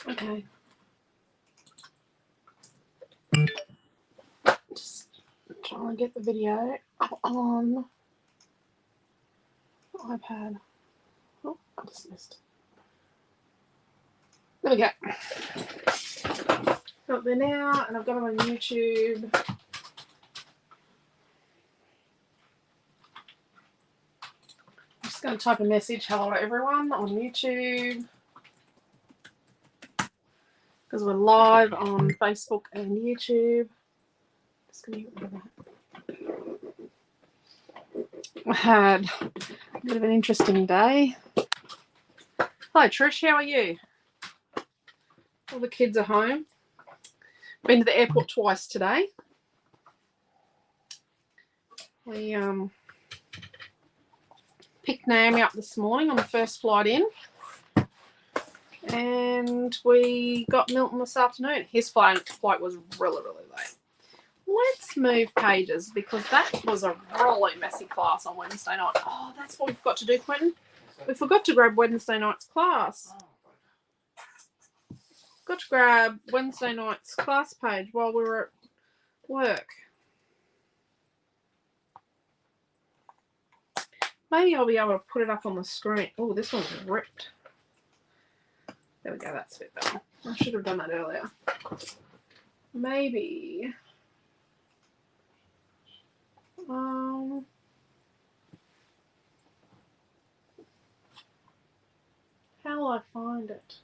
Okay. Just trying to get the video up on the iPad. Oh, I just missed. There we go. Got there now, and I've got them on YouTube. I'm just going to type a message, hello everyone, on YouTube. Because we're live on Facebook and YouTube. Just going to get rid of that. I had a bit of an interesting day. Hi Trish, how are you? All the kids are home. Been to the airport twice today. We picked Naomi up this morning on the first flight in. And we got Milton this afternoon. His flight was really, really late. Let's move pages because that was a really messy class on Wednesday night. Oh, that's what we forgot to do, Quentin. We forgot to grab Wednesday night's class. Got to grab Wednesday night's class page while we were at work. Maybe I'll be able to put it up on the screen. Oh, this one's ripped. There we go, that's a bit better. I should have done that earlier. Maybe. How will I find it?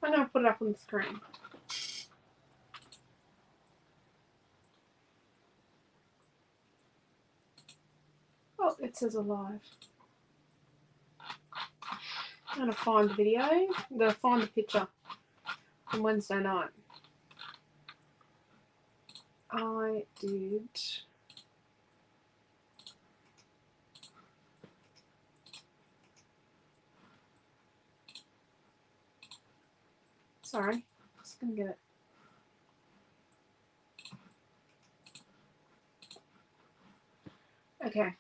I'm going to put it up on the screen. Oh, it says alive. I'm going to find the video. I'm going to find the picture from Wednesday night. I did. Sorry, just going to get it. Okay.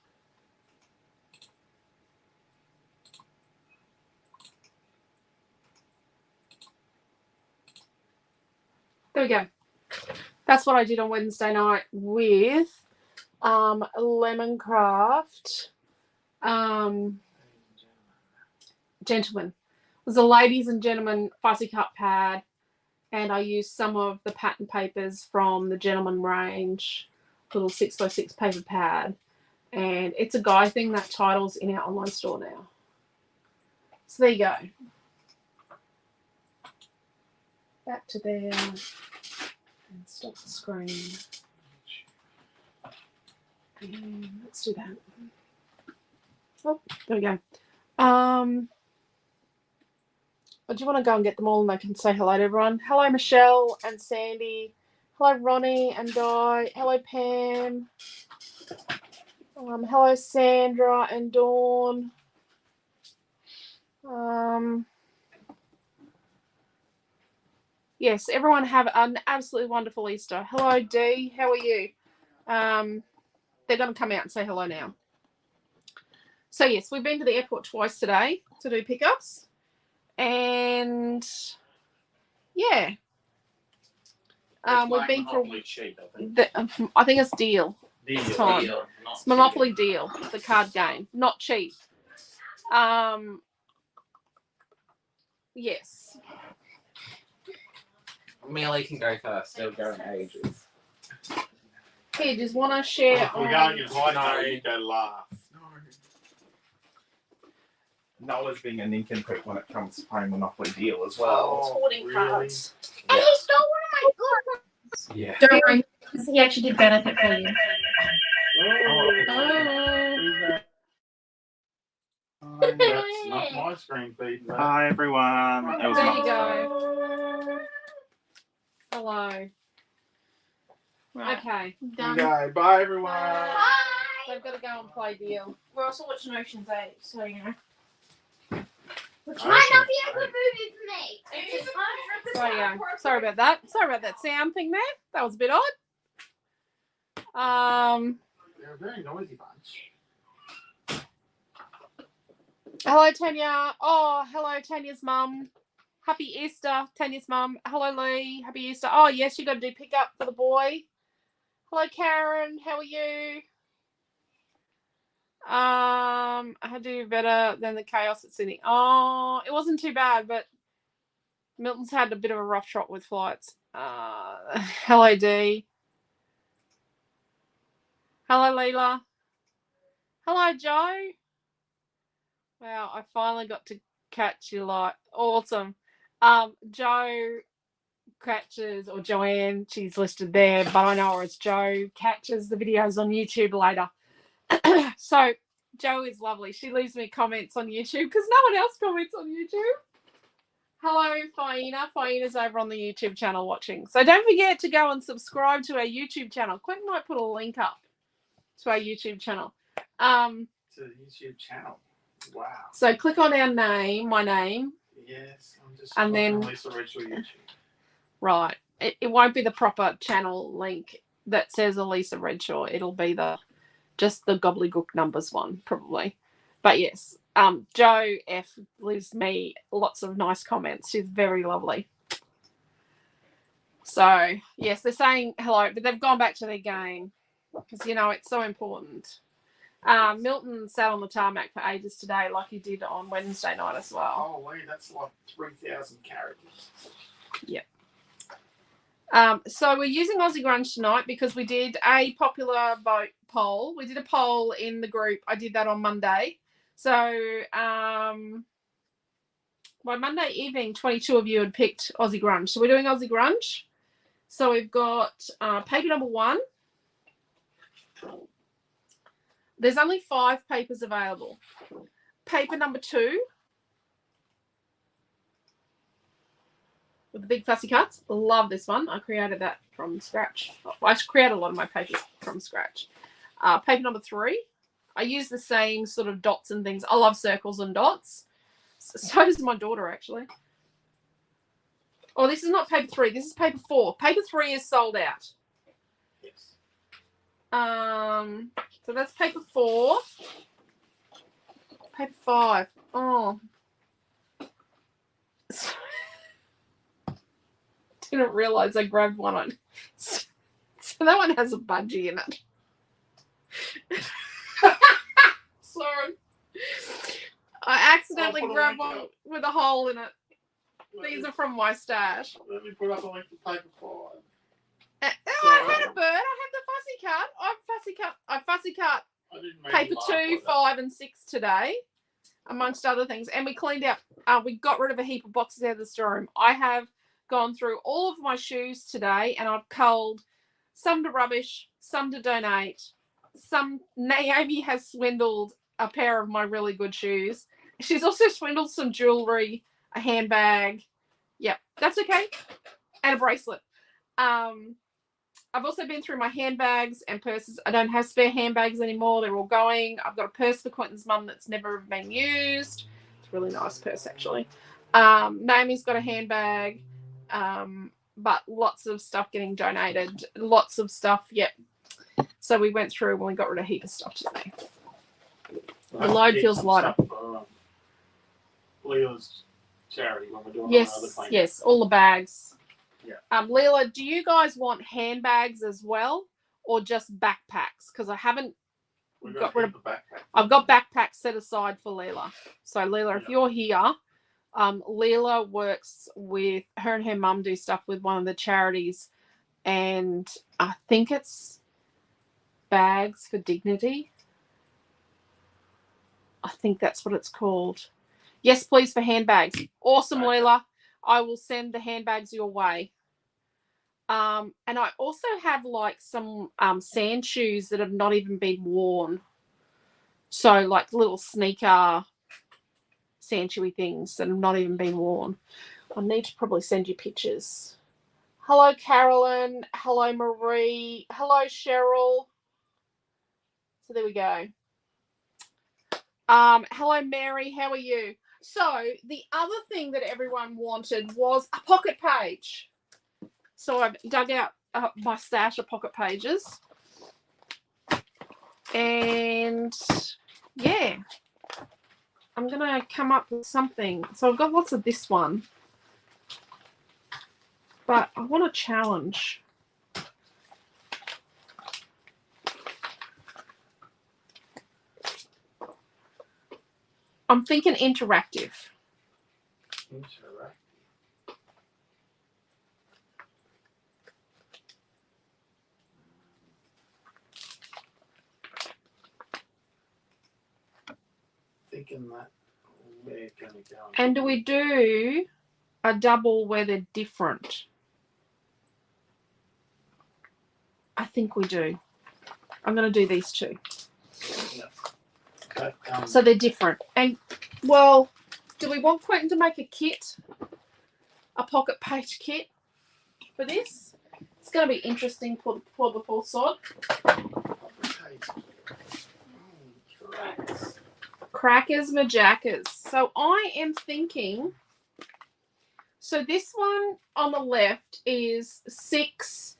There we go. That's what I did on Wednesday night with Lemoncraft Gentlemen. It was a ladies and gentlemen fussy cut pad, and I used some of the pattern papers from the Gentleman range, little 6x6 paper pad, and it's a guy thing. That title's in our online store now. So there you go. Back to there and stop the screen. And let's do that. Oh, there we go. Do you want to go and get them all and I can say hello to everyone? Hello, Michelle and Sandy. Hello, Ronnie and Di. Hello, Pam. Hello, Sandra and Dawn. Yes, everyone have an absolutely wonderful Easter. Hello, Dee. How are you? They're going to come out and say hello now. So, yes, we've been to the airport twice today to do pickups. And, yeah. We've been for... Cheap, I think it's Deal. Deal. It's Monopoly cheap. Deal, the card game. Not cheap. Yes. Amelia can go first. They'll go in ages. Here, just want to share. We're going in high note, you go laugh. Noah's being a nincompoop when it comes to playing Monopoly Deal as well. It's hoarding cards. And he stole one of my good ones. Yeah. Don't worry, he actually did benefit for you. That's not my screen feed. Hi everyone. There you go. Hello. Right. Okay. Done. Okay, bye everyone. Bye. They've got to go and play Deal. We're also watching Ocean's 8, so you know. Which Ocean's might not be a 8. good movie for me. Sorry about that. Sorry about that sound thing there. That was a bit odd. They're a very noisy bunch. Hello, Tanya. Oh, hello, Tanya's mum. Happy Easter, Tanya's mum. Hello, Lee. Happy Easter. Oh, yes, you got to do pickup for the boy. Hello, Karen. How are you? I had to do better than the chaos at Sydney. Oh, it wasn't too bad, but Milton's had a bit of a rough trot with flights. Hello, Dee. Hello, Leela. Hello, Joe. Wow, I finally got to catch you live. Awesome. Joe catches, or Joanne, she's listed there, but I know her as Joe, catches the videos on YouTube later. So Joe is lovely. She leaves me comments on YouTube because no one else comments on YouTube. Hello, Faina. Faina's over on the YouTube channel watching. So don't forget to go and subscribe to our YouTube channel. Quentin might put a link up to our YouTube channel. To the YouTube channel. Wow. So click on our name, my name. Yes, I'm just And then Alicia Redshaw YouTube. Right. It won't be the proper channel link that says Alicia Redshaw. It'll be just the gobbledygook numbers one, probably. But yes, Joe F leaves me lots of nice comments. She's very lovely. So yes, they're saying hello, but they've gone back to their game because it's so important. Milton sat on the tarmac for ages today, like he did on Wednesday night as well. Oh, wait, that's like 3,000 characters. Yep. So we're using Aussie Grunge tonight because we did a popular vote poll. We did a poll in the group. I did that on Monday. So by Monday evening, 22 of you had picked Aussie Grunge. So we're doing Aussie Grunge. So we've got paper number 1. There's only 5 papers available. Paper number 2. With the big fussy cuts. Love this one. I created that from scratch. I created a lot of my papers from scratch. Paper number 3. I use the same sort of dots and things. I love circles and dots. So does my daughter, actually. Oh, this is not paper 3. This is paper 4. Paper 3 is sold out. Yes. So that's paper 4. Paper 5. Oh. Didn't realize I grabbed one on. So that one has a budgie in it. Sorry. I accidentally grabbed one with a hole in it. These are from my stash. Let me put up a link to paper 5. I had a bird. I had the fussy cut. I fussy cut I didn't mean paper to 2, 5, and 6 today, amongst other things. And we cleaned out. We got rid of a heap of boxes out of the storeroom. I have gone through all of my shoes today, and I've culled some to rubbish, some to donate. Naomi has swindled a pair of my really good shoes. She's also swindled some jewelry, a handbag. Yep, that's okay. And a bracelet. I've also been through my handbags and purses. I don't have spare handbags anymore. They're all going. I've got a purse for Quentin's mum that's never been used. It's a really nice purse, actually. Naomi's got a handbag. But lots of stuff getting donated. Lots of stuff, yep. So we went through when we got rid of a heap of stuff today. The load feels lighter. Leela's charity when we're doing Yes, all the bags. Yeah. Leela, do you guys want handbags as well, or just backpacks? Because I haven't got rid of the backpack. I've got backpacks set aside for Leela. So Leela, if you're here, Leela works with her and her mum do stuff with one of the charities, and I think it's Bags for Dignity. I think that's what it's called. Yes, please, for handbags. Awesome, right. Leela. I will send the handbags your way. And I also have like some sand shoes that have not even been worn. So like little sneaker sand shoey things that have not even been worn. I need to probably send you pictures. Hello, Carolyn. Hello, Marie. Hello, Cheryl. So there we go. Hello, Mary. How are you? So the other thing that everyone wanted was a pocket page. So I've dug out my stash of pocket pages. And yeah. I'm going to come up with something. So I've got lots of this one. But I want a challenge. I'm thinking interactive. Interactive. Thinking that we're gonna go. And do we do a double where they're different? I think we do. I'm going to do these two. Yep. But, So they're different. And, well, do we want Quentin to make a kit? A pocket page kit for this? It's going to be interesting for the full sod. Crackers majackers. So I am thinking, so this one on the left is 6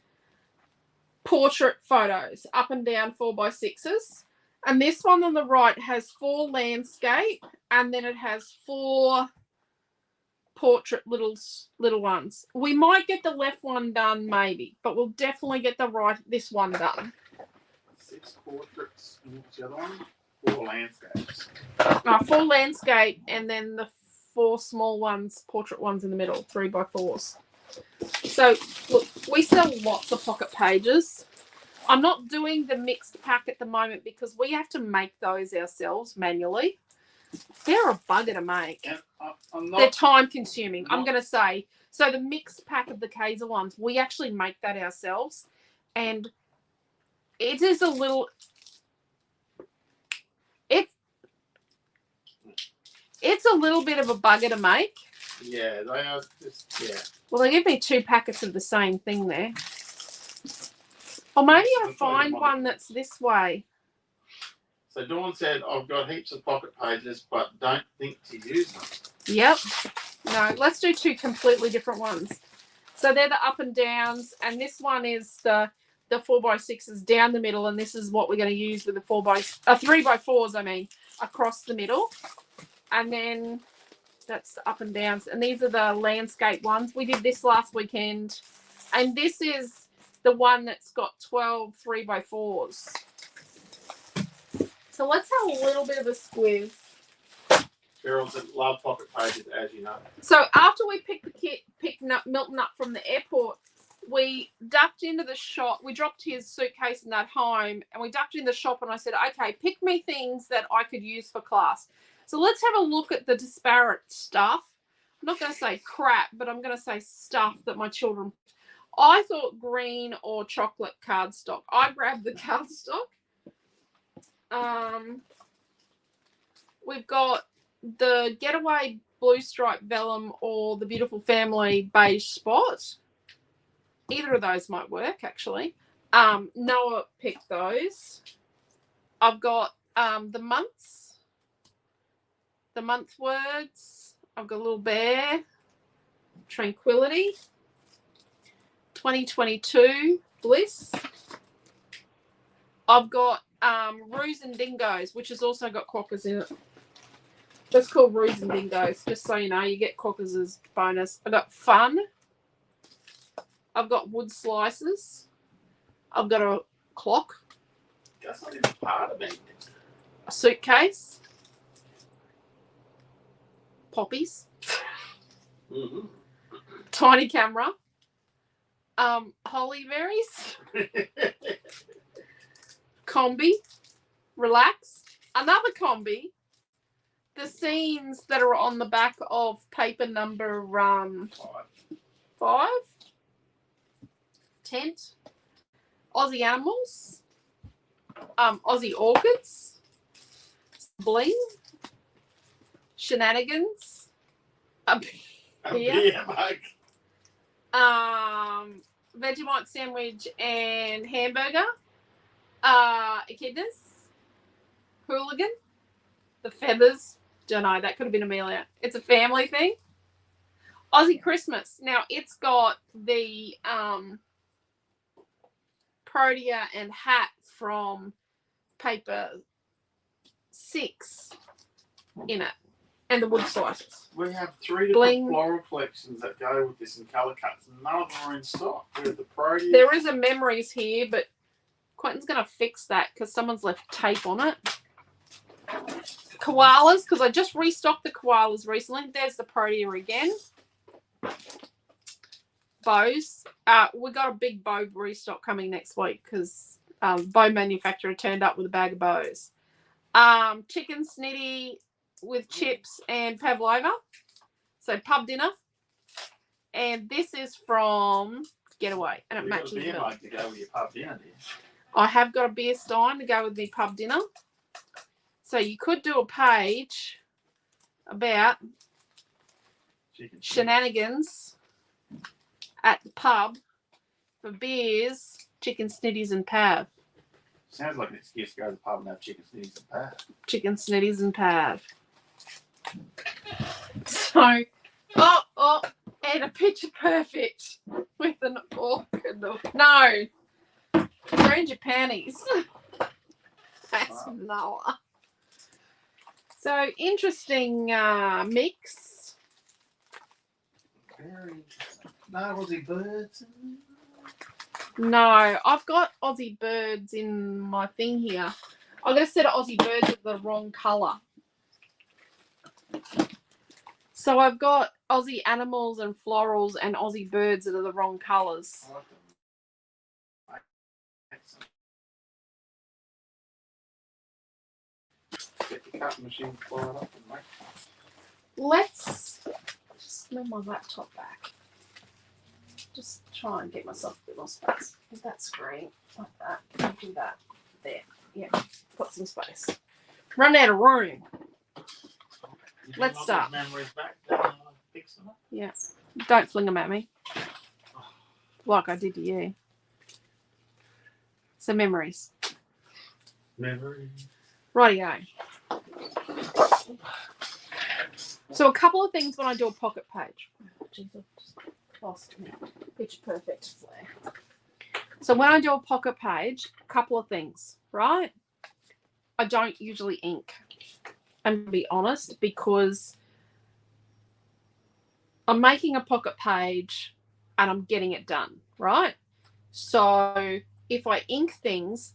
portrait photos, up and down 4x6s. And this one on the right has 4 landscape, and then it has 4 portrait little ones. We might get the left one done maybe, but we'll definitely get this one done. 6 portraits. And what's the other one? 4 landscapes. 4 landscape, and then the 4 small ones, portrait ones in the middle, 3x4s. So look, we sell lots of pocket pages. I'm not doing the mixed pack at the moment because we have to make those ourselves manually. They're a bugger to make. They're time consuming, I'm going to say. So the mixed pack of the Kaiser ones, we actually make that ourselves. And it is a little... It's a little bit of a bugger to make. Yeah, they are just, yeah. Well, they give me 2 packets of the same thing there. Or maybe I find one that's this way. So Dawn said, I've got heaps of pocket pages, but don't think to use them. Yep. No, let's do 2 completely different ones. So they're the up and downs, and this one is the 4x6s down the middle, and this is what we're going to use with the 3x4s, I mean, across the middle. And then that's the up and downs. And these are the landscape ones. We did this last weekend. And this is the one that's got 12 3x4s. So let's have a little bit of a squiz. Girls that love pocket pages, as you know. So after we picked Milton up from the airport, we ducked into the shop. We dropped his suitcase and that home, and we ducked in the shop, and I said, okay, pick me things that I could use for class. So let's have a look at the disparate stuff. I'm not going to say crap, but I'm going to say stuff that my children... I thought green or chocolate cardstock. I grabbed the cardstock. We've got the Getaway Blue Stripe Vellum or the Beautiful Family Beige Spot. Either of those might work, actually. Noah picked those. I've got the months. The month words. I've got a little bear. Tranquility. 2022 bliss. I've got Roos and Dingoes, which has also got quokkas in it. That's called Roos and Dingoes, just so you know. You get quokkas as bonus. I've got fun. I've got wood slices. I've got a clock. That's not even part of it. A suitcase. Poppies. Mm-hmm. Tiny camera. Holly berries. Combi. Relax. Another combi. The scenes that are on the back of paper number 5. Tent. Aussie animals. Aussie orchids. Bling. Shenanigans. A beer mug. Vegemite sandwich and hamburger. Echidnas. Hooligan. The feathers. Don't know. That could have been Amelia. It's a family thing. Aussie Christmas. Now, it's got the Protea and hat from paper 6 in it. and the wood slices. We have 3 different Bling. floral collections that go with this in colour cuts, and none of them are in stock. We have the Proteus. There is a memories here, but Quentin's going to fix that because someone's left tape on it. Koalas, because I just restocked the koalas recently. There's the Protea again. Bows. We got a big bow restock coming next week because bow manufacturer turned up with a bag of bows. Chicken snitty with chips and pavlova. So pub dinner. And this is from Getaway, and it matches the beer bill. mug to go with your pub dinner, dear. I have got a beer stein to go with my pub dinner. So you could do a page about Chicken shenanigans at the pub for beers, chicken snitties and pav. Sounds like an excuse to go to the pub and have chicken snitties and pad. Chicken snitties and pav. So, oh, and a picture perfect with an orchid. No, they're in your panties. That's Noah. So interesting mix. Very interesting. No Aussie birds. No, I've got Aussie birds in my thing here. I got a set of Aussie birds with the wrong colour. So I've got Aussie animals and florals and Aussie birds that are the wrong colours. I like them. Excellent. Get the cutting machine fired up and make. Let's just move my laptop back. Just try and get myself a bit more space. With that screen, like that. And do that. There. Yeah. Got some space. Run out of room. Let's start. Memories back. Fix them up. Yeah. Don't fling them at me. Like I did to you. So memories. Memories. Rightio. So a couple of things when I do a pocket page. Jeez, I've just lost me. Picture perfect flare. So when I do a pocket page, a couple of things, right? I don't usually ink. I'm going to be honest, because I'm making a pocket page and I'm getting it done, right? So if I ink things,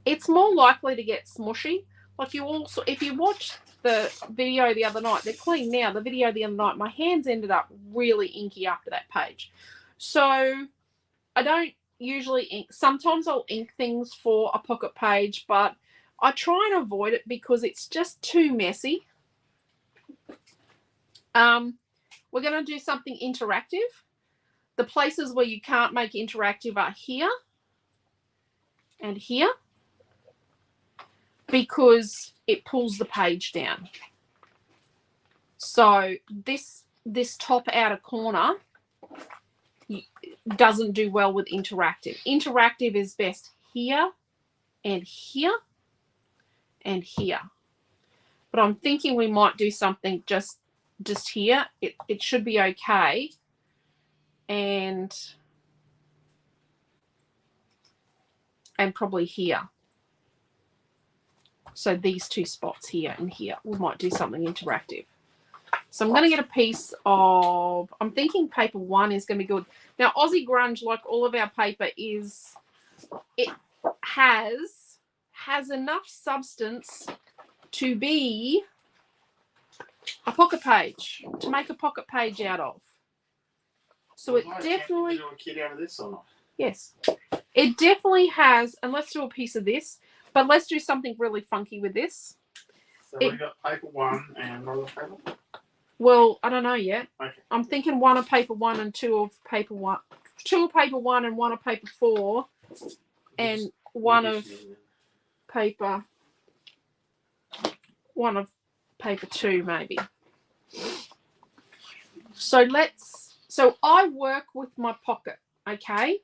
it's more likely to get smushy. Like you also, if you watch the video the other night, they're clean now. The video the other night, my hands ended up really inky after that page. So I don't usually ink. Sometimes I'll ink things for a pocket page, but I try and avoid it because it's just too messy. We're going to do something interactive. The places where you can't make interactive are here and here, because it pulls the page down. So this top outer corner doesn't do well with interactive. Interactive is best here and here and here. But I'm thinking we might do something just here. It should be okay. And probably here. So these two spots here and here, we might do something interactive. So I'm going to get a piece of, I'm thinking paper 1 is going to be good. Now, Aussie Grunge, like all of our paper, it has enough substance to be a pocket page, to make a pocket page out of. So it definitely... Do a kit out of this or not? Yes. It definitely has, and let's do a piece of this, but let's do something really funky with this. So we've got paper 1 and another paper? Well, I don't know yet. Okay. I'm thinking 1 of paper 1 and 2 of paper 1. 2 of paper 1 and 1 of paper 4. And 1 of paper... 1 of paper 2, maybe. So I work with my pocket, okay?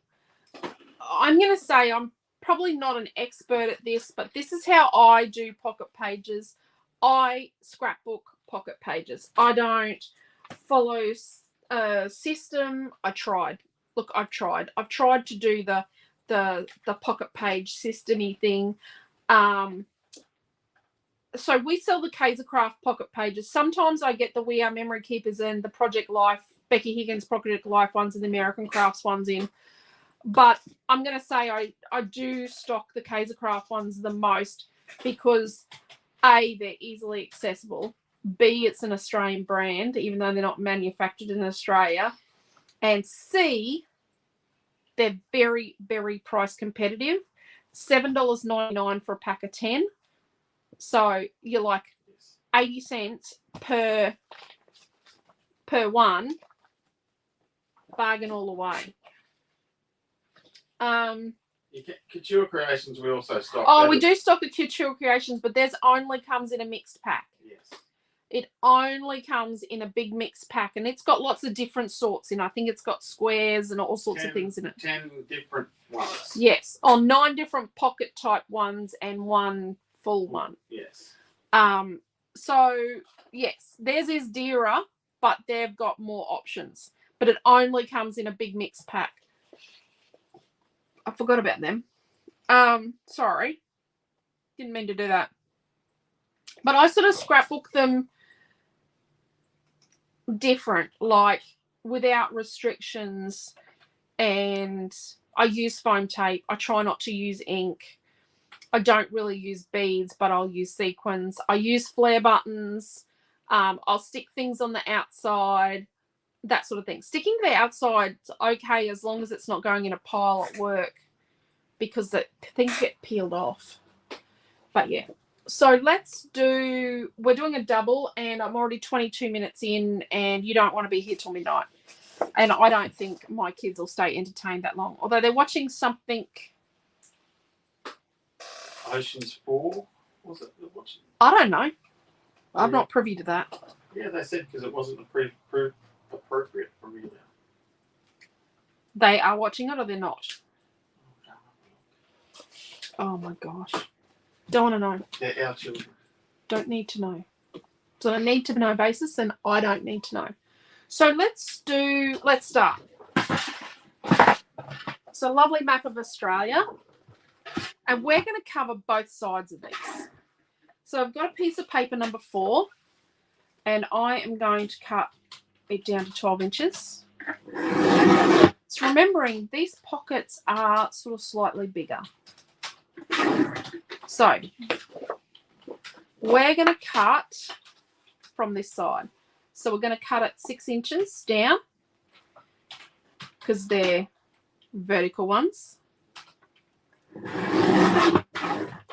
I'm going to say I'm probably not an expert at this, but this is how I do pocket pages. I scrapbook pocket pages. I don't follow a system. I've tried to do the pocket page system-y thing. so we sell the Kaisercraft pocket pages. Sometimes I get the We Are Memory Keepers and the Project Life, Becky Higgins Project Life ones and the American Crafts ones in. But I'm going to say I do stock the Kaisercraft ones the most because A, they're easily accessible. B, it's an Australian brand, even though they're not manufactured in Australia. And C, they're very, very price competitive. $7.99 for a pack of 10. So you're like 80 cents per one. Bargain all the way. Couture Creations, we also stock. Oh, we do stock the Couture Creations, but theirs only comes in a mixed pack. Yes. It only comes in a big mixed pack, and it's got lots of different sorts in. I think it's got squares and all sorts of things in it. 10 different ones. Yes, 9 different pocket type ones and 1 full one. Yes. So yes, theirs is dearer, but they've got more options. But it only comes in a big mixed pack. I forgot about them. Sorry. Didn't mean to do that. But I sort of scrapbook them different, like without restrictions, and I use foam tape. I try not to use ink. I don't really use beads, but I'll use sequins. I use flare buttons. I'll stick things on the outside, that sort of thing. Sticking the outside's okay as long as it's not going in a pile at work, because things get peeled off. But yeah. So we're doing a double, and I'm already 22 minutes in, and you don't want to be here till midnight. And I don't think my kids will stay entertained that long. Although they're watching something. Ocean's 4, was it? They're watching? I don't know. I'm not privy to that. Yeah, they said because it wasn't appropriate for me now. They are watching it or they're not? Oh my gosh. Don't want to know. They're our children. Don't need to know. It's on a need to know basis, and I don't need to know. So let's start. It's a lovely map of Australia, and we're going to cover both sides of these. So I've got a piece of paper number 4, and I am going to cut it down to 12 inches. So remembering these pockets are sort of slightly bigger. So we're going to cut from this side. So we're going to cut it 6 inches down because they're vertical ones. And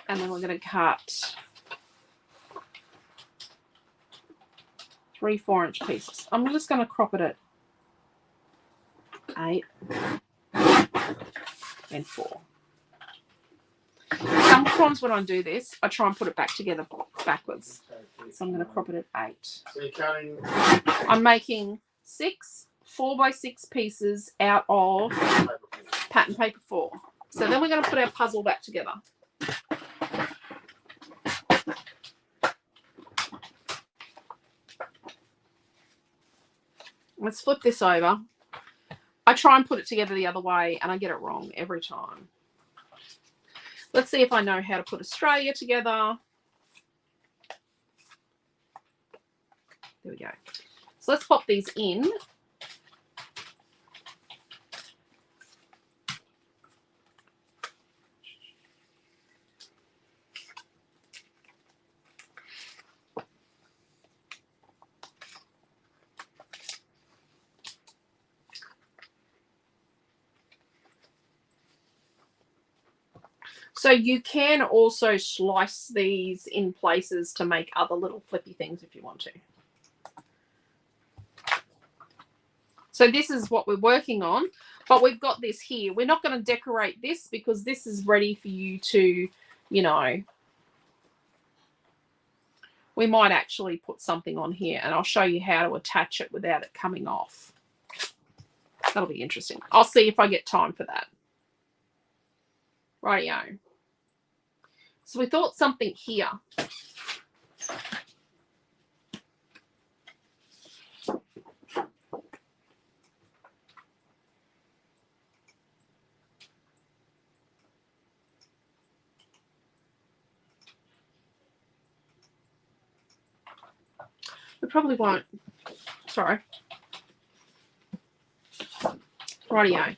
then we're going to cut 3 4-inch pieces. I'm just going to crop it at 8 and 4. Sometimes when I do this, I try and put it back together backwards. So I'm going to crop it at 8. So you're cutting. I'm making 6 4x6 pieces out of pattern paper 4. So then we're going to put our puzzle back together. Let's flip this over. I try and put it together the other way, and I get it wrong every time. Let's see if I know how to put Australia together. There we go. So let's pop these in. So you can also slice these in places to make other little flippy things if you want to. So this is what we're working on, but we've got this here. We're not going to decorate this because this is ready for you to, you know, we might actually put something on here, and I'll show you how to attach it without it coming off. That'll be interesting. I'll see if I get time for that. Rightio. So we thought something here. We probably won't. Sorry. Rightio.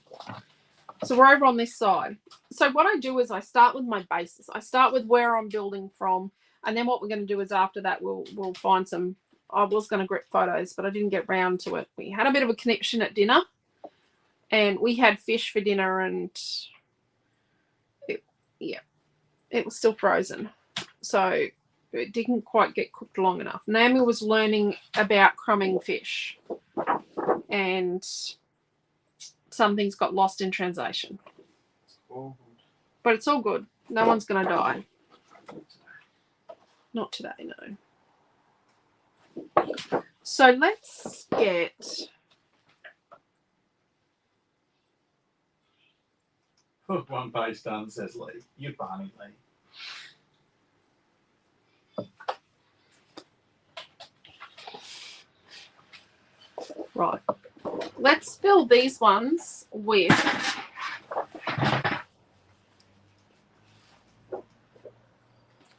So we're over on this side. So what I do is I start with my bases. I start with where I'm building from, and then what we're going to do is after that we'll find some. I was going to grip photos, but I didn't get round to it. We had a bit of a connection at dinner, and we had fish for dinner, and it was still frozen, so it didn't quite get cooked long enough. Naomi was learning about crumbing fish, and some things got lost in translation. But it's all good. No one's going to die. Not today, no. So let's get... One page done, says Lee. You're Barney, Lee. Right. Let's fill these ones with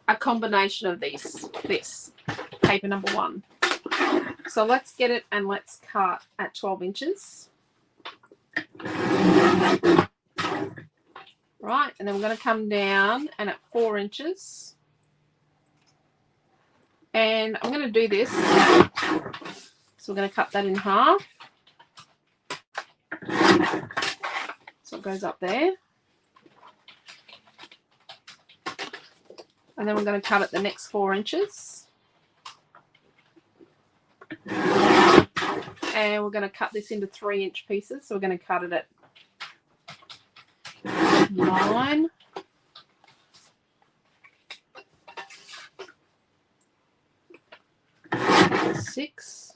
a combination of this paper number 1. So let's get it and let's cut at 12 inches. Right, and then we're going to come down and at 4 inches. And I'm going to do this. So we're going to cut that in half. So it goes up there. And then we're going to cut it the next 4 inches. And we're going to cut this into 3-inch pieces. So we're going to cut it at 9. Six.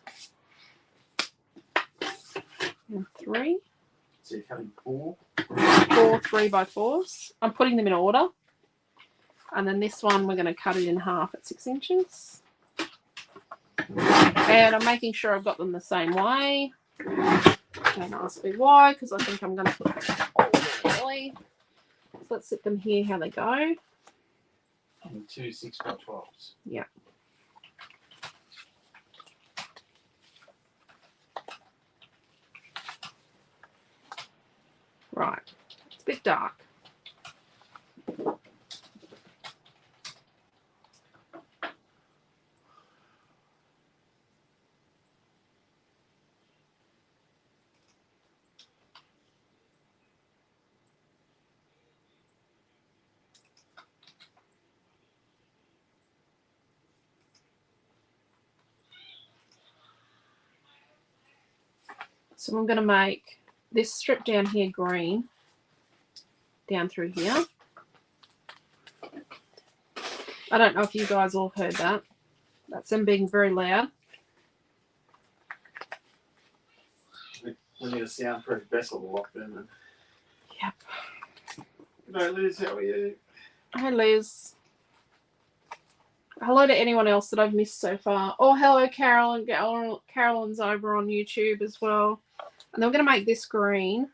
And 3. So you're cutting 4? 4 3x4s. I'm putting them in order. And then this one, we're going to cut it in half at 6 inches. And I'm making sure I've got them the same way. Don't ask me why, because I think I'm going to put them all early. So let's set them here how they go. And 2 6x12s. Yeah. Right. It's a bit dark. So I'm going to make this strip down here green, down through here. I don't know if you guys all heard that. That's them being very loud. We need a soundproof vessel to lock them in. Yep. G'day, Liz. How are you? Hi, Liz. Hello to anyone else that I've missed so far. Oh, hello, Carolyn. Carolyn's over on YouTube as well. And then we're going to make this green.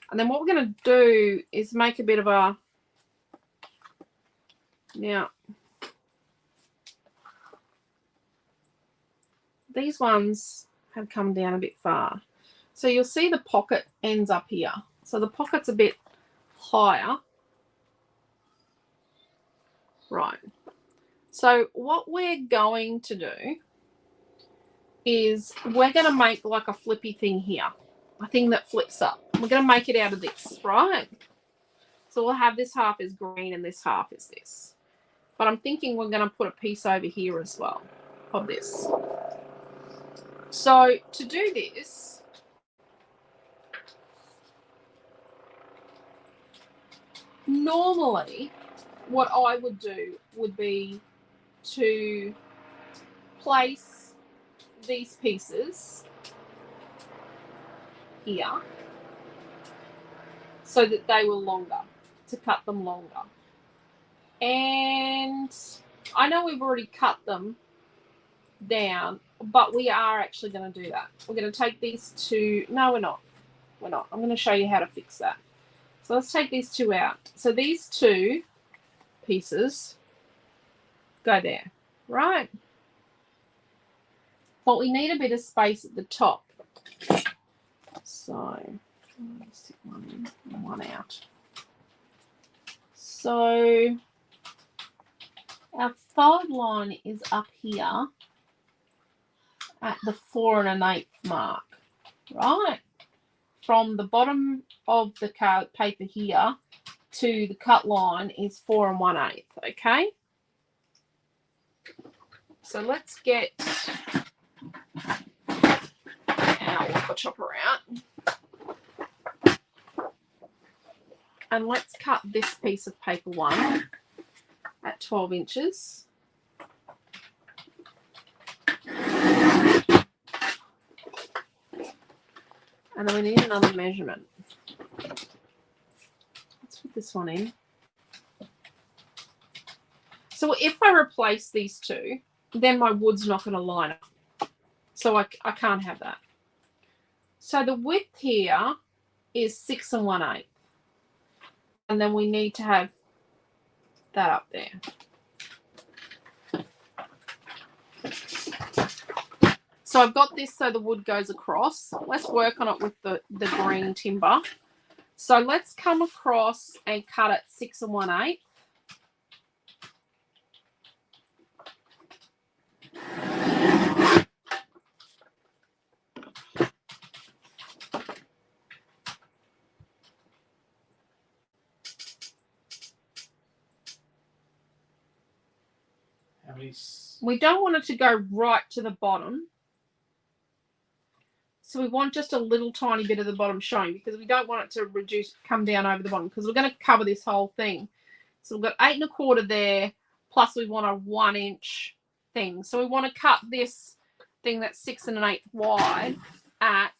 And then what we're going to do is make a bit of a... Now, these ones have come down a bit far. So you'll see the pocket ends up here. So the pocket's a bit higher. Right. So what we're going to do is we're going to make like a flippy thing here, a thing that flips up. We're going to make it out of this, right? So we'll have this half is green and this half is this. But I'm thinking we're going to put a piece over here as well of this. So to do this, normally what I would do would be to place these pieces here so that they were longer, to cut them longer. And I know we've already cut them down, but we are actually going to do that. We're going to take these two. No, we're not. We're not. I'm going to show you how to fix that. So let's take these two out. So these two pieces go there, right? but we need a bit of space at the top. So stick one in and one out. So our fold line is up here at the 4 1/8 mark, right? From the bottom of the card paper here to the cut line is 4 1/8, okay? So let's get our chopper out. And let's cut this piece of paper 1 at 12 inches. And then we need another measurement. Let's put this one in. So if I replace these two, then my wood's not going to line up. So I can't have that. So the width here is 6 1/8. And then we need to have that up there. So I've got this so the wood goes across. Let's work on it with the green timber. So let's come across and cut it 6 1/8. We don't want it to go right to the bottom. So we want just a little tiny bit of the bottom showing because we don't want it to come down over the bottom because we're going to cover this whole thing. So we've got 8 1/4 there, plus we want a 1 inch thing. So we want to cut this thing that's 6 1/8 wide at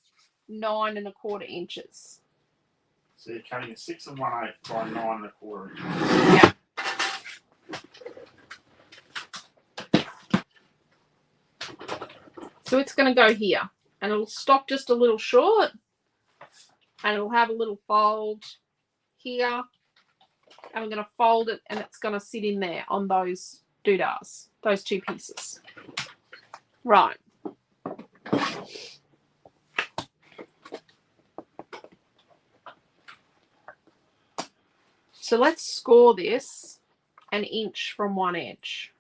9 1/4 inches. So you're cutting a 6 1/8 by 9 1/4 inches. Yeah. So it's going to go here. And it'll stop just a little short. And it'll have a little fold here. And we're going to fold it and it's going to sit in there on those doodahs, those two pieces. Right. So let's score this 1 inch from one edge.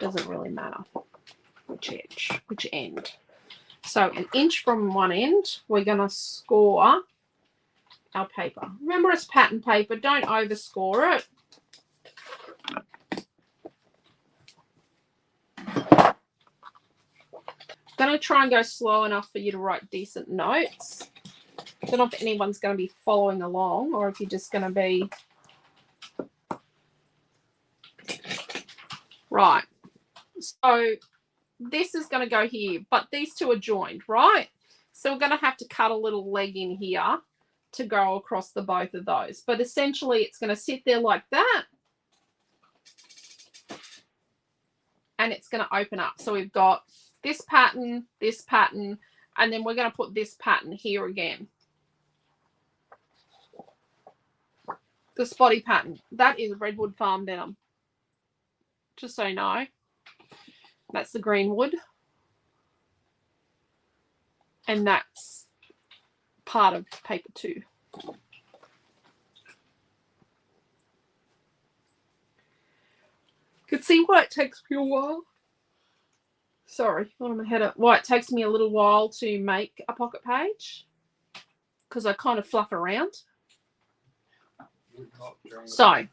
Doesn't really matter which edge, which end. So 1 inch from one end, we're going to score our paper. Remember, it's pattern paper. Don't overscore it. I'm going to try and go slow enough for you to write decent notes. I don't know if anyone's going to be following along or if you're just going to be... Right. So this is going to go here, but these two are joined, right? So we're going to have to cut a little leg in here to go across the both of those. But essentially it's going to sit there like that. And it's going to open up. So we've got this pattern, and then we're going to put this pattern here again. The spotty pattern. That is Redwood Farm denim. Just so you know. That's the green wood. And that's part of paper 2. You can see why it takes me a while. Sorry, on my head up. Why it takes me a little while to make a pocket page. Because I kind of fluff around. So,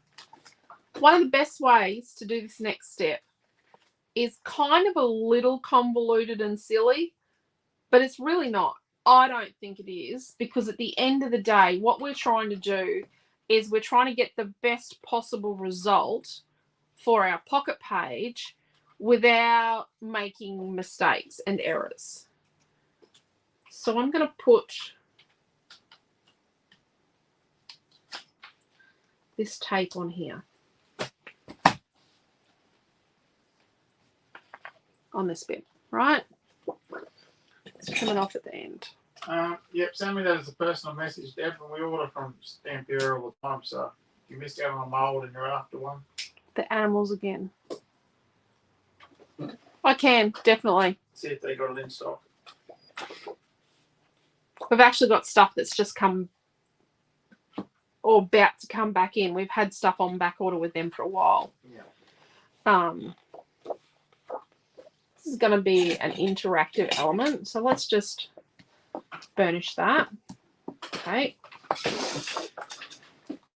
one of the best ways to do this next step is kind of a little convoluted and silly, but it's really not. I don't think it is, because at the end of the day, what we're trying to do is we're trying to get the best possible result for our pocket page without making mistakes and errors. So I'm going to put this tape on here. On this bit, right? It's coming off at the end. Yep, send me that as a personal message, Deb, and we order from Stampera all the time, so if you missed out on a mould and you're after one. the animals again. I can, definitely. See if they got it in stock. We've actually got stuff that's just come or about to come back in. We've had stuff on back order with them for a while. Yeah. This is going to be an interactive element. So let's just burnish that. Okay.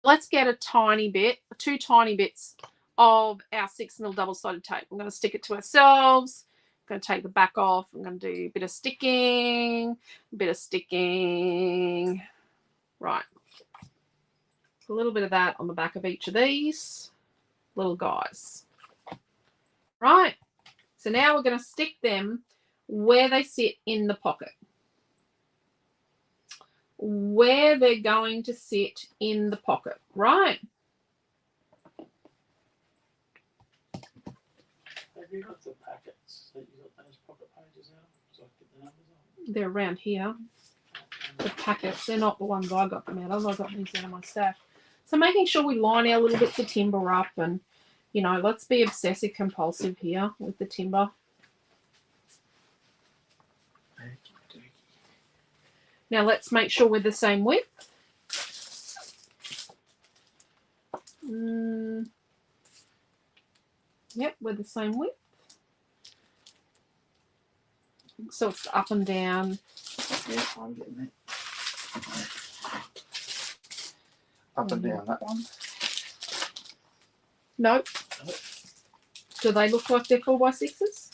Let's get a tiny bit, 2 tiny bits of our 6mm double-sided tape. I'm going to stick it to ourselves. I'm going to take the back off. I'm going to do a bit of sticking, Right. A little bit of that on the back of each of these little guys. Right. So now we're going to stick them where they sit in the pocket. Where they're going to sit in the pocket, right? Have you got the packets that you got those pocket pages out? So I get the numbers on. They're around here. The packets, they're not the ones I got them out of. I got these out of my stash. So making sure we line our little bits of timber up and, you know, let's be obsessive compulsive here with the timber. Now let's make sure we're the same width. Yep, we're the same width. So it's up and down. Yeah, I'm getting it. Up and down, that one. Nope. Do they look like they're 4x6s?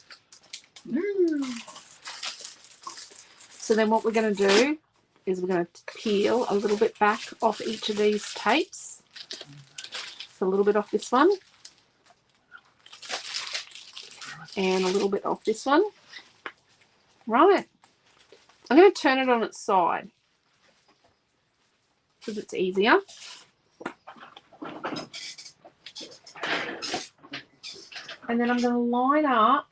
So then what we're going to do is we're going to peel a little bit back off each of these tapes. So a little bit off this one. And a little bit off this one. Right. I'm going to turn it on its side because it's easier. And then I'm going to line up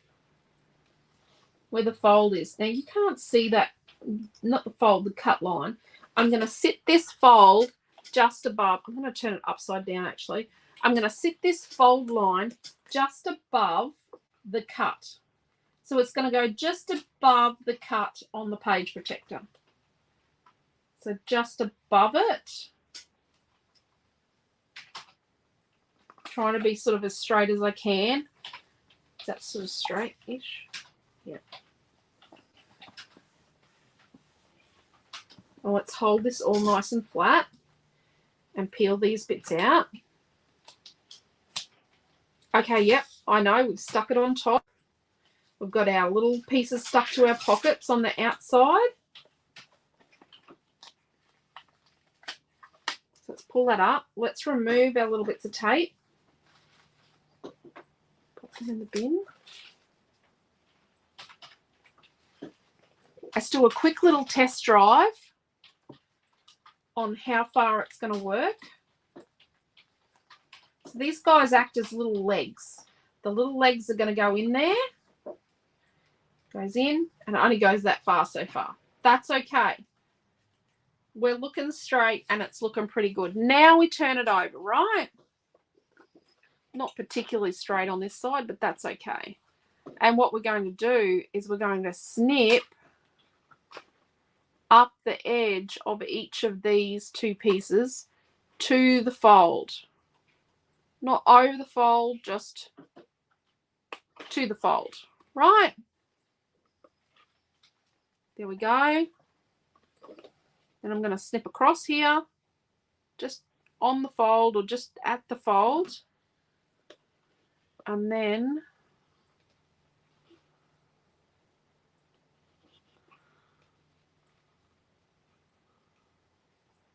where the fold is. Now you can't see that, not the fold, the cut line. I'm going to sit this fold just above. I'm going to turn it upside down actually. I'm going to sit this fold line just above the cut. So it's going to go just above the cut on the page protector. So just above it. Trying to be sort of as straight as I can. Is that sort of straight-ish? Yeah. Well, let's hold this all nice and flat and peel these bits out. Okay, yep, I know, we've stuck it on top. We've got our little pieces stuck to our pockets on the outside. So let's pull that up. Let's remove our little bits of tape. Put them in the bin. Let's do a quick little test drive on how far it's going to work. So these guys act as little legs. The little legs are going to go in there. Goes in and it only goes that far so far. That's okay. We're looking straight and it's looking pretty good. Now we turn it over, right? Not particularly straight on this side, but that's okay. And what we're going to do is we're going to snip up the edge of each of these 2 pieces to the fold. Not over the fold, just to the fold, right? There we go. Then I'm going to snip across here, just on the fold or just at the fold. And then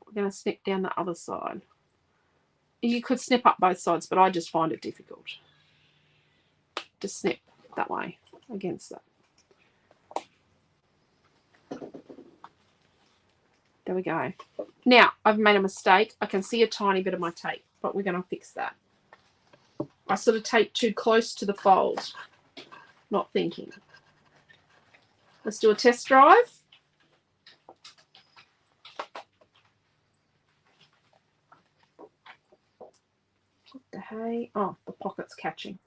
we're going to snip down the other side. You could snip up both sides, but I just find it difficult to snip that way against that. There we go. Now, I've made a mistake. I can see a tiny bit of my tape, but we're going to fix that. I sort of taped too close to the fold, not thinking. Let's do a test drive. What the hey? Oh, the pocket's catching.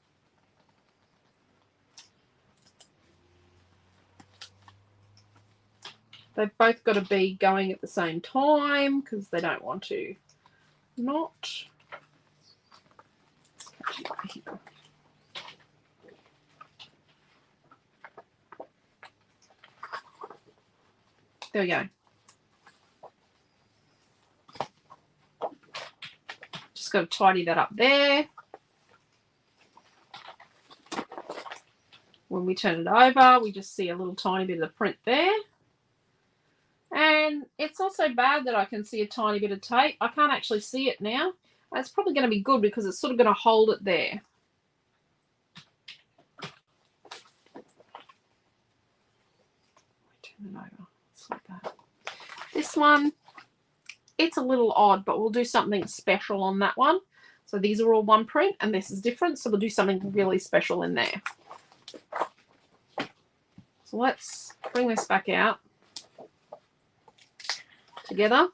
They've both got to be going at the same time because they don't want to not. There we go. Just got to tidy that up there. When we turn it over, we just see a little tiny bit of the print there. And it's also bad that I can see a tiny bit of tape. I can't actually see it now. That's probably going to be good because it's sort of going to hold it there. Turn it over. It's like that. This one, it's a little odd, but we'll do something special on that one. So these are all one print and this is different. So we'll do something really special in there. So let's bring this back out together.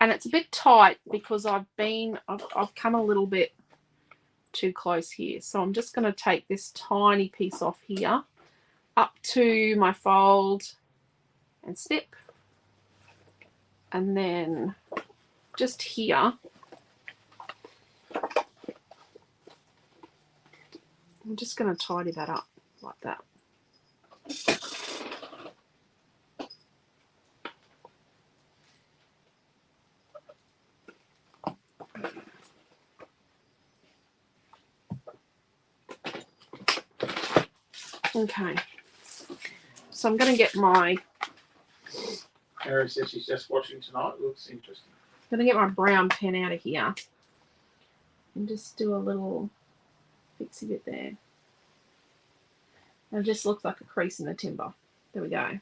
And it's a bit tight because I've come a little bit too close here. So I'm just going to take this tiny piece off here up to my fold and snip. And then just here, I'm just going to tidy that up like that. Okay, so I'm going to get my. Mary says she's just watching tonight. It looks interesting. I'm going to get my brown pen out of here and just do a little fixie bit there. And it just looks like a crease in the timber. There we go.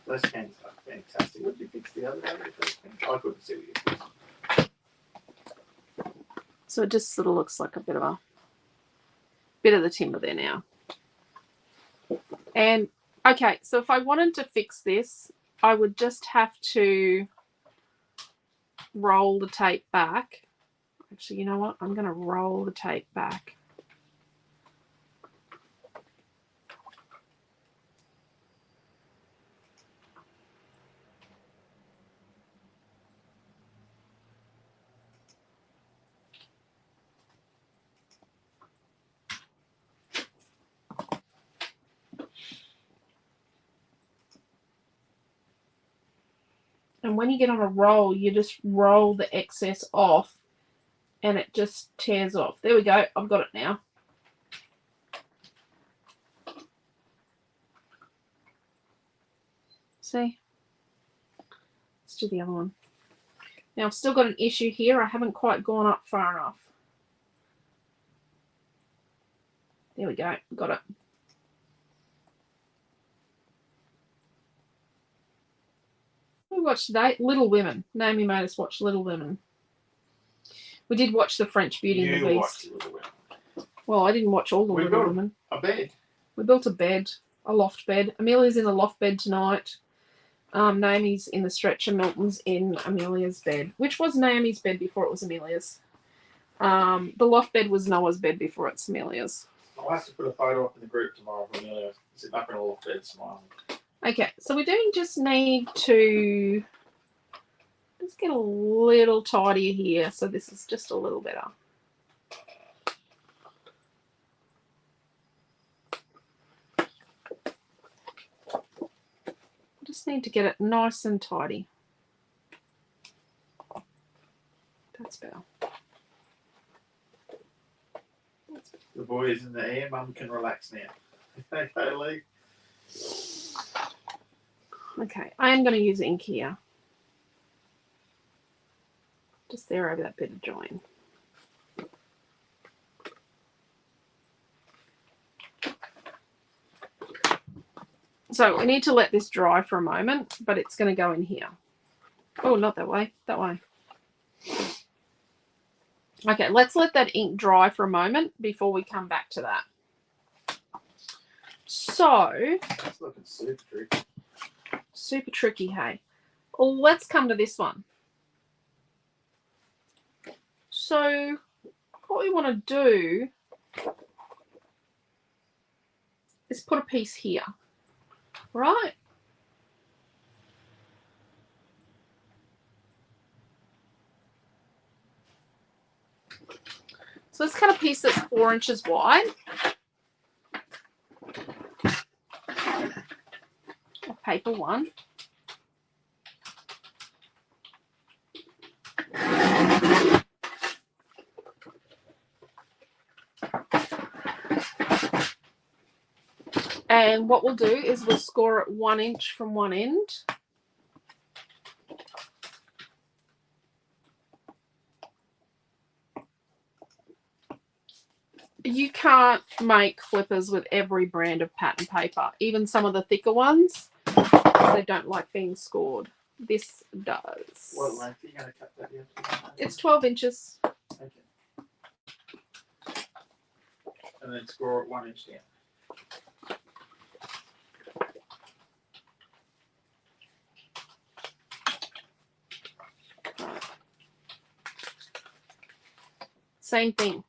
Those pens are fantastic. What did you fix the other day with those pens? I couldn't see what you fixed. So it just sort of looks like a bit of the timber there now. And okay, so if I wanted to fix this, I would just have to roll the tape back. Actually, you know what? I'm going to roll the tape back. And when you get on a roll, you just roll the excess off and it just tears off. There we go. I've got it now. See? Let's do the other one. Now I've still got an issue here. I haven't quite gone up far enough. There we go. Got it. We watched today Little Women. Naomi made us watch Little Women. We did watch the French Beauty and the Beast. Watched Little Women. Well, I didn't watch all the Little Women. A bed. We built a bed, a loft bed. Amelia's in the loft bed tonight. Naomi's in the stretcher. Milton's in Amelia's bed, which was Naomi's bed before it was Amelia's. The loft bed was Noah's bed before it's Amelia's. I'll have to put a photo up in the group tomorrow of Amelia sitting up in a loft bed smiling. Okay, so we do just need to just get a little tidier here. So this is just a little better. Just need to get it nice and tidy. That's better. The boy is in the air. Mum can relax now. Okay, Lee. Okay, I am going to use ink here. Just there over that bit of join. So we need to let this dry for a moment, but it's going to go in here. Oh, not that way, that way. Okay, let's let that ink dry for a moment before we come back to that. So, It's looking super tricky. Super tricky, hey. Well, let's come to this one. So what we want to do is put a piece here, right? So let's cut a piece that's 4 inches wide. A paper one. And what we'll do is we'll score it 1 inch from one end. You can't make flippers with every brand of pattern paper, even some of the thicker ones. They don't like being scored. This does. What length are you going to cut that down to? It's 12 inches. Okay. And then score it 1 inch down. Same thing.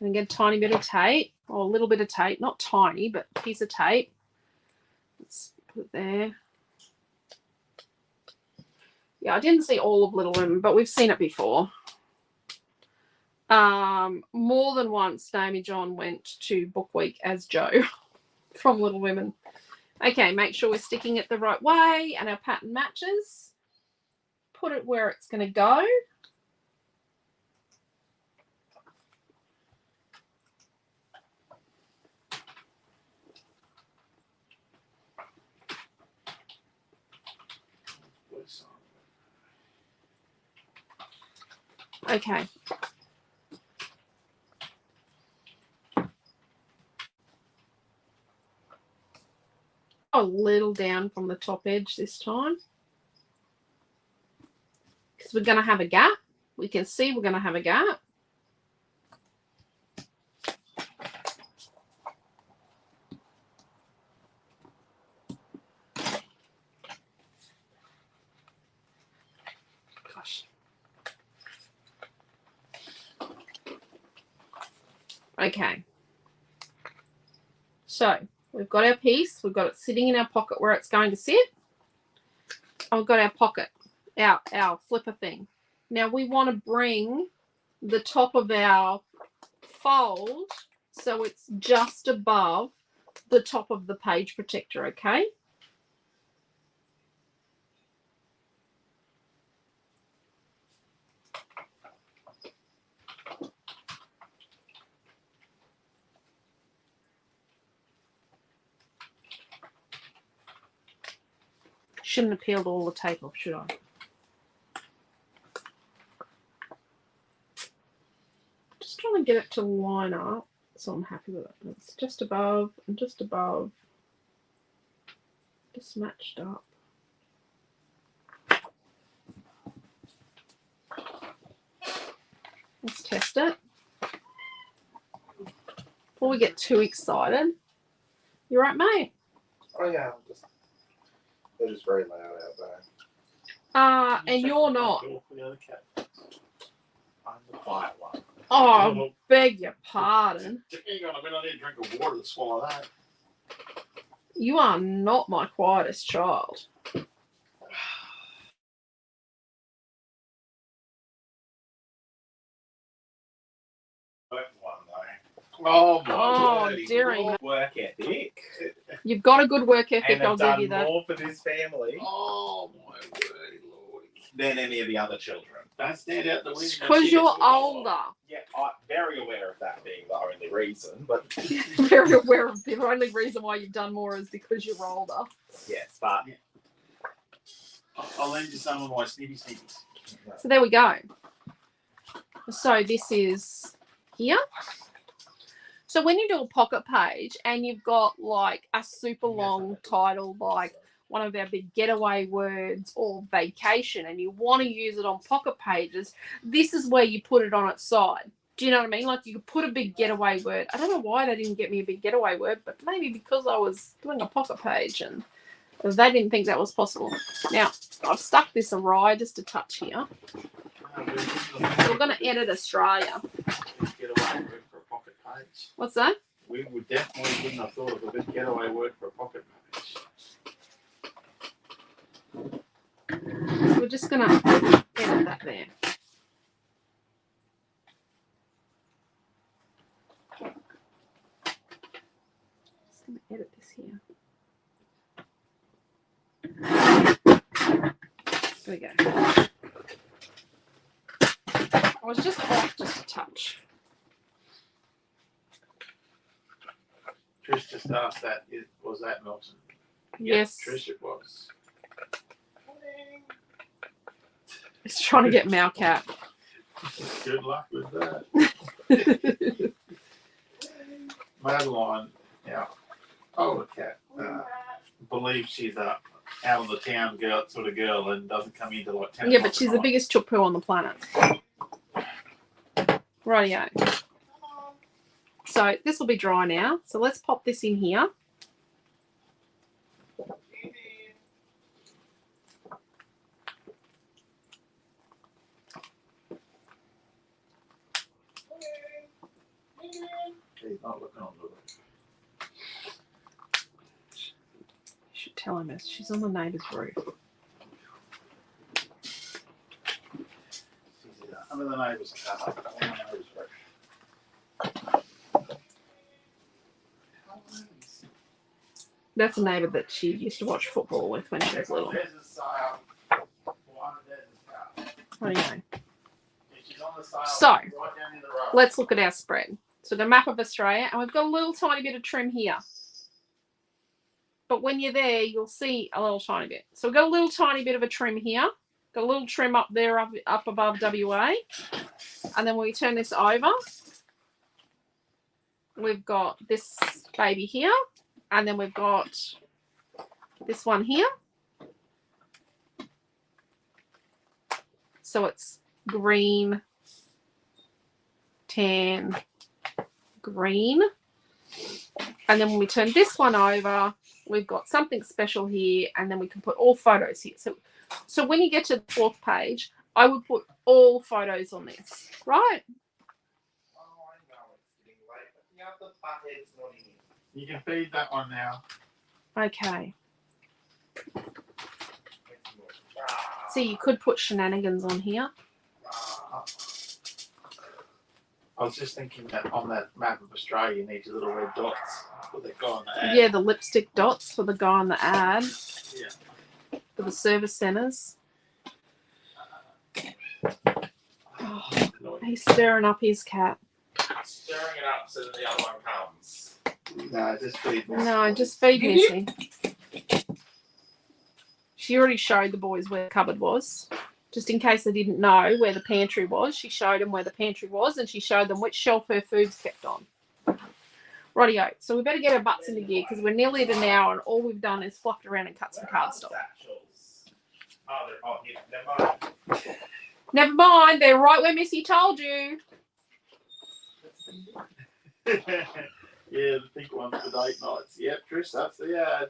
And get a tiny bit of tape, or a little bit of tape, not tiny, but a piece of tape. Let's put it there. Yeah, I didn't see all of Little Women, but we've seen it before. More than once, Damie John went to Book Week as Joe from Little Women. Okay, make sure we're sticking it the right way and our pattern matches. Put it where it's going to go. Okay. A little down from the top edge this time, because we're going to have a gap. We can see we're going to have a gap. Gosh. Okay. So we've got our piece. We've got it sitting in our pocket where it's going to sit. I've got our pocket, our flipper thing. Now we want to bring the top of our fold so it's just above the top of the page protector, okay? Shouldn't have peeled all the tape off, should I? Just trying to get it to line up, so I'm happy with it. It's just above and just above. Just matched up. Let's test it. Before we get too excited. You right, mate? Oh yeah, they're just very loud out there. And you're not. I'm the quiet one. Oh, beg your pardon. Hang on a minute, I need a drink of water to swallow that. You are not my quietest child. Oh Oh, dearie me. Work ethic. You've got a good work ethic, And I'll have give done you that. more for this family Oh my wordy lordy. than any of the other children. Don't stand out the window. Because you're older. Yeah, I'm very aware of that being the only reason, but Very aware of the only reason why you've done more is because you're older. yes, but I'll lend you some of my snippy snippies. So there we go. So this is here. So when you do a pocket page and you've got like a super long title like one of our big getaway words or vacation and you want to use it on pocket pages, this is where you put it on its side. Do you know what I mean? Like you could put a big getaway word. I don't know why they didn't get me a big getaway word, but maybe because I was doing a pocket page and they didn't think that was possible. Now, I've stuck this awry just a touch here. So we're going to edit Australia. Getaway word for a pocket page. What's that? We would definitely wouldn't have thought of a good getaway word for a pocket page. So we're just going to edit that there. Just going to edit this here. There we go. I was just off just a touch. Trish just asked that. Was that Milton? Yes. Trish, it was. It's trying to get Malcat. Good luck with that. Madeline, yeah, older cat, believes she's a out of the town girl sort of girl and doesn't come into like 10 Yeah, o'clock but she's at the night. biggest chupu on the planet. Rightio. So this will be dry now. So let's pop this in here. He's not looking on the roof. You should tell him this. She's on the neighbour's roof. She's under the neighbour's car. On the neighbour's roof. That's a neighbour that she used to watch football with when she was little. There's a sail. One, there's a car. Rightio. She's on the sail. So, right down near the road. let's look at our spread. So the map of Australia, and we've got a little tiny bit of trim here. But when you're there, you'll see a little tiny bit. So we've got a little tiny bit of a trim here. Got a little trim up there, up above WA. And then when we turn this over, we've got this baby here. And then we've got this one here. So it's green, tan, green. And then when we turn this one over, we've got something special here, and then we can put all photos here. So when you get to the 4th page, I would put all photos on this, right? Oh, I know it's getting late, but the other butthead's not in it. You can feed that one now. Okay. So you could put shenanigans on here. I was just thinking that on that map of Australia, you need your little red dots. What they got on the ad. Yeah, the lipstick dots for the guy on the ad. Yeah. For the service centres. Oh, he's stirring up his cat. Stirring it up so that the other one comes. No, just feed me. No, just feed Missy. She already showed the boys where the cupboard was. Just in case they didn't know where the pantry was, she showed them where the pantry was, and she showed them which shelf her food's kept on. Rightio. So we better get our butts into gear because we're nearly at an hour and all we've done is fluffed around and cut some cardstock. Oh, yeah, never mind. Never mind, they're right where Missy told you. Yeah, the pink one's for date nights. Yep, Trish, that's the ad.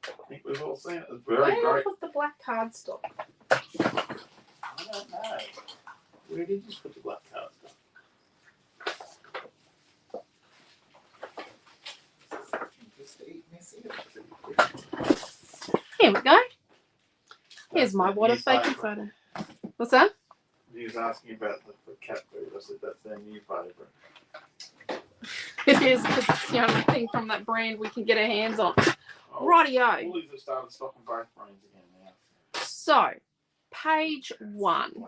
I think we've all seen it. It's very Where did I great. put the black cardstock? I don't know. Where did you put the black cards? Here we go. Here's my water faking photo. What's that? He was asking about the cat food. I said that's their new favourite. It is because it's the only thing from that brand we can get our hands on. Oh, Rightio. Woolies have started stocking both brands again now. So, page 1.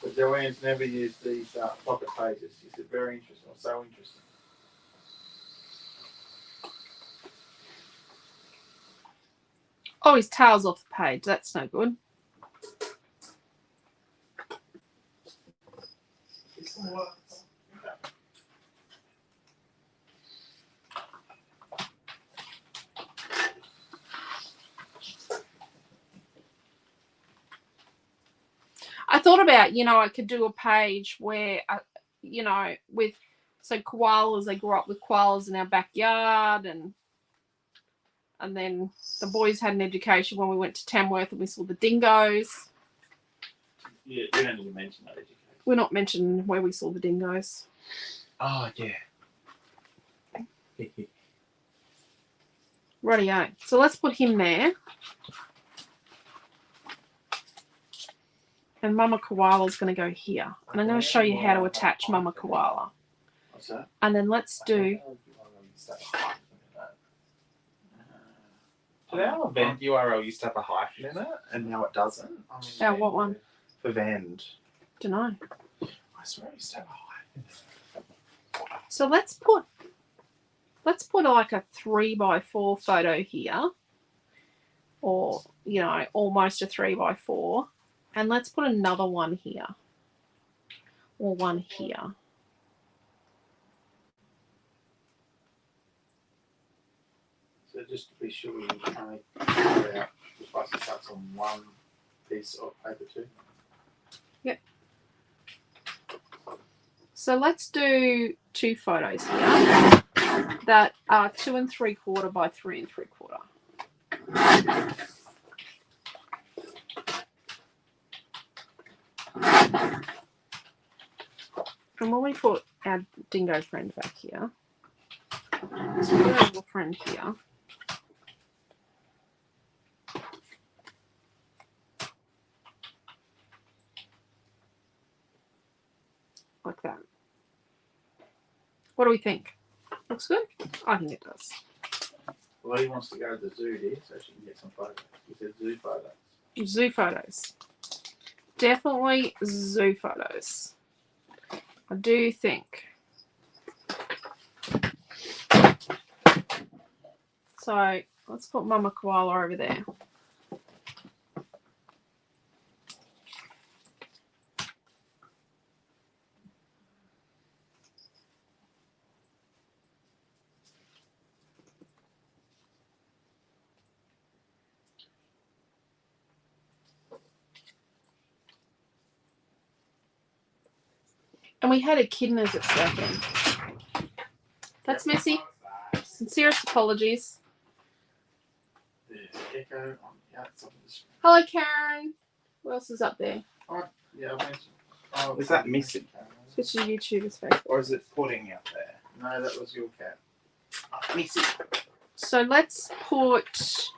But Joanne's never used these pocket pages. She said very interesting. Or so interesting. Oh, his tail's off the page. That's no good. I thought about, you know, I could do a page where, you know, with, so koalas, they grew up with koalas in our backyard, and then the boys had an education when we went to Tamworth and we saw the dingoes. Yeah, we don't need to mention that education. We're not mentioning where we saw the dingoes. Oh, yeah. Rightio. So let's put him there. And Mama Koala's going to go here. And I'm going to show you how to attach Mama Koala. What's that? And then let's do... Did our Vend URL used to have a hyphen in it, and now it doesn't? Our what one? For Vend. Don't know. I swear it used to have a hyphen in it. So let's put like a 3x4 photo here, or, you know, almost a 3x4, and let's put another one here, or one here. So just to be sure, you only put out the spicy cuts on one piece of paper too. Yep. So let's do 2 photos here that are 2 3/4 by 3 3/4. And when we put our dingo friend back here, so we put our little friend here. Like that. What do we think? Looks good? I think it does. Well, he wants to go to the zoo here, so she can get some photos. He said zoo photos. Zoo photos. Definitely zoo photos. I do think. So let's put Mama Koala over there. And we had echidnas at South End. That's messy. Sincerest apologies. There's Echo on the outside of the screen. Hello, Karen. Who else is up there? Yeah, I mentioned. Oh, Is that missing? Switch to YouTuber's face. Or is it pudding out there? No, that was your cat. Oh, missing. So let's put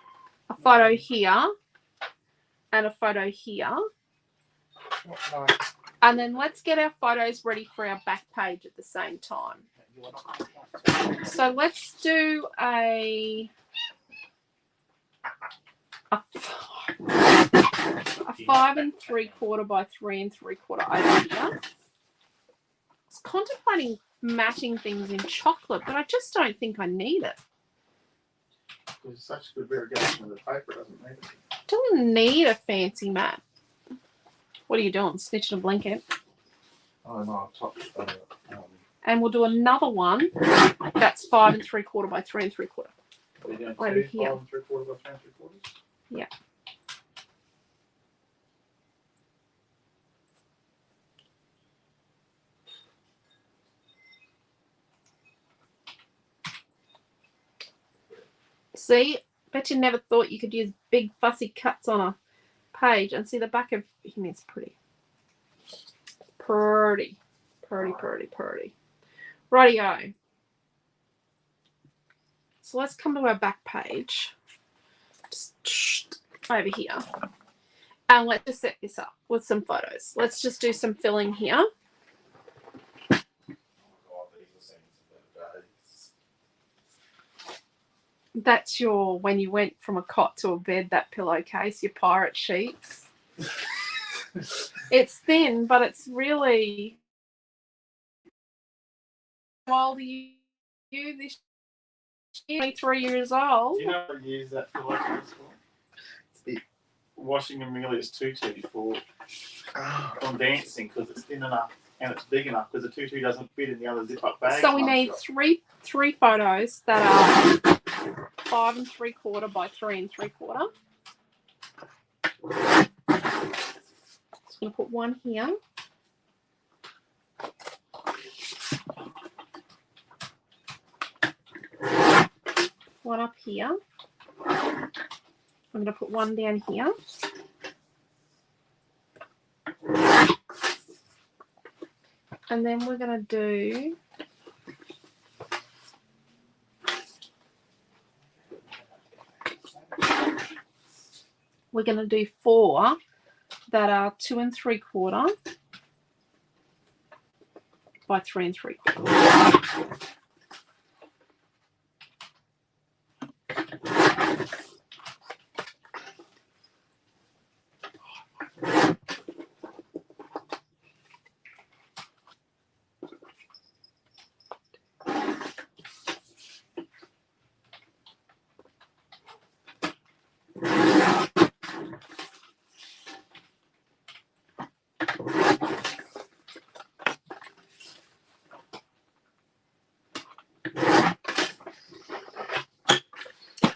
a photo here and a photo here. And then let's get our photos ready for our back page at the same time. So let's do a 5 3/4 by 3 3/4 over here. I was contemplating matching things in chocolate, but I just don't think I need it. There's such good variegation of the paper, it doesn't need it. Don't need a fancy mat. What are you doing? Snitching a blanket? Oh no, top. And we'll do another one that's 5 3/4 by 3 3/4. Are you doing Over 2 here. 5 3/4 by 3 3/4? Yeah. See, bet you never thought you could use big fussy cuts on a page, and see the back of him is pretty. Pretty. Rightio. So let's come to our back page. Just over here. And let's just set this up with some photos. Let's just do some filling here. That's your, when you went from a cot to a bed, that pillowcase, your pirate sheets. It's thin, but it's really... How old are you this year? 23 years old. Do you know what I use that for? The washing Amelia's tutu for on dancing, because it's thin enough and it's big enough, because the tutu doesn't fit in the other zip-up bag. So we need three photos that are 5 3/4 by 3 3/4. going to put one here. One up here. I'm going to put one down here. And then we're going to do four that are 2 3/4 by 3 3/4.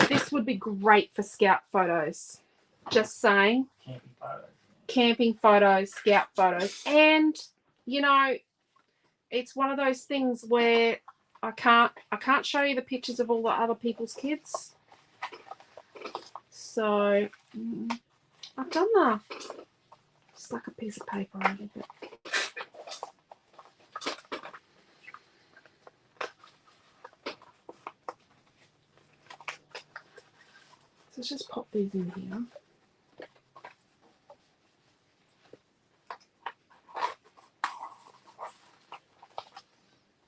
This would be great for scout photos. Just saying. Camping photos. Camping photos, scout photos. And, you know, it's one of those things where I can't show you the pictures of all the other people's kids. So I've done the stuck a piece of paper over it. So let's just pop these in here.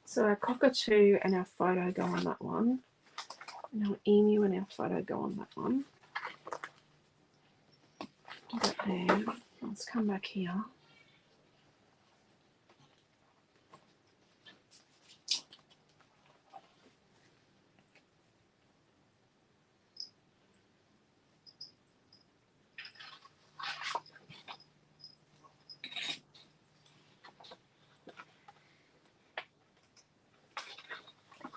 So our cockatoo and our photo go on that one. And our emu and our photo go on that one. Do that there. Let's come back here.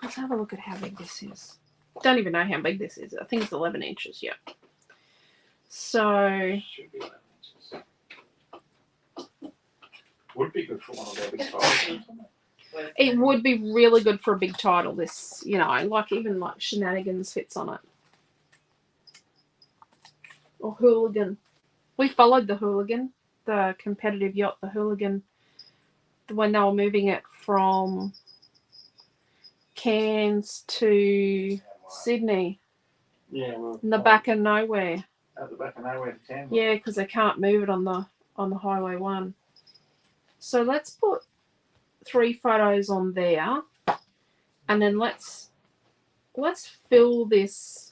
Let's have a look at how big this is. Don't even know how big this is. I think it's 11 inches, yeah. So Should be 11 inches. Would be good for one of their big titles. it would be really good for a big title, this, you know, like even like Shenanigans fits on it. Or Hooligan. We followed the Hooligan, the competitive yacht, the Hooligan, when they were moving it from Cairns to Sydney. Yeah, well, In the back of nowhere. at the back of nowhere to Canberra. Yeah, because they can't move it on the Highway 1. So let's put 3 photos on there, and then let's fill this.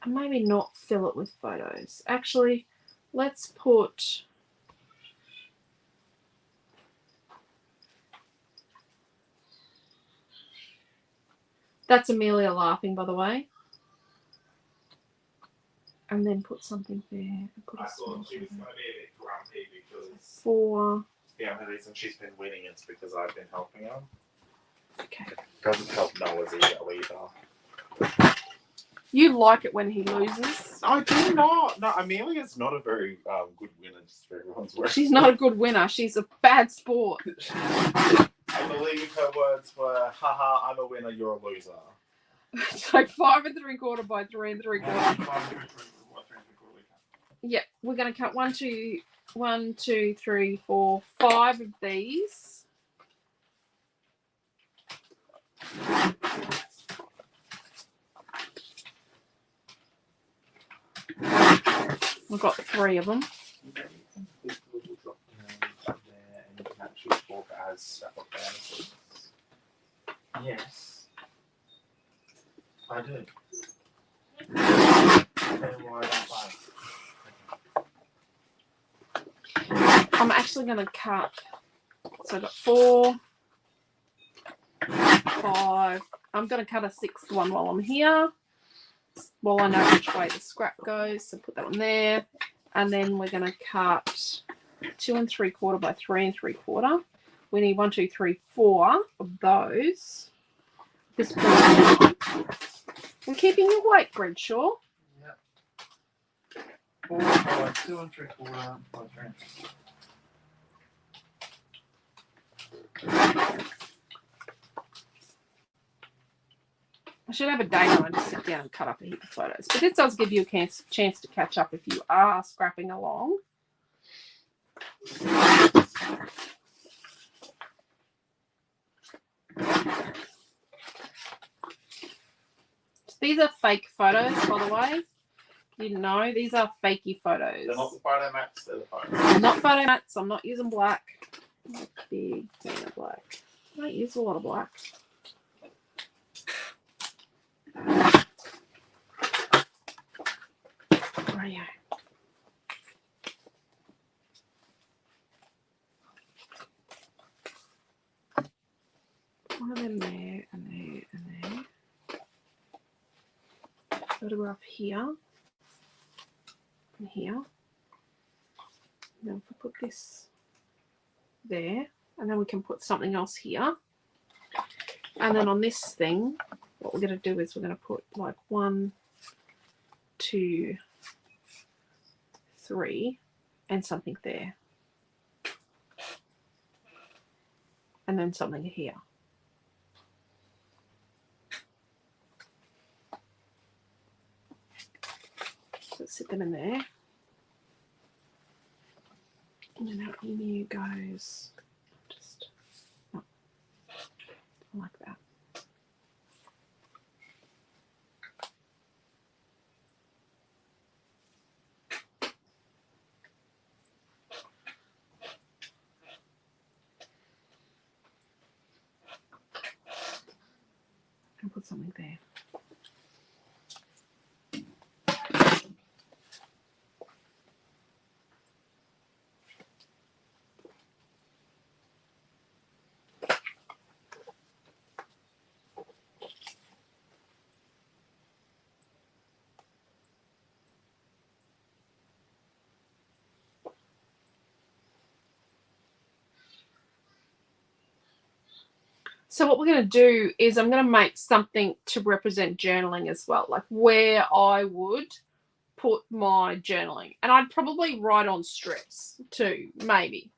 And maybe not fill it with photos. Actually, let's put. That's Amelia laughing, by the way. And then put something there. Put I a thought small she was photo. going to be a bit grumpy because 4. the only reason she's been winning is because I've been helping her. Okay. Doesn't help Noah's ego either. You like it when he loses. I do not. No, Amelia's not a very good winner, just for everyone's work. She's not a good winner. She's a bad sport. I believe her words were, haha, I'm a winner, you're a loser. So 5 3/4 by 3 3/4. Yeah, we're going to cut 1, 2, 3, 4, 5 of these. We've got 3 of them. This little drop down there, and you can actually talk as Scrapbook Fantasies. Yes, I do. Then why don't I? I'm actually going to cut. So I've got 4, 5. I'm going to cut a 6th one while I'm here. While I know which way the scrap goes. So put that one there. And then we're going to cut 2 3/4 by 3 3/4. We need 1, 2, 3, 4 of those. This point, we're keeping your weight, Redshaw. Yep. 4 by 2 3/4 by 3. I should have a day when I just sit down and cut up a heap of photos. But this does give you a chance to catch up if you are scrapping along. These are fake photos, by the way. You didn't know, these are fakey photos. They're not the photo mats, they're the photos. They're not photo mats. I'm not using black. I'm a big fan of black. I don't use a lot of black. Rightio. One of them there and there and there. Photograph here and here. And then we put this there, and then we can put something else here. And then on this thing, what we're going to do is we're going to put like 1, 2, 3, and something there. And then something here. Let's sit them in there. And then our emu goes just up like that. And put something there. So what we're going to do is I'm going to make something to represent journaling as well, like where I would put my journaling. And I'd probably write on strips too, maybe.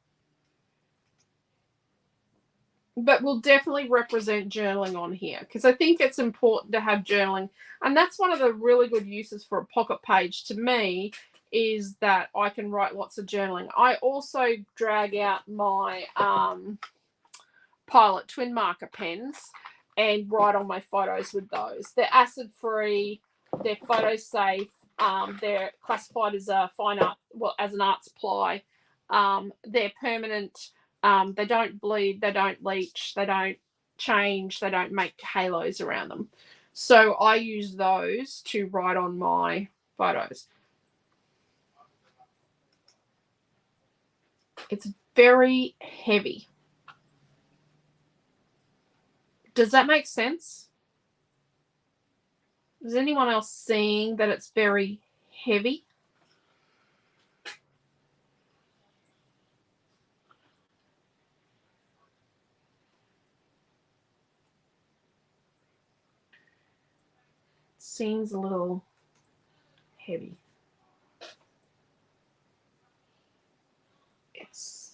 But we'll definitely represent journaling on here because I think it's important to have journaling. And that's one of the really good uses for a pocket page to me, is that I can write lots of journaling. I also drag out my Pilot twin marker pens and write on my photos with those. They're acid free, they're photo safe, they're classified as a fine art, well, as an art supply. They're permanent, they don't bleed, they don't leach, they don't change, they don't make halos around them. So I use those to write on my photos. It's very heavy. Does that make sense? Is anyone else seeing that it's very heavy? Seems a little heavy.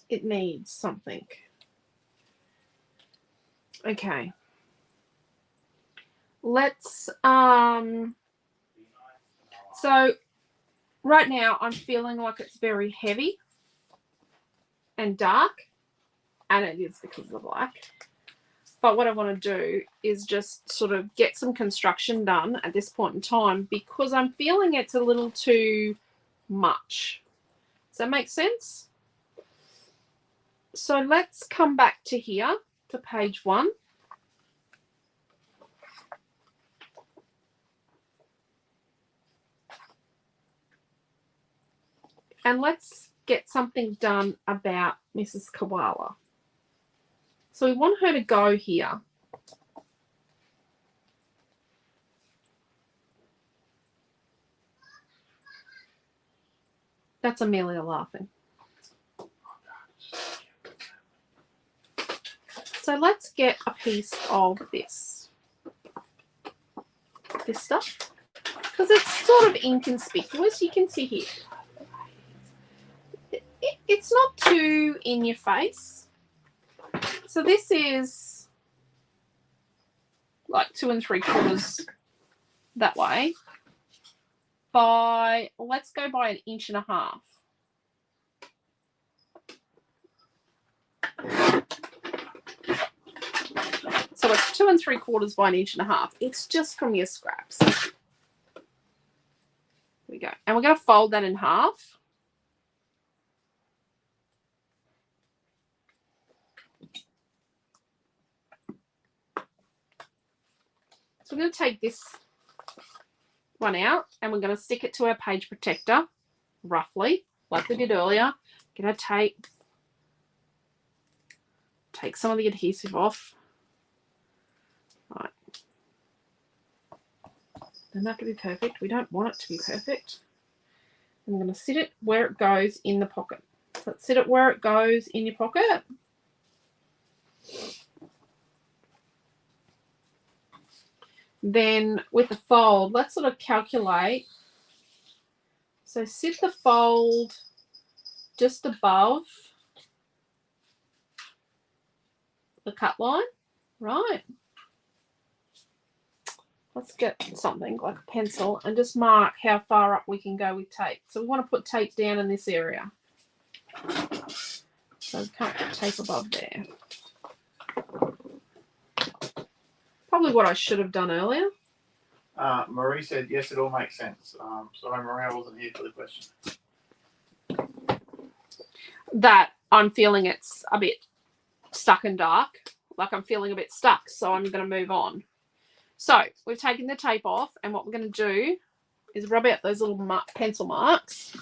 It needs something. Okay. Let's so right now I'm feeling like it's very heavy and dark, and it is because of the black. But what I want to do is just sort of get some construction done at this point in time because I'm feeling it's a little too much. Does that make sense? So let's come back to here, to page 1. And let's get something done about Mrs. Koala. So we want her to go here. That's Amelia laughing. So let's get a piece of this stuff, because it's sort of inconspicuous. You can see here. it's not too in your face. So this is like 2 3/4 that way by, let's go by 1.5 inches. So it's 2 3/4 by 1.5 inches. It's just from your scraps. Here we go. And we're going to fold that in half. So we're going to take this one out and we're going to stick it to our page protector, roughly, like we did earlier. Going to take some of the adhesive off. Right. Doesn't have to be perfect. We don't want it to be perfect. I'm going to sit it where it goes in the pocket. So let's sit it where it goes in your pocket. Then with the fold, let's sort of calculate. So sit the fold just above the cut line, right? Let's get something like a pencil and just mark how far up we can go with tape. So we want to put tape down in this area. So we can't put tape above there. Probably what I should have done earlier. Marie said, yes, it all makes sense. Sorry, Marie, I wasn't here for the question. That I'm feeling it's a bit stuck and dark. Like I'm feeling a bit stuck, so I'm going to move on. So we've taken the tape off, and what we're going to do is rub out those little pencil marks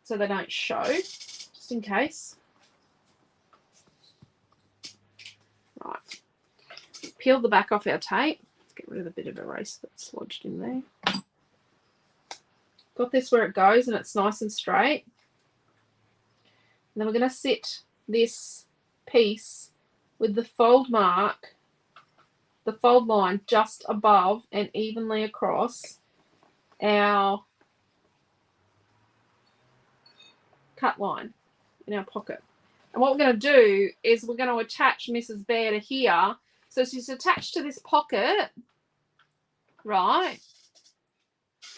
so they don't show, just in case. Right. Peel the back off our tape. Let's get rid of the bit of erase that's lodged in there. Got this where it goes and it's nice and straight. And then we're going to sit this piece with the fold mark, the fold line just above and evenly across our cut line in our pocket. And what we're going to do is we're going to attach Mrs. Bear to here. So she's attached to this pocket, right?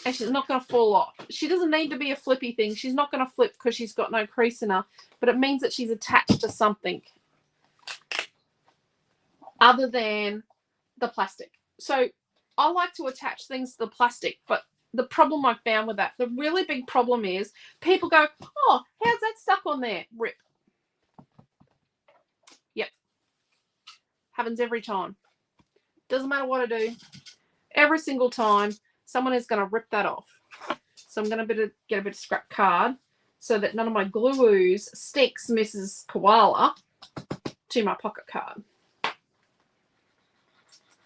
And she's not going to fall off. She doesn't need to be a flippy thing. She's not going to flip because she's got no crease in her. But it means that she's attached to something other than the plastic. So I like to attach things to the plastic, but the problem I found with that, the really big problem is people go, oh, how's that stuck on there? Rip. Yep. Happens every time. Doesn't matter what I do. Every single time, someone is going to rip that off. So I'm going to get a bit of scrap card so that none of my glue ooze sticks Mrs. Koala to my pocket card.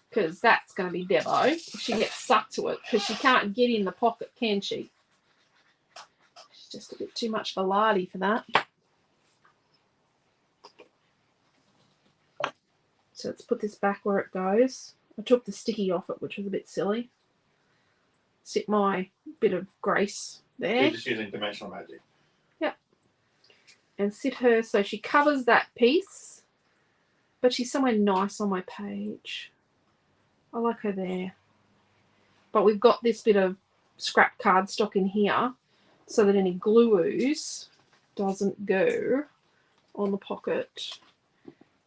Because that's going to be Debo if she gets stuck to it, because she can't get in the pocket, can she? She's just a bit too much of a lardy for that. So let's put this back where it goes. I took the sticky off it, which was a bit silly. Sit my bit of grace there. You're just using dimensional magic. Yep. And sit her so she covers that piece, but she's somewhere nice on my page. I like her there. But we've got this bit of scrap cardstock in here so that any glue ooze doesn't go on the pocket.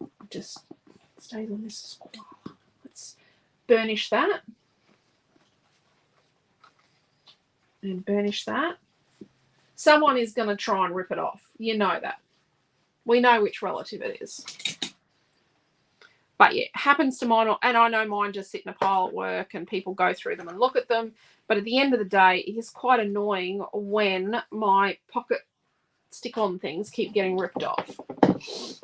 It just stays on this square. Let's burnish that. And burnish that. Someone is going to try and rip it off. You know that. We know which relative it is. But yeah, it happens to mine, and I know mine just sit in a pile at work and people go through them and look at them. But at the end of the day, it is quite annoying when my pocket stick-on things keep getting ripped off.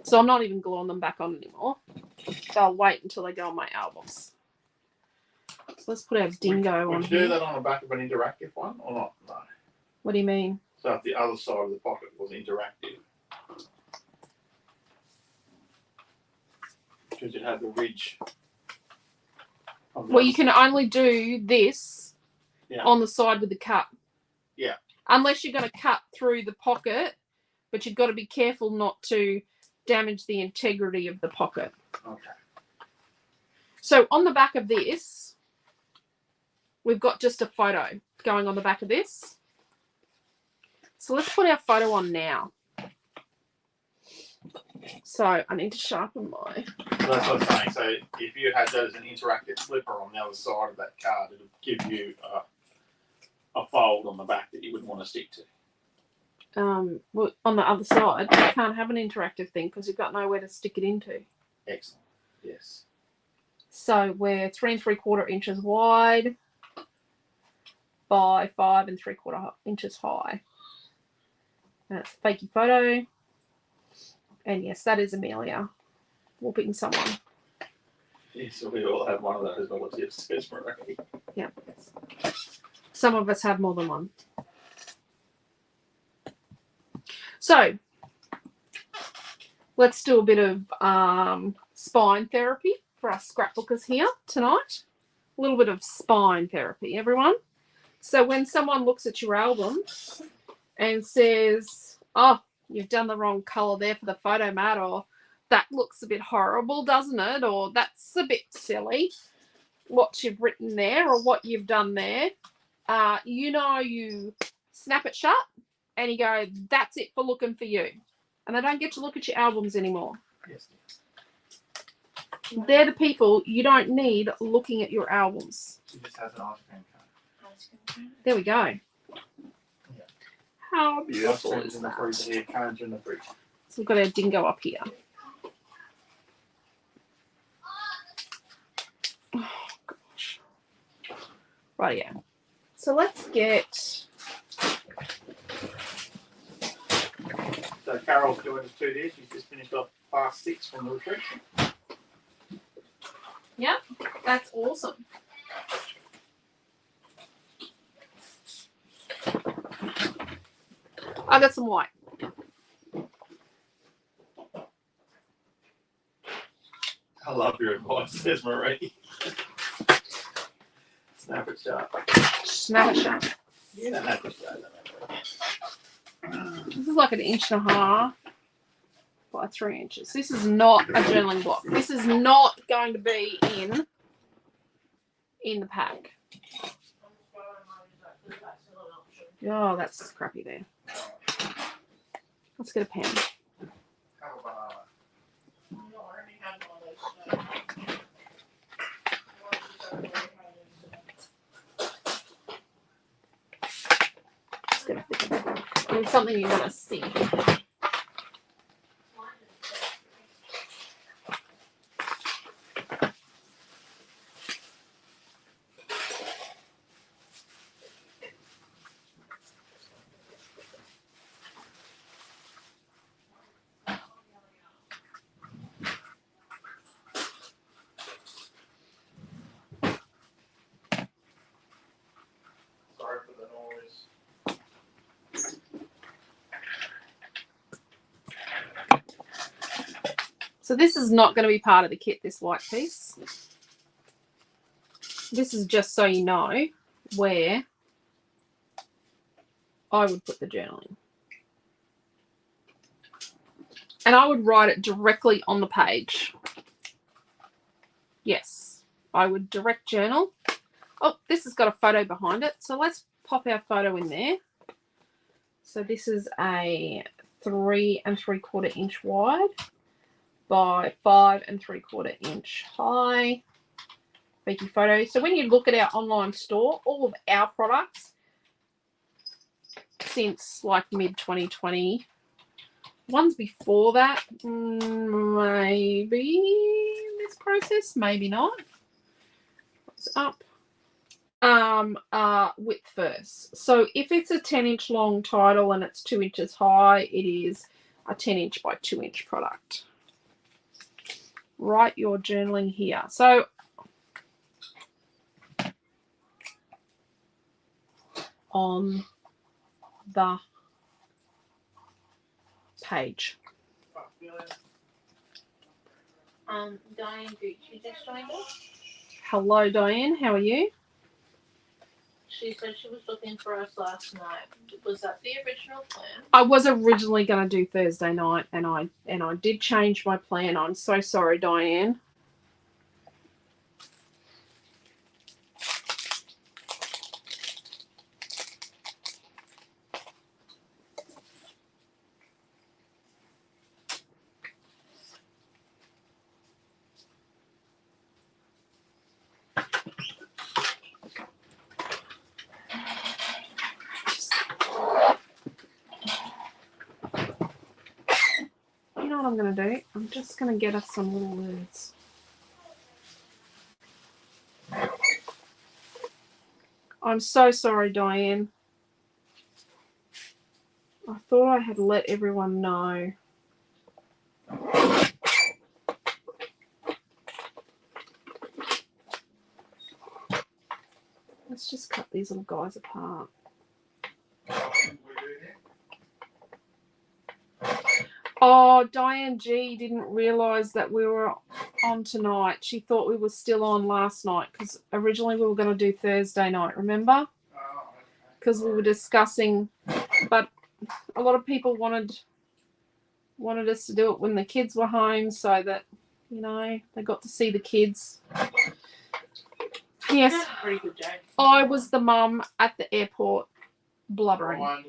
So I'm not even gluing them back on anymore. So I'll wait until they go on my albums. So let's put our dingo on Would you here. do that on the back of an interactive one or not? No. What do you mean? So if the other side of the pocket was interactive, because it had the ridge. Well, you can only do this on the side with the cut. Yeah. Unless you're going to cut through the pocket but you've got to be careful not to damage the integrity of the pocket. Okay. So on the back of this, we've got just a photo going on the back of this. So let's put our photo on now. So I need to sharpen my... So that's what I'm saying. So if you had that as an interactive flipper on the other side of that card, it would give you a fold on the back that you wouldn't want to stick to. Well, on the other side, you can't have an interactive thing because you've got nowhere to stick it into. Excellent. Yes. So we're 3 3/4 inches wide by 5 3/4 inches high. And it's a fakey photo. And yes, that is Amelia whooping someone. Yes, we all have one of those relatives, says Marie. Yeah. Some of us have more than one. So let's do a bit of spine therapy for us scrapbookers here tonight. A little bit of spine therapy, everyone. So when someone looks at your album and says, oh, you've done the wrong colour there for the photo, Matt, or that looks a bit horrible, doesn't it? Or that's a bit silly, what you've written there or what you've done there. You snap it shut and you go, that's it for looking for you. And they don't get to look at your albums anymore. Yes. They're the people you don't need looking at your albums. She just has an ice cream cone. There we go. Yeah. How beautiful Ice is in the that? freezer here, cones in the fridge. So we've got our dingo up here. Oh, gosh. Right, yeah. So let's get... So Carol's doing us 2 there. She's just finished off class 6 from the retreat. Yeah, that's awesome. I got some white. I love your advice, says Marie. Snap it shut. Snap it shut. You don't have to say that. This is like 1.5 inches by 3 inches. This is not a journaling block. This is not going to be in the pack. Oh, that's crappy there. Let's get a pen. Let's get a pen. I need something you're going to see. Sorry for the noise. So this is not going to be part of the kit, this white piece. This is just so you know where I would put the journaling. And I would write it directly on the page. Yes, I would direct journal. Oh, this has got a photo behind it. So let's pop our photo in there. So this is a 3 3/4 inch wide by 5 3/4 inch high fakey photo. So when you look at our online store, all of our products since like mid 2020, ones before that, maybe this process, maybe not. What's up? Width first. So if it's a 10-inch long title and it's 2 inches high, it is a 10-inch by 2-inch product. Write your journaling here. So on the page. Diane Gooch, you just joined us? Hello, Diane. How are you? She said she was looking for us last night. Was that the original plan? I was originally going to do Thursday night, and I did change my plan. I'm so sorry, Diane. You know what I'm going to do? I'm just going to get us some little words. I'm so sorry, Diane. I thought I had let everyone know. Let's just cut these little guys apart. Oh, Diane G didn't realise that we were on tonight. She thought we were still on last night because originally we were going to do Thursday night, remember? Because we were discussing, but a lot of people wanted us to do it when the kids were home so that, you know, they got to see the kids. Yes, That's a pretty good day. I was the mum at the airport blubbering.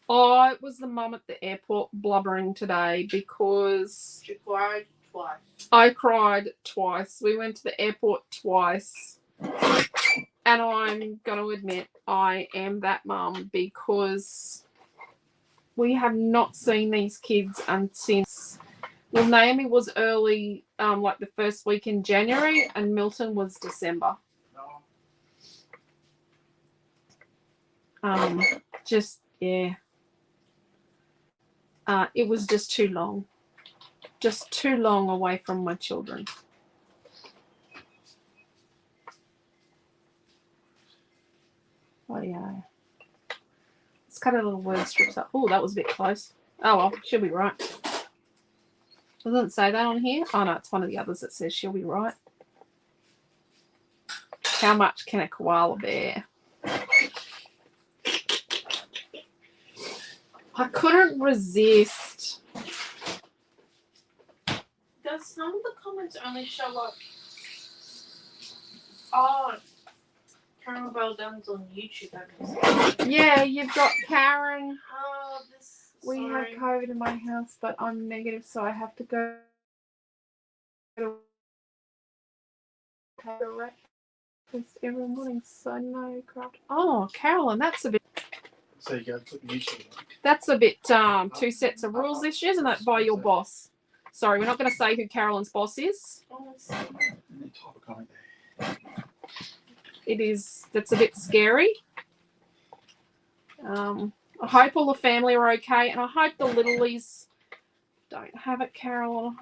I was the mum at the airport blubbering today because She cried twice. I cried twice. We went to the airport twice. And I'm going to admit I am that mum because we have not seen these kids since. Well, Naomi was early, like the first week in January, and Milton was December. Just, yeah. It was just too long. Just too long away from my children. Oh, yeah. Let's cut a little word strips up. Oh, that was a bit close. Oh, well, she'll be right. Doesn't it say that on here? Oh, no, it's one of the others that says she'll be right. How much can a koala bear? I couldn't resist. Does some of the comments only show up? Oh, Caramel Bell Dunn's on YouTube. Yeah, you've got Karen. Oh, this. We have COVID in my house, but I'm negative, so I have to go to breakfast every morning. So no craft. Oh, Carolyn, that's a bit. So you go put YouTube on. That's a bit two sets of rules this year, isn't it? By your boss. Sorry, we're not going to say who Carolyn's boss is. It is. That's a bit scary. I hope all the family are okay, and I hope the Littlies don't have it, Carolyn.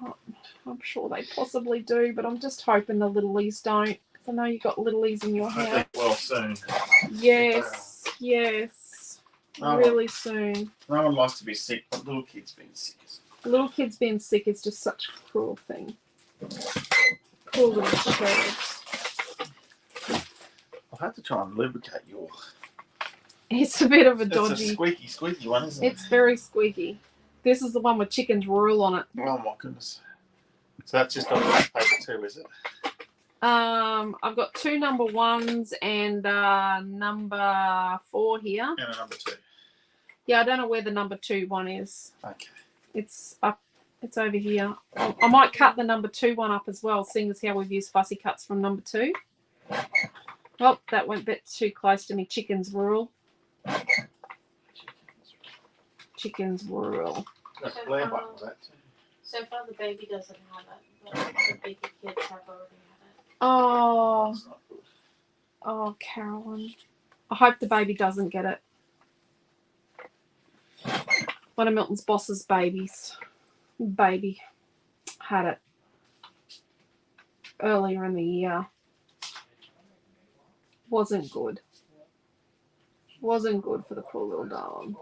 I'm sure they possibly do, but I'm just hoping the Littlies don't, because I know you've got Littlies in your house. Well, soon. Yes, yes. Really soon. No one likes to be sick, but little kids being sick. Little kids being sick is just such a cruel thing. Poor little cherubs. I'll have to try and lubricate your. It's a bit of a It's dodgy. a squeaky one, isn't it? It's very squeaky. This is the one with chickens rule on it. Oh my goodness. So that's just on black paper too, is it? I've got 2 number 1s and number 4 here. And a number 2. Yeah, I don't know where the number 2 one is. Okay. It's up. It's over here. I might cut the number 2 one up as well, seeing as how we've used fussy cuts from number 2. Oh, that went a bit too close to me. Chickens rule. Chickens rule. That's Blair button, that too. So far, the baby doesn't have it, but the bigger kids have already had it. Oh, That's not good. oh, Carolyn. I hope the baby doesn't get it. One of Milton's boss's baby had it earlier in the year. Wasn't good. Wasn't good for the poor little darling.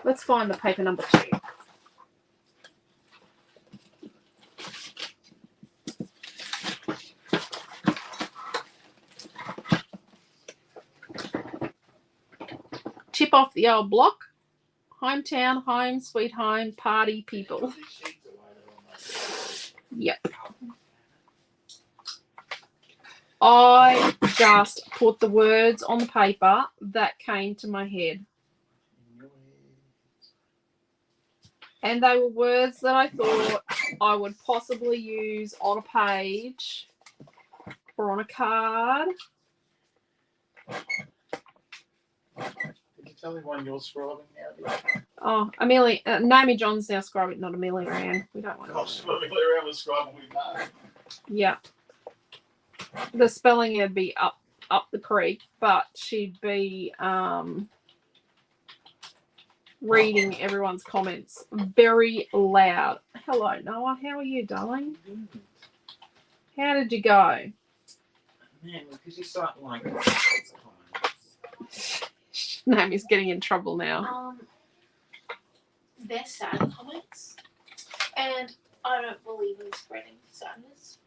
Let's find the paper number 2. tip off the old block. Hometown, home, sweet home, party people. Yep. I just put the words on the paper that came to my head. And they were words that I thought I would possibly use on a page or on a card. Did you tell everyone you're scribing now? Oh, Amelia, Naomi John's now scribing, not Amelia Ann. We don't want to. Gosh, when we play around with scribing, we know. Yeah. The spelling would be up the creek, but she'd be reading everyone's comments very loud. Hello, Noah. How are you, darling? How did you go? Man, because you start like Naomi's getting in trouble now. They're sad comments, and I don't believe in spreading sadness.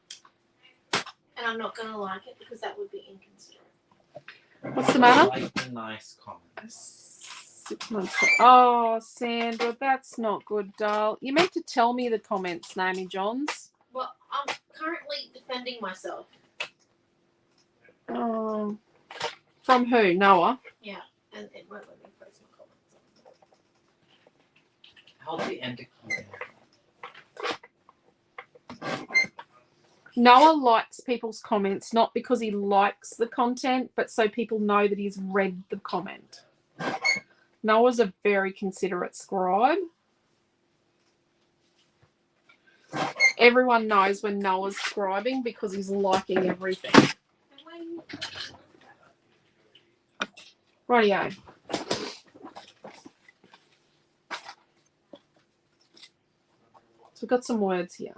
And I'm not gonna like it because that would be inconsiderate. What's the matter? like the nice comments. 6 months. Oh, Sandra, that's not good, doll. You meant to tell me the comments, Naomi Johns. Well, I'm currently defending myself. Oh, from who? Noah. Yeah, and it won't let me post my comments. How do you end a comment? Noah likes people's comments, not because he likes the content, but so people know that he's read the comment. Noah's a very considerate scribe. Everyone knows when Noah's scribing because he's liking everything. Rightio. So we've got some words here.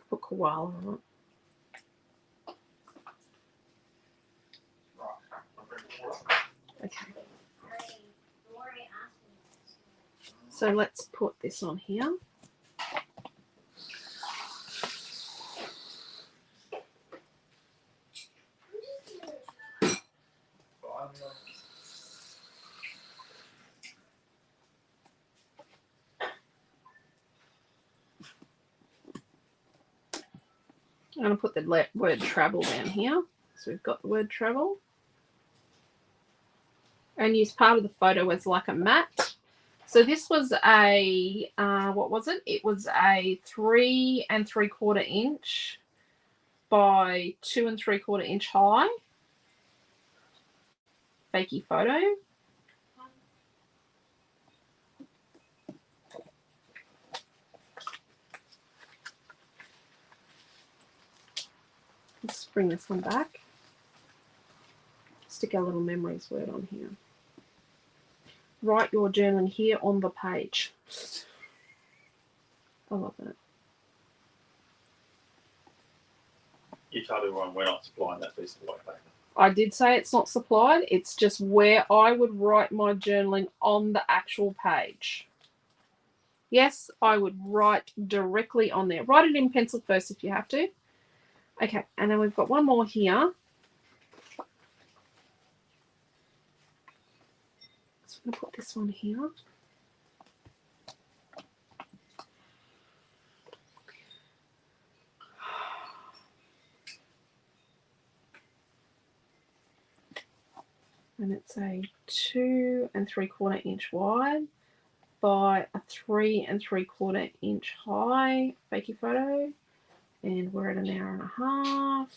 Put koala on it. Okay. So let's put this on here. I'm going to put the word travel down here. So we've got the word travel. And use part of the photo as like a mat. So this was a, what was it? It was a 3 3/4 inch by 2 3/4 inch high. Fakey photo. Let's bring this one back. Stick our little memories word on here. Write your journaling here on the page. I love that. You told everyone we're not supplying that piece of white paper. I did say it's not supplied. It's just where I would write my journaling on the actual page. Yes, I would write directly on there. Write it in pencil first if you have to. Okay, and then we've got one more here. So I'm going to put this one here. And it's a 2 3/4 inch wide by a 3 3/4 inch high fakey photo. And we're at an hour and a half.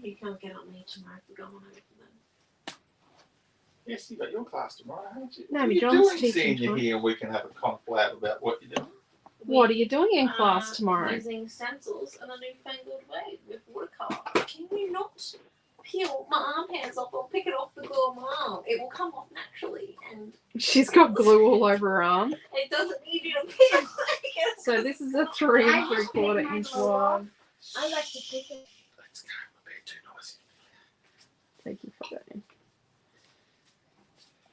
You can't get on me tomorrow if we're going over them. Yes, you got your class tomorrow, haven't you? No, What are you John's doing teaching seeing you tomorrow. here and we can have a conflab about what you're doing? What are you doing in class tomorrow? Using stencils and a newfangled way with watercolour. Can you not peel my arm hands off or pick it off the glue on my arm? It will come off naturally, and She's got glue all over her arm. it doesn't need you to peel. So this is a 3 3/4 inch wide. I like to pick it. Let's go. We're being too noisy. Take your photo in.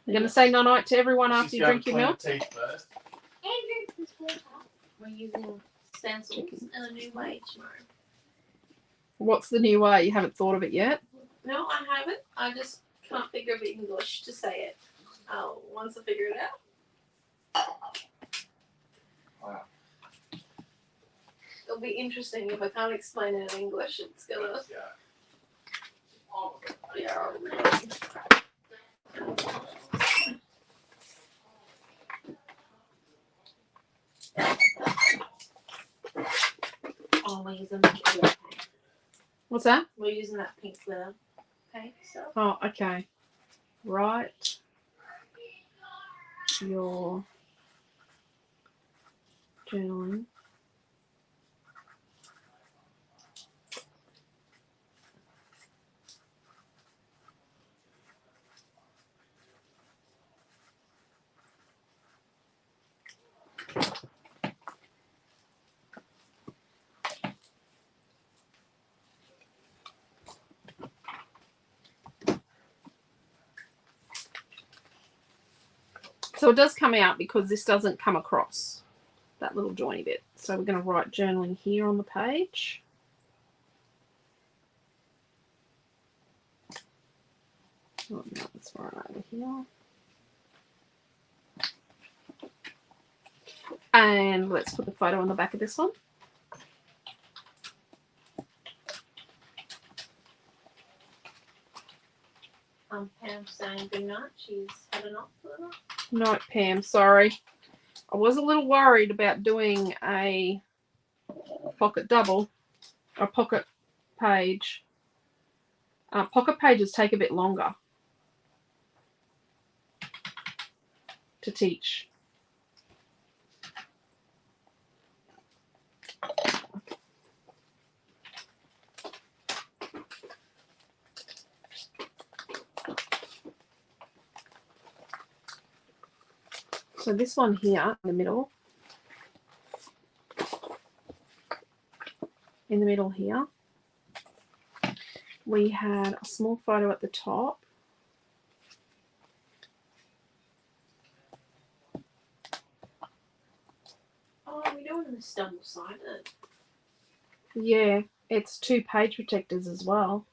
You're going to say night to everyone She's after you gotta drink your clean her milk? teeth first. We're using stencils in a new way tomorrow. What's the new way? You haven't thought of it yet? No, I haven't. I just can't figure of English to say it. Once I figure it out. Wow. It'll be interesting if I can't explain it in English. It's gonna. Yeah. Oh, we're using that glitter. What's that? We're using that pink glitter. Okay, so. Oh, okay. Right. Your journaling. So it does come out because this doesn't come across that little joiny bit. So we're going to write journaling here on the page. Oh, no, it's right over here. And let's put the photo on the back of this one. Pam's saying good night. She's had enough for the night. No, Pam, sorry. I was a little worried about doing a pocket double, a pocket page. Pocket pages take a bit longer to teach. So this one here in the middle here, we had a small photo at the top. Oh, we're doing this double-sided. Yeah, it's 2 page protectors as well.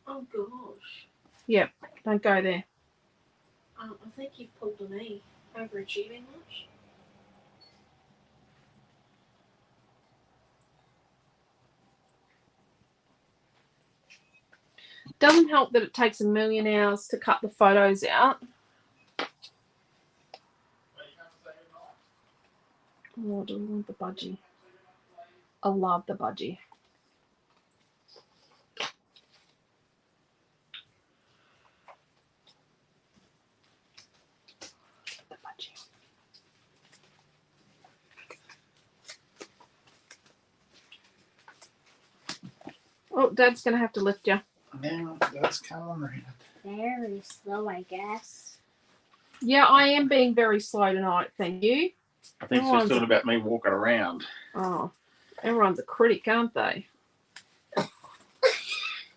Oh gosh. Yep, don't go there. I think you've pulled an E. Overachieving much? Doesn't help that it takes a million hours to cut the photos out. Oh, do we want the budgie? I love the budgie. The budgie. Oh, Dad's going to have to lift you. Now that's calm. Very slow, I guess. Yeah, I am being very slow tonight, thank you. I think she's talking about me walking around. Oh, everyone's a critic, aren't they?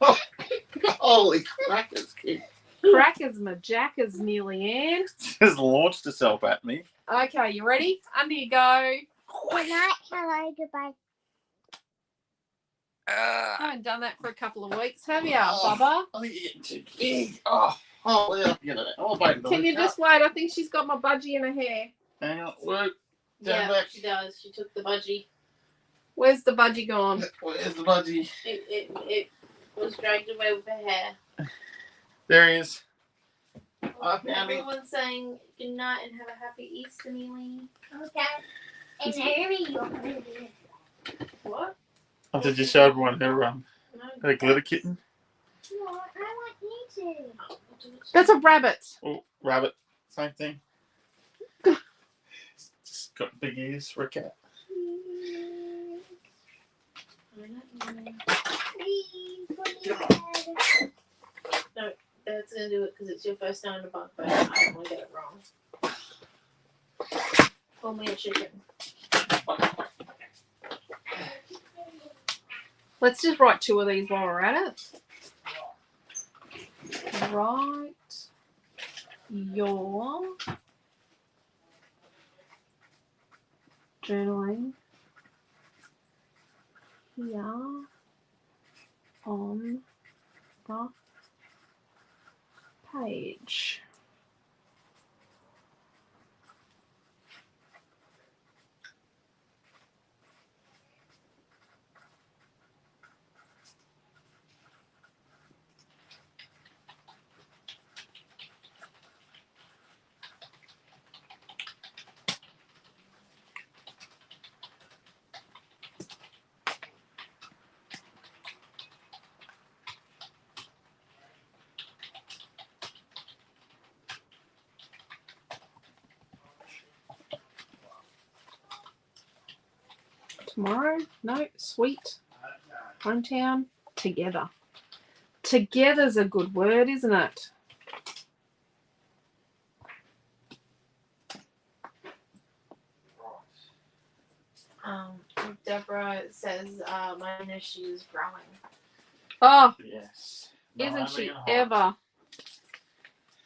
Holy crackers, kid. Crackers, majackers, Nearly Ann. Just launched herself at me. Okay, you ready? Under you go. Good night, hello, goodbye. I haven't done that for a couple of weeks, have you, Bubba? I think you're getting too big. Oh, yeah. Get it. Oh, wait. Can you just wait? I think she's got my budgie in her hair. Hang on. Look. Yeah, Down back. she does. She took the budgie. Where's the budgie gone? Where's the budgie? It was dragged away with her hair. There he is. I found him. Everyone's saying good night and have a happy Easter, Neely. Okay. And Harry, you're going to What? After just showed everyone her No. her glitter kitten. No, I want you to. That's a rabbit. Oh, rabbit. Same thing. Just got big ears for a cat. Please, please. Dad's gonna do it because it's your first time to bug, but I don't want to get it wrong. Call me a chicken. Let's just write 2 of these while we're at it. Write your journaling here on the page. Tomorrow? No, sweet. Hometown, together. Together's a good word, isn't it? Deborah says my issue is growing. Oh, Yes. isn't she Naomi and Hot. ever?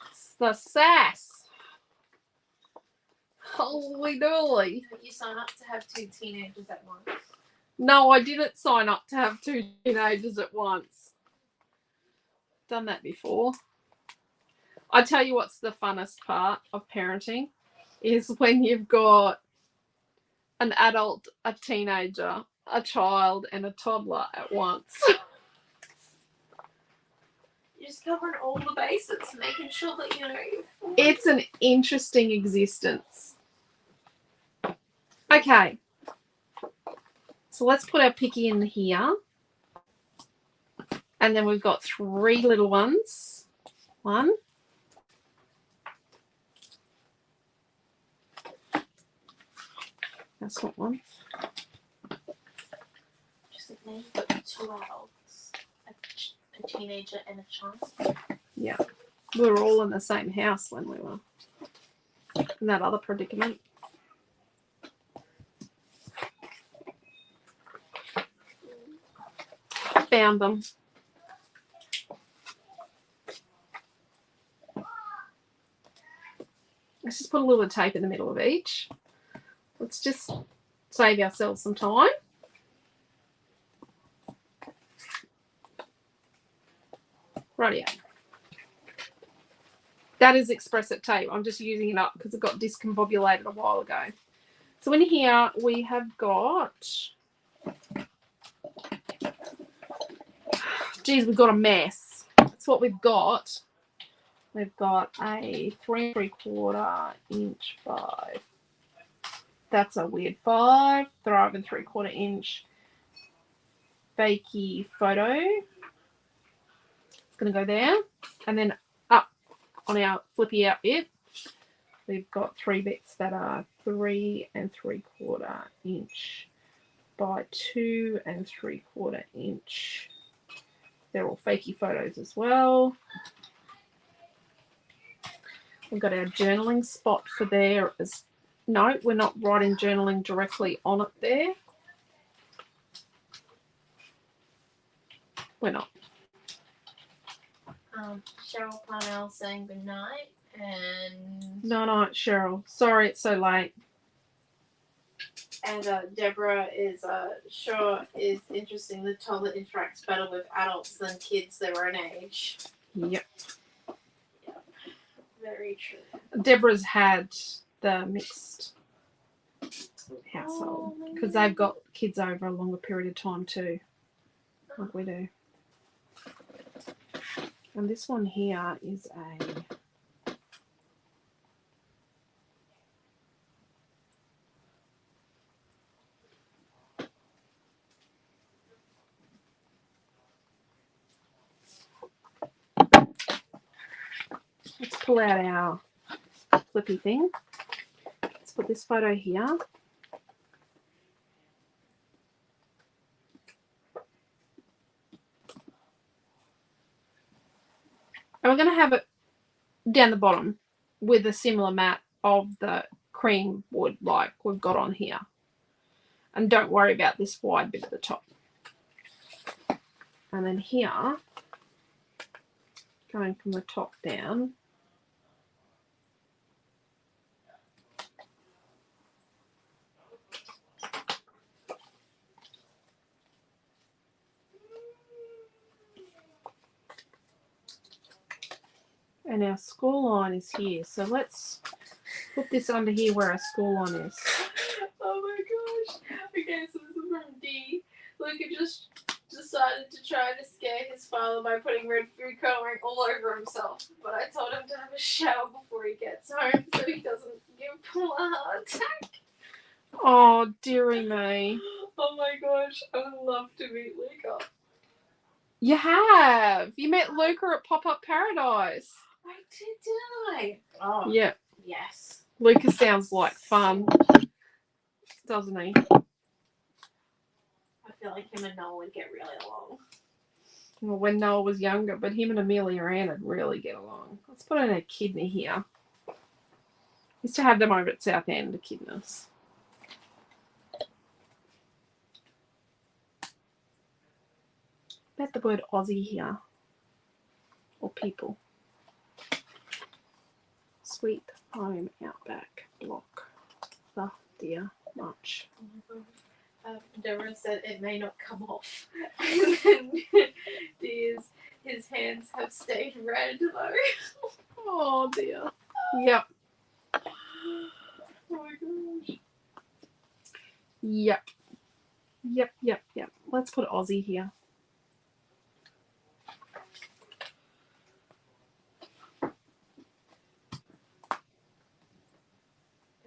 It's the sass. Holy dooly. Did you sign up to have 2 teenagers at once? No, I didn't sign up to have 2 teenagers at once. Done that before. I tell you what's the funnest part of parenting is when you've got an adult, a teenager, a child, and a toddler at once. You're just covering all the bases, making sure that you know. It's an interesting existence. Okay. So let's put our picky in here. And then we've got 3 little ones. 1. That's not 1. Just like me, but 2 adults, a teenager and a child. Yeah. We were all in the same house when we were in that other predicament. Found them. Let's just put a little tape in the middle of each. Let's just save ourselves some time. Rightio. That is express it tape. I'm just using it up because it got discombobulated a while ago. So in here we have got, geez, we've got a mess. That's what we've got. We've got a 3 3/4 inch by, that's a weird 5 3 inch fakey photo. It's going to go there. And then up on our flippy out bit, we've got 3 bits that are 3 3/4 inch by 2 3/4 inch. They're all fakey photos as well. We've got our journaling spot for there. No, we're not writing journaling directly on it there. We're not. Cheryl Parnell saying good night, and No, Cheryl. Sorry it's so late. and Deborah is sure is interesting. The toddler interacts better with adults than kids their own age. Yep. Very true. Deborah's had the mixed household because they've got kids over a longer period of time too, like we do. And this one here is a let's pull out our flippy thing. Let's put this photo here. And we're going to have it down the bottom with a similar mat of the cream wood like we've got on here. And don't worry about this wide bit at the top. And then here, going from the top down, and our score line is here. So let's put this under here where our score line is. Oh my gosh. Okay, so this is from D. Luca just decided to try to scare his father by putting red food coloring all over himself. But I told him to have a shower before he gets home so he doesn't give Paul a heart attack. Oh, dearie me. Oh my gosh, I would love to meet Luca. You have. You met Luca at Pop-Up Paradise. I did, didn't I? Oh, Yeah. yes. Luca sounds like fun, doesn't he? I feel like him and Noel would get really along. Well, when Noah was younger, but him and Amelia Ann would really get along. Let's put in a kidney here. Used to have them over at South End, echidnas. Bet the word Aussie here. Or people. Sweet home outback block. The dear much. Oh my gosh. Deborah said it may not come off. And then his hands have stayed red though. Oh dear. Yep. Oh my gosh. Yep. Yep. Let's put Aussie here.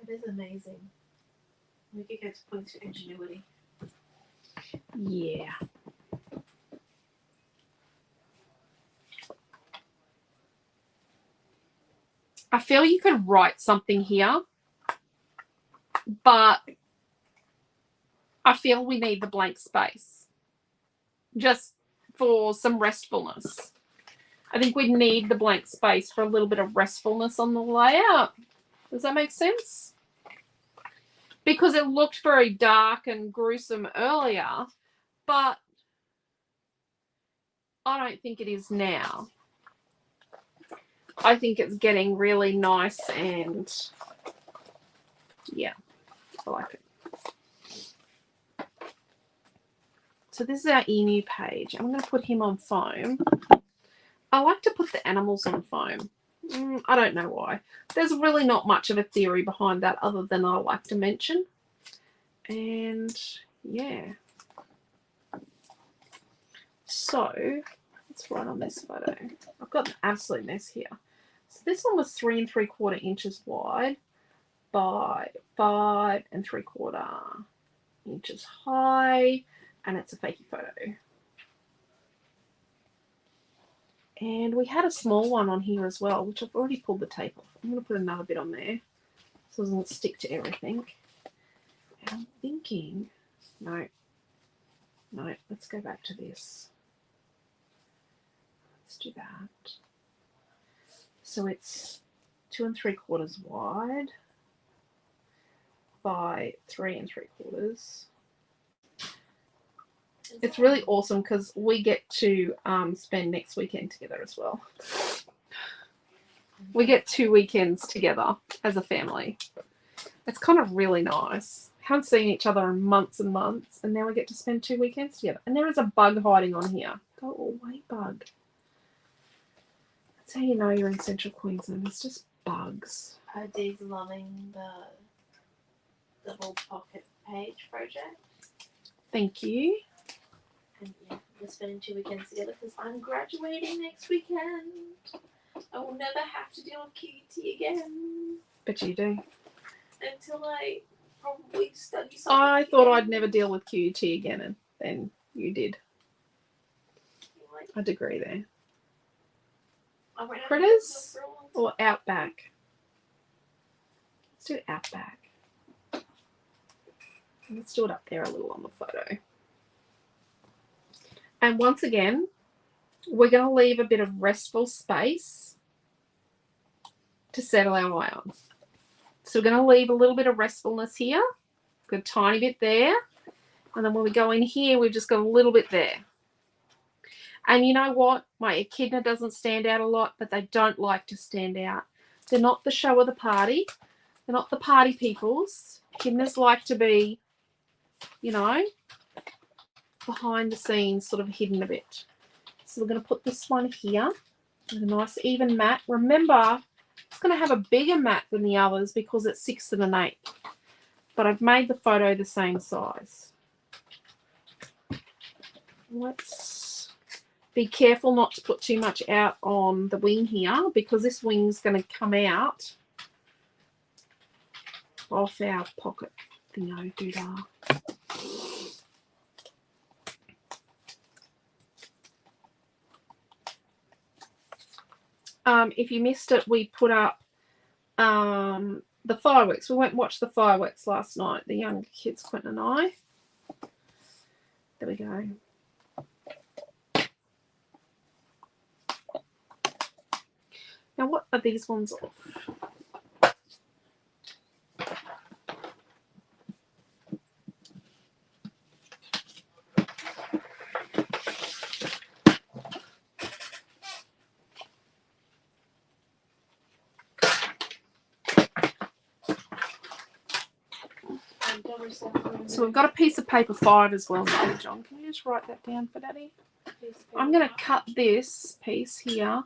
It is amazing. Luca gets points for ingenuity. Yeah. I feel you could write something here, but I feel we need the blank space just for some restfulness. I think we need the blank space for a little bit of restfulness on the layout. Does that make sense? Because it looked very dark and gruesome earlier, but I don't think it is now. I think it's getting really nice and yeah, I like it. So this is our emu page. I'm going to put him on foam. I like to put the animals on foam. I don't know why. There's really not much of a theory behind that other than I like to mention. And yeah. So let's write on this photo. I've got an absolute mess here. So this one was 3 3/4 inches wide by 5 3/4 inches high, and it's a fakey photo. And we had a small one on here as well, which I've already pulled the tape off. I'm going to put another bit on there so it doesn't stick to everything. And I'm thinking, no, let's go back to this. Let's do that. So it's 2 3/4 wide by 3 3/4. It's really awesome because we get to spend next weekend together as well. We get 2 weekends together as a family. It's kind of really nice. Haven't seen each other in months and months, and now we get to spend 2 weekends together. And there is a bug hiding on here. Go away, bug. That's how you know you're in Central Queensland. It's just bugs. Dee's loving the little pocket page project. Thank you. And yeah, we're spending 2 weekends together because I'm graduating next weekend. I will never have to deal with QT again. Bet you do. Until I probably study something. I thought I'd never deal with QUT again, and then you did. I'd agree there. Critters or Outback? Let's do Outback. Let's do it up there a little on the photo. And once again, we're going to leave a bit of restful space to settle our eye on. So we're going to leave a little bit of restfulness here. Got a tiny bit there. And then when we go in here, we've just got a little bit there. And you know what? My echidna doesn't stand out a lot, but they don't like to stand out. They're not the show of the party. They're not the party peoples. Echidnas like to be, you know, behind the scenes, sort of hidden a bit. So we're going to put this one here with a nice even mat. Remember, it's going to have a bigger mat than the others because it's 6 and an 8. But I've made the photo the same size. Let's be careful not to put too much out on the wing here because this wing's going to come out off our pocket thingo doodah. If you missed it, we put up the fireworks. We went and watched the fireworks last night, the young kids, Quentin and I. There we go. Now, what are these ones off? So we've got a piece of paper 5 as well. John, can you just write that down for Daddy? I'm going to cut this piece here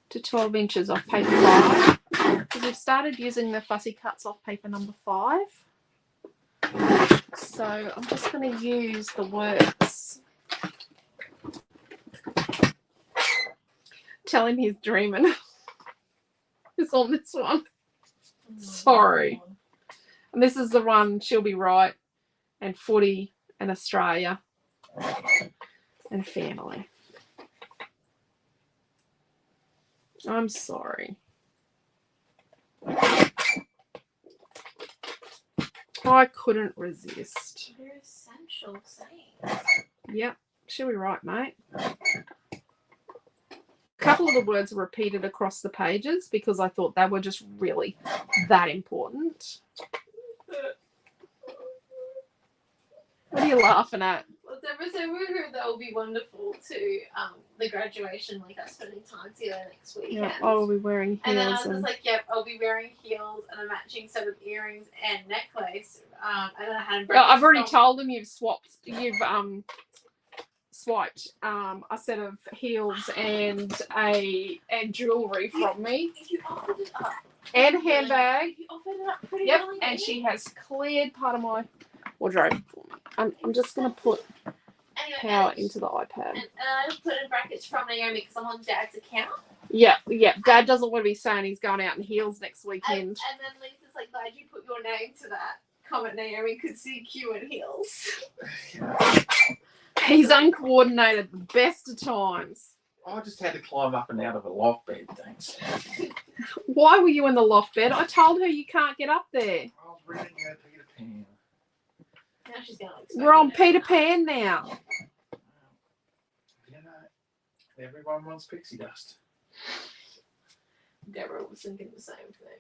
to 12 inches off paper 5 because we've started using the fussy cuts off paper number 5. So I'm just going to use the words. Tell him he's dreaming. It's on this one. Sorry. And this is the one, She'll Be Right, and Footy, and Australia, and Family. I'm sorry. I couldn't resist. They're essential sayings. Yep, She'll Be Right, mate. A couple of the words are repeated across the pages because I thought they were just really that important. What are you laughing at? Well, Deborah said that will be wonderful to the graduation, like us spending time together next weekend. Yeah, I'll be wearing heels. And then I was just like, yep, I'll be wearing heels and a matching set of earrings and necklace. And then I had I've already told them you've swiped a set of heels and jewellery from me. You offered it up. And a handbag. You offered it up pretty Yep, early, and she has cleared part of my wardrobe for me. I'm just going to put power into the iPad. And I put in brackets from Naomi because I'm on Dad's account. Yeah. Dad doesn't want to be saying he's going out in heels next weekend. And then Lisa's like, glad you put your name to that comment. Naomi could see Q in heels. He's uncoordinated the best of times. I just had to climb up and out of a loft bed, thanks. Why were you in the loft bed? I told her you can't get up there. I was reading her Peter Pan. Now she's going to We're on Peter Pan now. You know, everyone wants pixie dust. Deborah was thinking the same thing.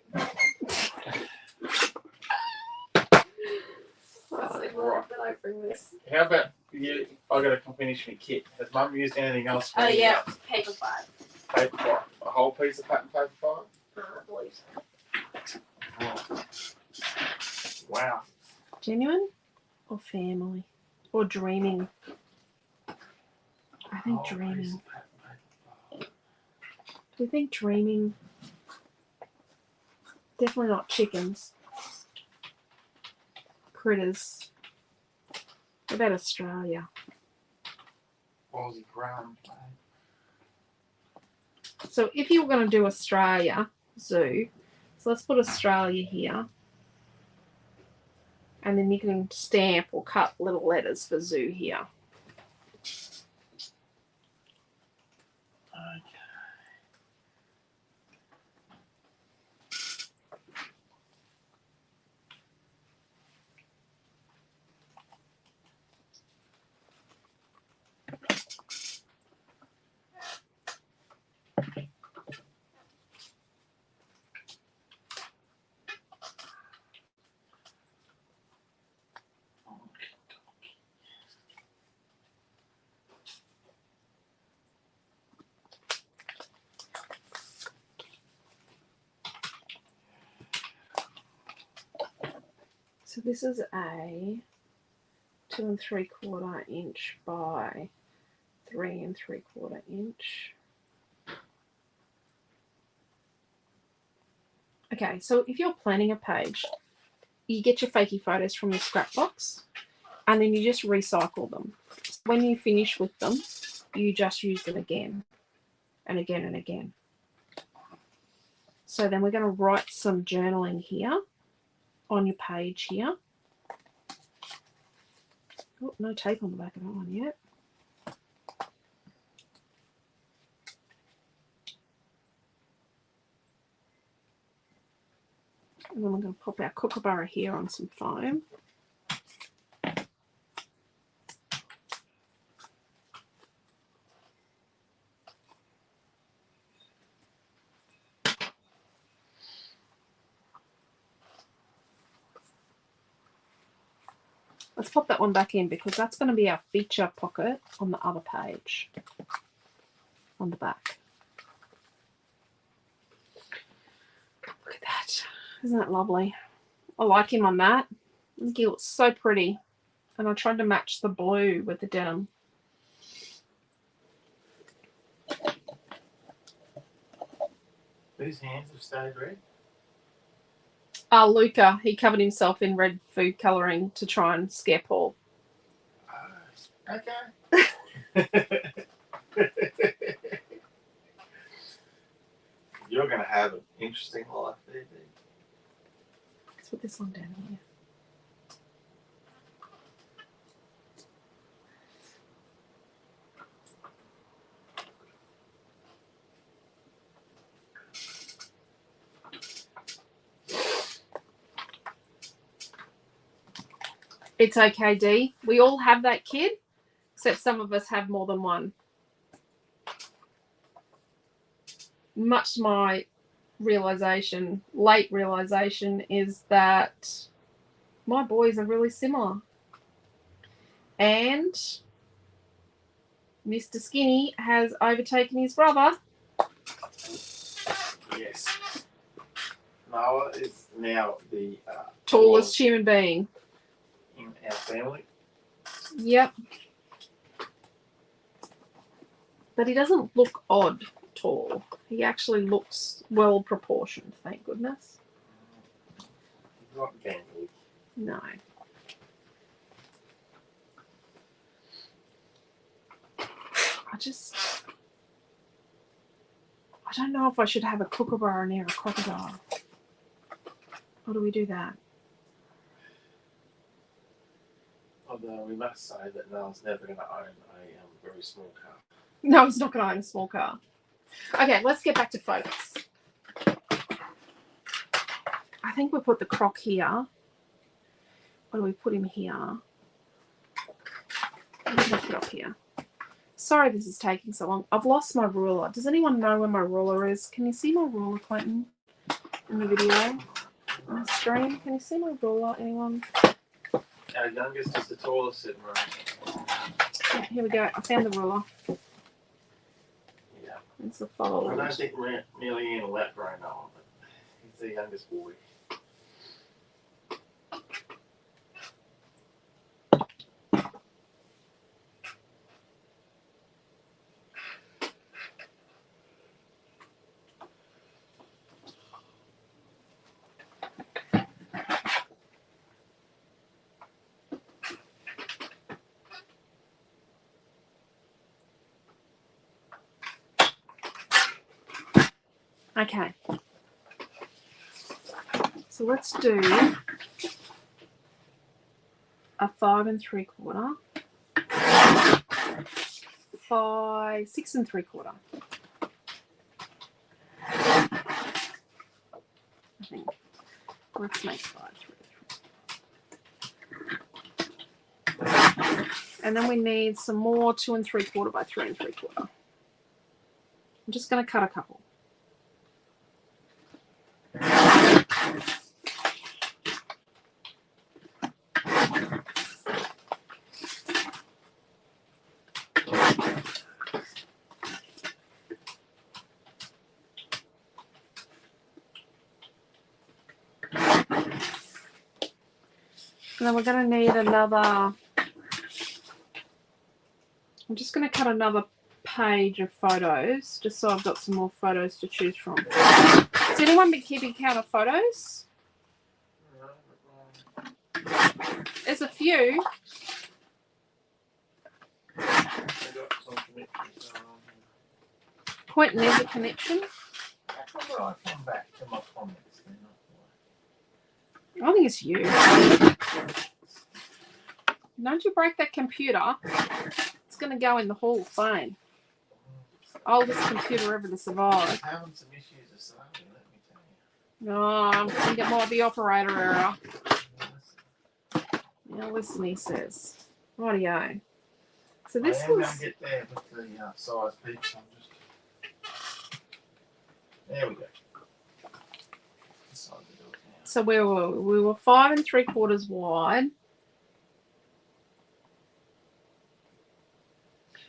I was like, well, did I bring this? How about you? I got to finish my kit. Has Mum used anything else? Oh, yeah, paper 5. Paper 5. A whole piece of pattern paper 5? I believe so. Oh. Wow. Genuine or family? Or dreaming? I think dreaming. Do you think dreaming? Definitely not chickens. Critters. What about Australia? Aussie Grunge. So if you were going to do Australia Zoo, so let's put Australia here. And then you can stamp or cut little letters for zoo here. Okay. So this is a 2 3/4 inch by 3 3/4 inch. Okay, so if you're planning a page, you get your fakey photos from your scrap box and then you just recycle them. When you finish with them, you just use them again and again and again. So then we're going to write some journaling here on your page here. Oh, no tape on the back of that one yet. And then we're going to pop our kookaburra here on some foam. Let's pop that one back in because that's going to be our feature pocket on the other page, on the back. Look at that. Isn't that lovely? I like him on that. I think he looks so pretty. And I tried to match the blue with the denim. These hands have stayed red. Luca, he covered himself in red food colouring to try and scare Paul. Okay. You're going to have an interesting life, baby. Let's put this one down here. It's okay, Dee. We all have that kid, except some of us have more than one. Much to my realization, late realization, is that my boys are really similar. And Mr. Skinny has overtaken his brother. Yes. Noah is now the Tallest human being in our family. Yep. But he doesn't look odd tall. He actually looks well proportioned, thank goodness. Not gangly. No. I don't know if I should have a kookaburra near a crocodile. Or do we do that? Although we must say that Noah's never going to own a very small car. No, he's not going to own a small car. Okay, let's get back to photos. I think we put the croc here. Or do we put him here? Let's put it up here. Sorry this is taking so long. I've lost my ruler. Does anyone know where my ruler is? Can you see my ruler, Clinton, in the video? On the stream? Can you see my ruler, anyone? Our youngest is the tallest in room. Yeah, here we go. I found the ruler. Yeah. It's the fold. I don't think nearly in a lap right now, but he's the youngest boy. Okay. So let's do a 5 3/4 by 6 3/4. I think. Let's make 5 3/4. And then we need some more 2 3/4 by 3 3/4. I'm just going to cut a couple. And then we're going to need another. I'm just going to cut another page of photos just so I've got some more photos to choose from. Has anyone been keeping count of photos? There's a few. Quentin, there's a connection. How come I come back to my comments? I think it's you. Don't you break that computer. It's going to go in the Hall of Fame. Oldest computer ever to survive. I'm having some issues with something, let me tell you. No, I think it might be operator error. Now listen, he says. Rightio. So this I am was. going to get there with the size piece. There we go. Decide to do it now. So we were 5 3/4 wide.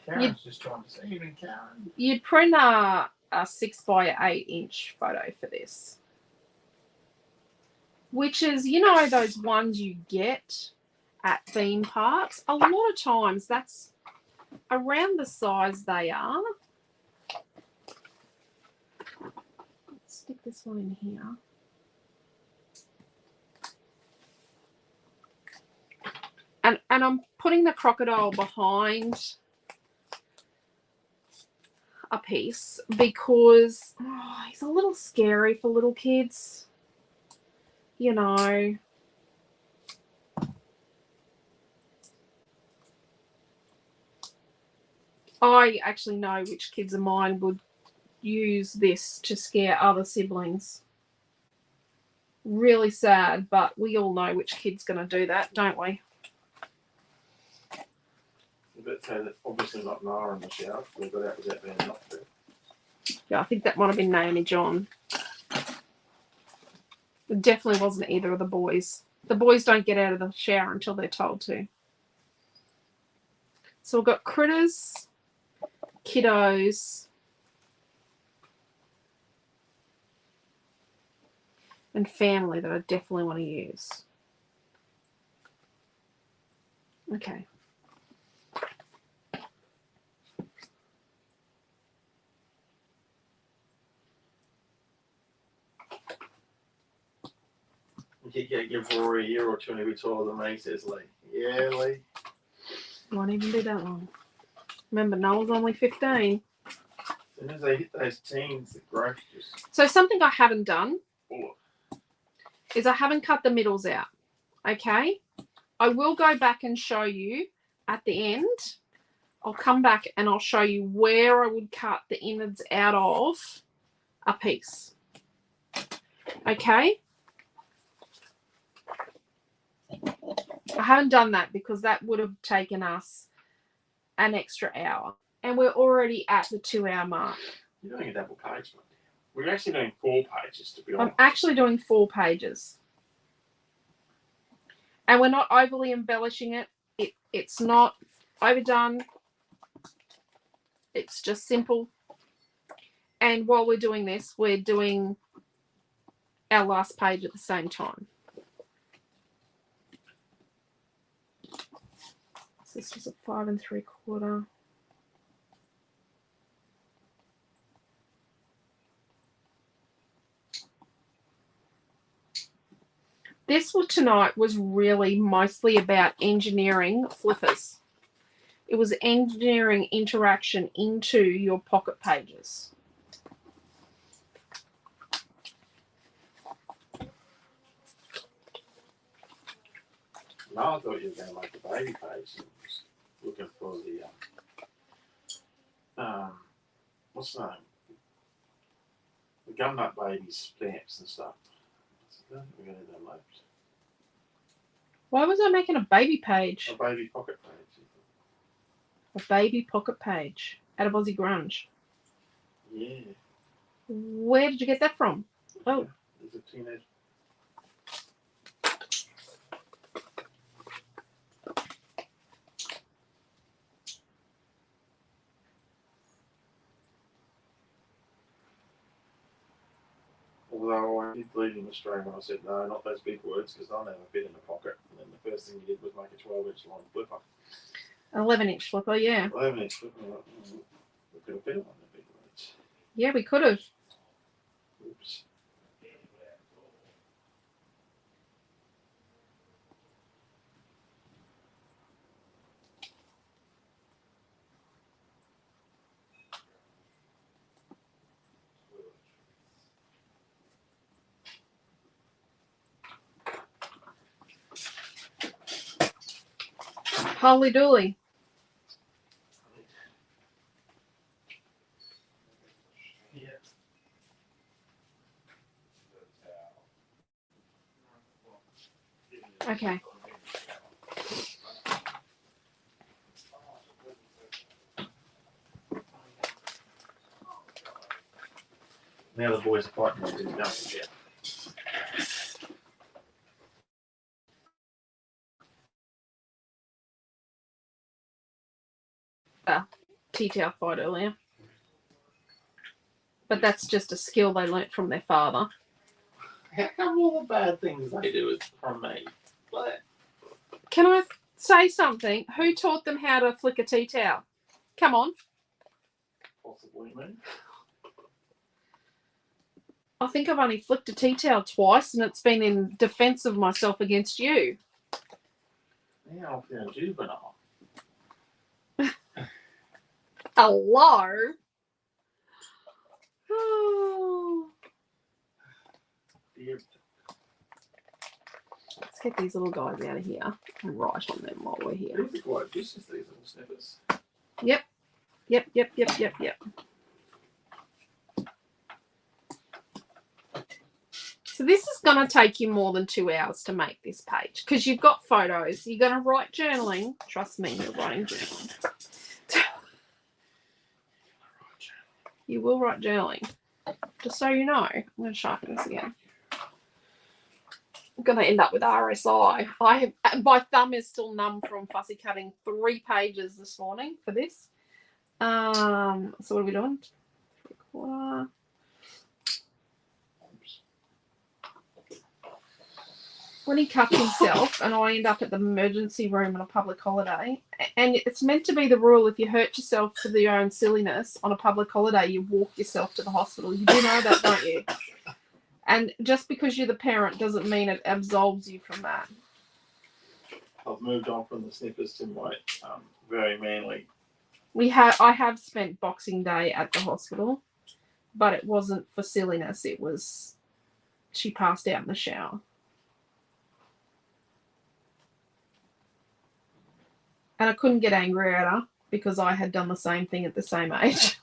Karen's just trying to see even Karen. You'd print a 6 by 8 inch photo for this, which is, you know, those ones you get at theme parks. A lot of times that's around the size they are. Let's stick this one in here. And I'm putting the crocodile behind a piece because he's a little scary for little kids, you know. I actually know which kids of mine would use this to scare other siblings. Really sad, but we all know which kid's going to do that, don't we? But say that obviously not Nara and Michelle. We got out without being knocked to. Yeah, I think that might have been Naomi John. It definitely wasn't either of the boys. The boys don't get out of the shower until they're told to. So we've got critters, kiddos, and family that I definitely want to use. Okay. You can't give Rory a year or two and he'll be taller than me, says Lee. Yeah, Lee. Won't even be that long. Remember, Noel's only 15. As soon as they hit those teens, the growth just. So something I haven't done Oh. is I haven't cut the middles out. Okay? I will go back and show you at the end. I'll come back and I'll show you where I would cut the innards out of a piece. Okay? I haven't done that because that would have taken us an extra hour. And we're already at the 2 hour mark. You're doing a double page, mate. We're actually doing 4 pages, to be honest. I'm actually doing 4 pages. And we're not overly embellishing it. It's not overdone. It's just simple. And while we're doing this, we're doing our last page at the same time. So this was a 5 3/4. This one tonight was really mostly about engineering flippers. It was engineering interaction into your pocket pages. No, I thought you were going to make a baby page. I was looking for the, what's the name? The gumnut baby stamps and stuff. I don't think we're going to do them left. Why was I making a baby page? A baby pocket page. A baby pocket page out of Aussie Grunge. Yeah. Where did you get that from? Oh. There's a teenage. Although I did leave him Australian when I said no, not those big words because they'll never fit in the pocket. And then the first thing he did was make a 12-inch long flipper. 11-inch flipper, yeah. 11-inch flipper. We could have fit it on the big words. Yeah, we could have. Oops. Holy dooly. Yeah. Okay. Now the boys are fighting over the dump again. Tea towel fight earlier. But that's just a skill they learnt from their father. How come all the bad things they do is from me? What? Can I say something? Who taught them how to flick a tea towel? Come on. Possibly me. I think I've only flicked a tea towel twice and it's been in defence of myself against you. Now I feel juvenile. Hello? Oh. Dear. Let's get these little guys out of here and write on them while we're here. These are quite vicious, these little snippers. Yep. So this is going to take you more than 2 hours to make this page because you've got photos. You're going to write journaling. Trust me, you're writing journaling. You will write journaling. Just so you know. I'm going to sharpen this again. I'm going to end up with RSI. My thumb is still numb from fussy cutting 3 pages this morning for this. So what are we doing? 3/4. When he cuts himself and I end up at the emergency room on a public holiday, and it's meant to be the rule, if you hurt yourself for your own silliness on a public holiday, you walk yourself to the hospital. You do know that, don't you? And just because you're the parent doesn't mean it absolves you from that. I've moved on from the snippers to my very manly. I have spent Boxing Day at the hospital, but it wasn't for silliness. It was she passed out in the shower. And I couldn't get angry at her because I had done the same thing at the same age.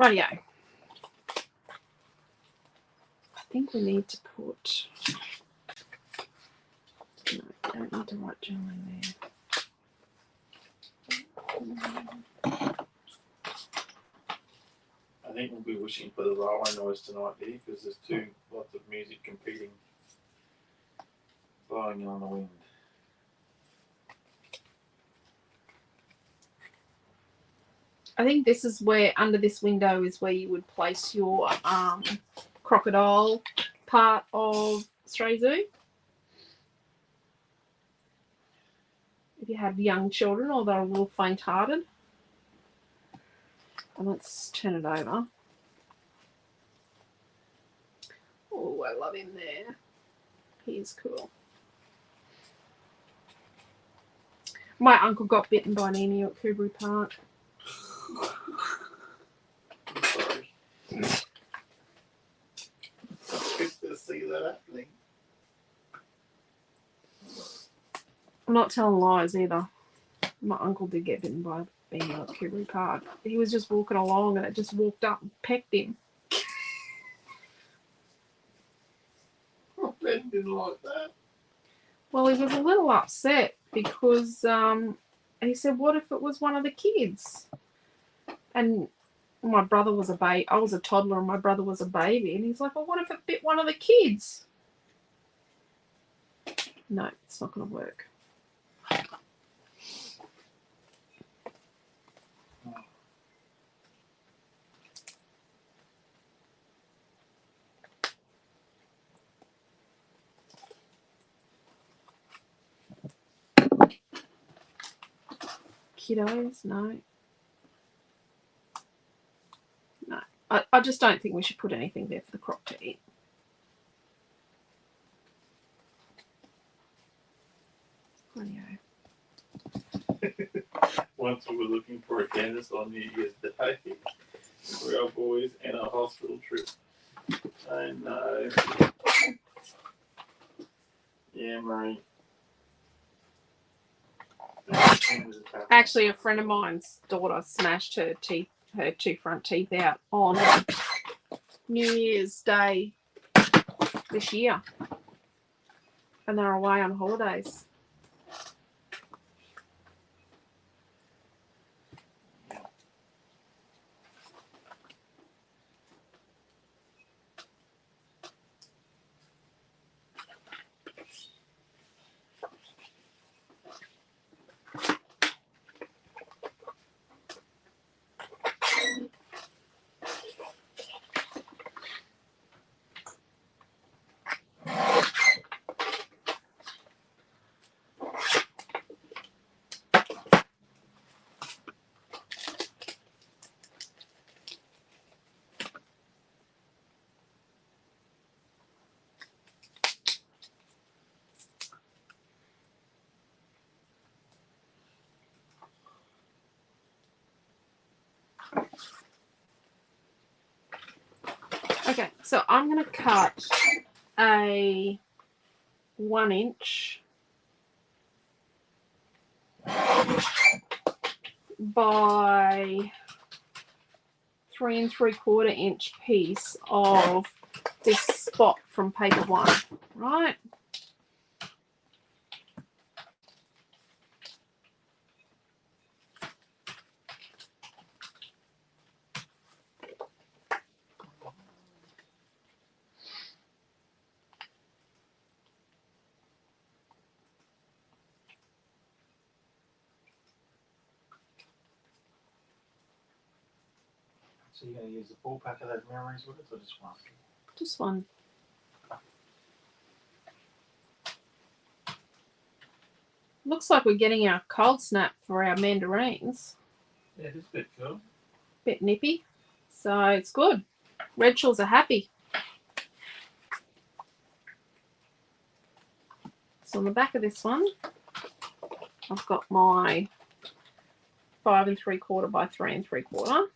Rightio. I think we need to put... No, I don't need to write journaling there. I think we'll be wishing for the railway noise tonight, dear, because there's lots of music competing, blowing on the wind. I think this is where, under this window, is where you would place your crocodile part of Stray Zoo. If you have young children or they're a little faint-hearted. And let's turn it over. Oh, I love him there. He's cool. My uncle got bitten by an emu at Coogary Park. I'm sorry. It's good to see that happening. I'm not telling lies either. My uncle did get bitten by an emu at Coogary Park. He was just walking along and it just walked up and pecked him. Oh, Ben didn't like that. Well, he was a little upset because he said, what if it was one of the kids? And my brother was a baby. I was a toddler and my brother was a baby. And he's like, well, what if it bit one of the kids? No, it's not going to work. Kiddos, no. No. I just don't think we should put anything there for the croc to eat. Rightio. Once we were looking for a dentist on New Year's Day for our boys and a hospital trip. I know. Yeah, Marie. Actually, a friend of mine's daughter smashed her two front teeth out on New Year's Day this year, and they're away on holidays. Okay, so I'm going to cut a 1 inch by 3 3/4 inch piece of this spot from paper 1, right? So you're going to use the full pack of those memories with us or just one? Just one. Looks like we're getting our cold snap for our mandarins. Yeah, it's a bit cool. Bit nippy. So it's good. Redshaws are happy. So on the back of this one, I've got my 5 3/4 by 3 3/4.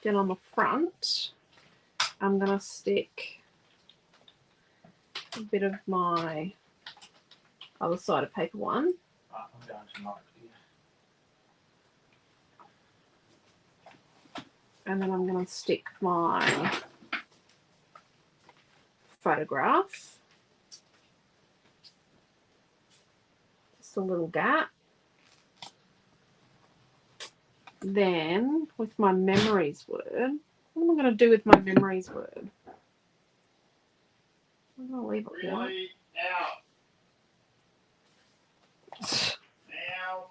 Then on the front, I'm going to stick a bit of my other side of paper 1. I'm going to knock here. And then I'm going to stick my photograph. Just a little gap. Then with my memories word, what am I going to do with my memories word? I'm going to leave it white. Really? Ow. Ow.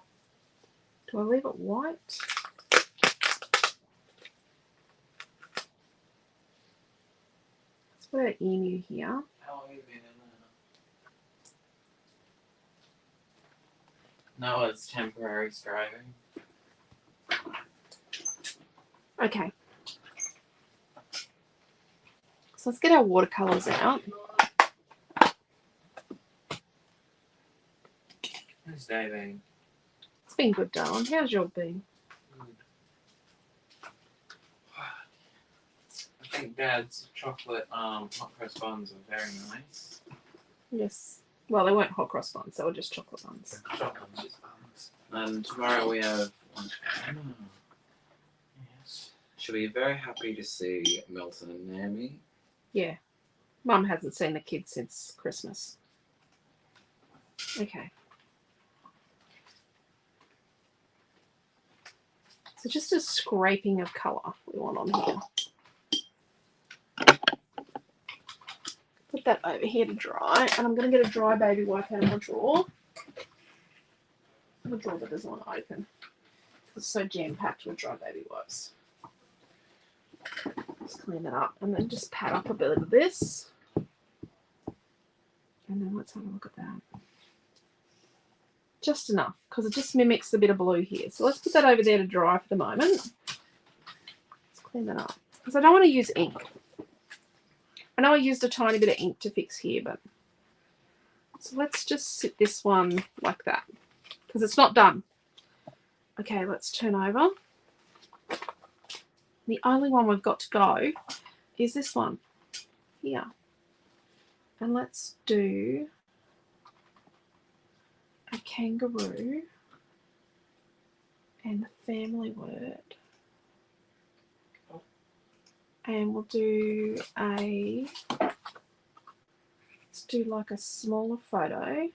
Do I leave it white? Let's put an emu here. How long have you been in there? No, it's temporary scribing. Okay. So let's get our watercolors out. How's day been? It's been good, darling. How's your been? I think Dad's chocolate hot press buns are very nice. Yes. Well, they weren't hot cross buns. They were just chocolate ones. Chocolate chip buns. And tomorrow we have one. Yes. She'll be very happy to see Milton and Naomi. Yeah. Mum hasn't seen the kids since Christmas. Okay. So just a scraping of colour we want on here. Put that over here to dry, and I'm going to get a dry baby wipe out of my drawer. A drawer that doesn't want to open. It's so jam-packed with dry baby wipes. Just clean that up, and then just pat up a bit of this. And then let's have a look at that. Just enough, because it just mimics the bit of blue here. So let's put that over there to dry for the moment. Let's clean that up, because I don't want to use ink. I know I used a tiny bit of ink to fix here, but so let's just sit this one like that, because it's not done. Okay, let's turn over. The only one we've got to go is this one here. And let's do a kangaroo and the family word. And we'll do a, let's do like a smaller photo. I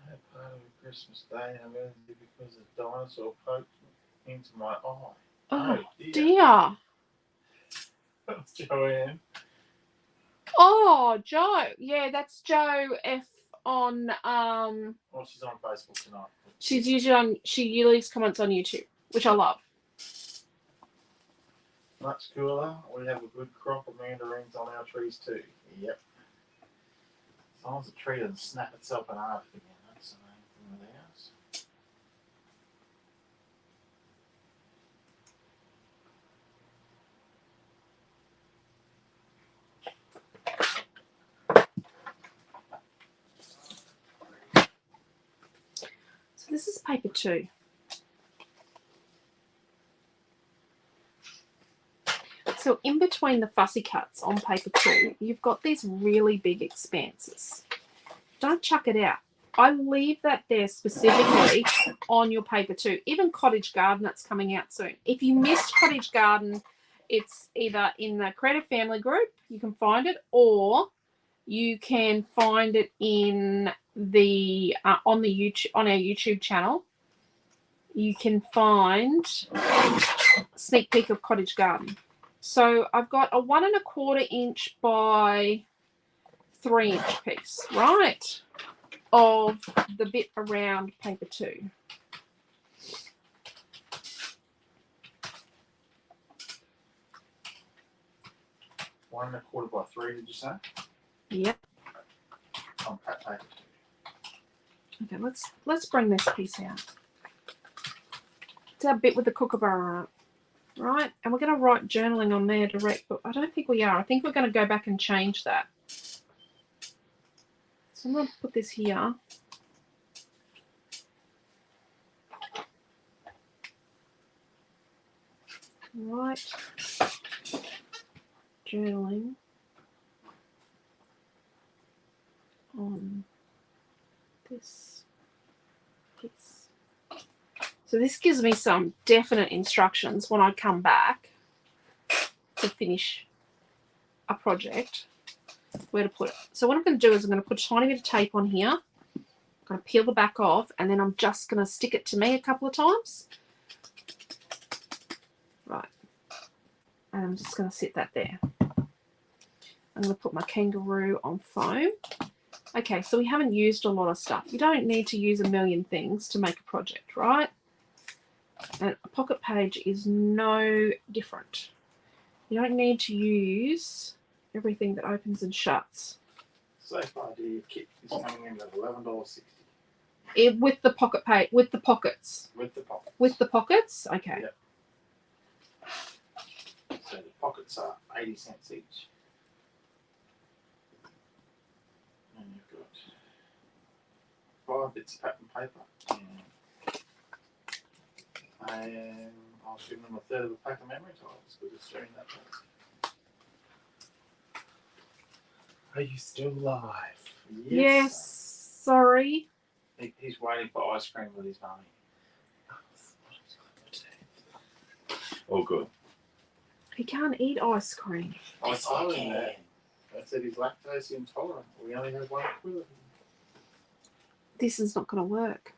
had part of a Christmas day and Wednesday because a dinosaur poked into my eye. Oh dear. dear. That's Joanne. Oh, Joe. Yeah, that's Joe F on Well, she's on Facebook tonight. she's usually on she leaves comments on YouTube, which I love. Much cooler. We have a good crop of mandarins on our trees too. Yep. As long as the tree doesn't snap itself in half again, that's the main thing with ours. So this is paper 2. So in between the fussy cuts on paper 2, you've got these really big expanses. Don't chuck it out. I leave that there specifically on your paper 2. Even Cottage Garden, that's coming out soon. If you missed Cottage Garden, it's either in the Creative Family group, you can find it, or you can find it in the on our YouTube channel. You can find a sneak peek of Cottage Garden. So I've got a 1 1/4 inch by 3 inch piece, right, of the bit around paper 2. One and a quarter by 3, did you say? Yep. On paper 2. Okay, let's bring this piece out. It's our bit with the kookaburra on it. Right, and we're going to write journaling on there direct, but I don't think we are. I think we're going to go back and change that. So I'm going to put this here. Right, journaling on this piece. So this gives me some definite instructions when I come back to finish a project, where to put it. So what I'm going to do is I'm going to put a tiny bit of tape on here. I'm going to peel the back off, and then I'm just going to stick it to me a couple of times. Right. And I'm just going to sit that there. I'm going to put my kangaroo on foam. Okay, so we haven't used a lot of stuff. You don't need to use a million things to make a project, right? And a pocket page is no different. You don't need to use everything that opens and shuts. Safe idea kit is coming in at $11.60. With the pocket page, with the pockets. With the pockets. With the pockets? Okay. Yep. So the pockets are 80 cents each. And you've got 5 bits of pattern paper. And I'll give them a third of a pack of memory tiles because it's doing that much. Are you still live? Yes. Sorry. He's waiting for ice cream with his mummy. Oh, good. He can't eat ice cream. I saw him there. I said he's lactose intolerant. We only have one equivalent. This is not going to work,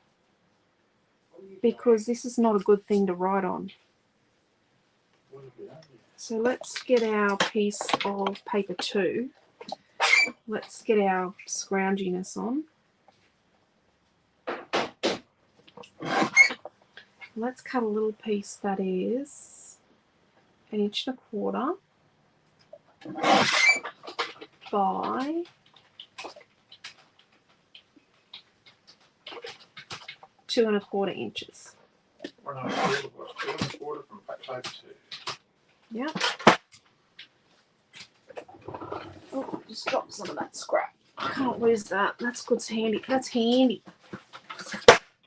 because this is not a good thing to write on. What have we done here? So let's get our piece of paper 2. Let's get our scrounginess on. Let's cut a little piece that is 1.25 by 2.25 inches. 1.25 was 2.25 from paper 2. Yep. Oh, just drop some of that scrap. I can't lose that. That's good. It's handy. That's handy.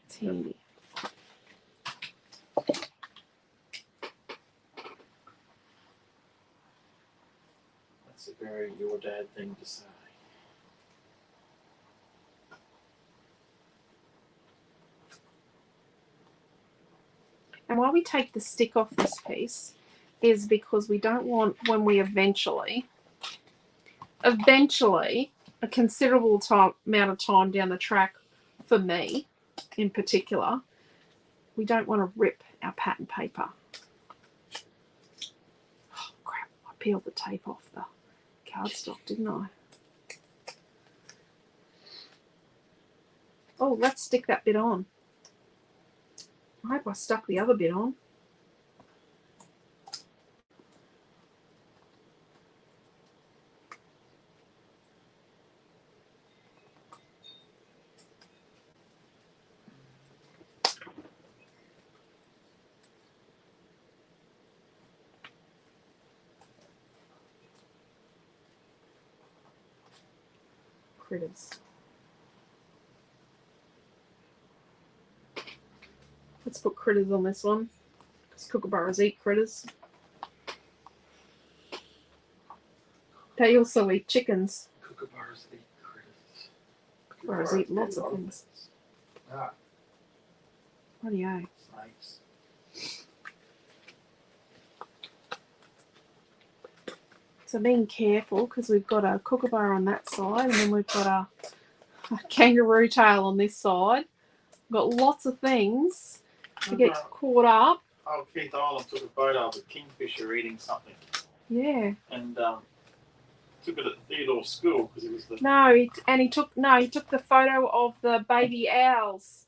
It's handy. That's a very your dad thing to say. And why we take the stick off this piece is because we don't want, when we eventually, a considerable amount of time down the track, for me in particular, we don't want to rip our pattern paper. Oh, crap. I peeled the tape off the cardstock, didn't I? Oh, let's stick that bit on. I hope I stuck the other bit on. Critters. Let's put critters on this one, because kookaburras eat critters. They also eat chickens. Kookaburras eat critters. Kookaburras eat lots of things. Ah, Rightio. snakes. So being careful, because we've got a kookaburra on that side, and then we've got a kangaroo tail on this side. We've got lots of things to get caught up. Oh, Keith Island took a photo of a kingfisher eating something, Yeah. and took it at the Theodore School because it was the. No, he took the photo of the baby owls,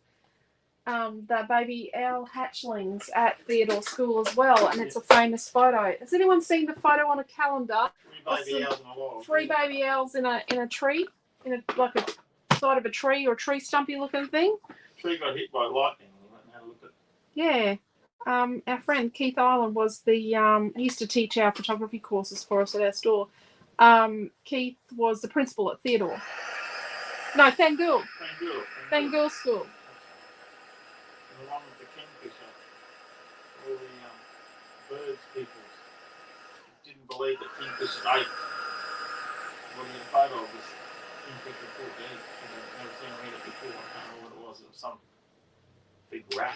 the baby owl hatchlings at Theodore School as well, and it's a famous photo. Has anyone seen the photo on a calendar? Three baby owls in a log. 3 baby owls in a tree, like a side of a tree or a tree stumpy looking thing. Tree got hit by lightning. We went and had a look at. Yeah. Our friend Keith Island was the he used to teach our photography courses for us at our store. Keith was the principal at Theodore. No, Thangul School. And the one with the kingfisher, all the birds people didn't believe that kingfishers ate. What he had a photo of this kingfisher caught dead. I've never seen him eat it before. I can't remember what it was. It was some big rat.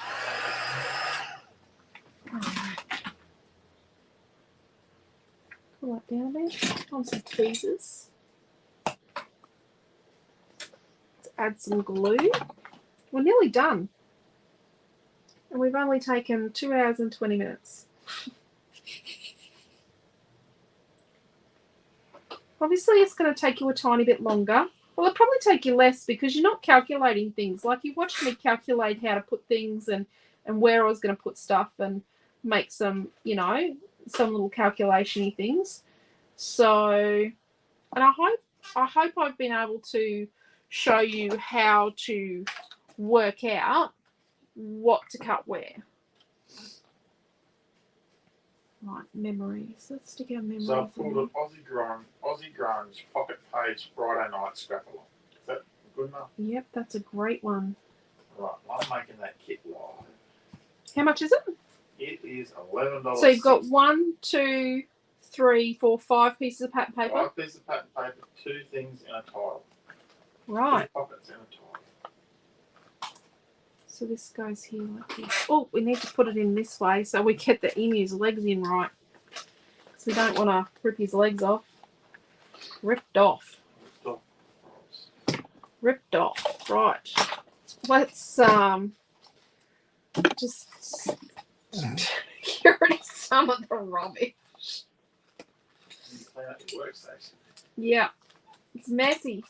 Pull that down a bit. On some tweezers. Let's add some glue. We're nearly done. And we've only taken 2 hours and 20 minutes. Obviously, it's going to take you a tiny bit longer. Well, it'll probably take you less because you're not calculating things. Like you watched me calculate how to put things and where I was going to put stuff and make some, some little calculation-y things. So, and I hope I've been able to show you how to work out what to cut where. Right, memories. Let's stick our memories. So I've called it Aussie Grunge Pocket Page Friday Night Scrap Along. Is that good enough? Yep, that's a great one. Right, I'm making that kit live. How much is it? It is $11. So you've got 1, 2, 3, 4, 5 pieces of pattern paper. 5 pieces of pattern paper, 2 things in a tile. Right. 2 pockets in a tile. So this goes here like this. Oh, we need to put it in this way so we get the emu's legs in right. Because we don't want to rip his legs off. Ripped off. Ripped off. Right. Let's just get rid of some of the rubbish. clean up your workstation. Yeah, it's messy.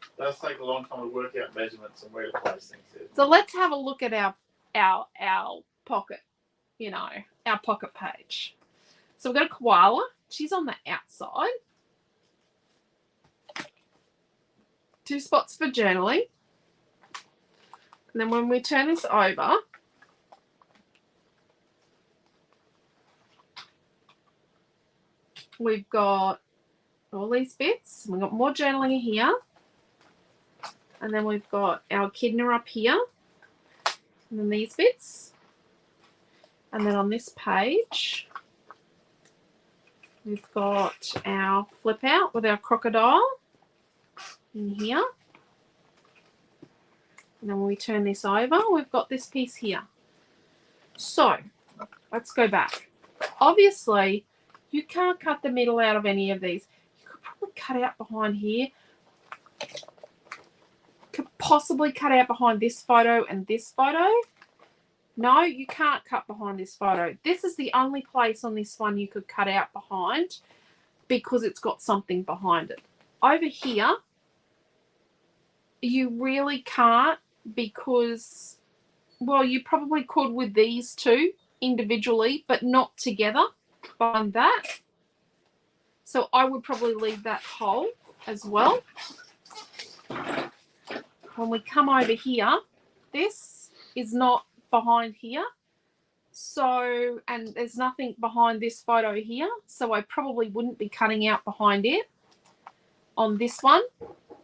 It does take a long time to work out measurements and where to place things. So let's have a look at our pocket, our pocket page. So we've got a koala. She's on the outside. 2 spots for journaling. And then when we turn this over, we've got all these bits. We've got more journaling here. And then we've got our echidna up here. And then these bits. And then on this page, we've got our flip out with our crocodile in here. And then when we turn this over, we've got this piece here. So let's go back. Obviously, you can't cut the middle out of any of these. You could probably cut out behind here. Could possibly cut out behind this photo and this photo. No, you can't cut behind this photo. This is the only place on this one you could cut out behind because it's got something behind it. Over here, you really can't because, well, you probably could with these two individually, but not together behind that. So I would probably leave that hole as well. When we come over here, this is not behind here. So, and there's nothing behind this photo here. So I probably wouldn't be cutting out behind it. On this one,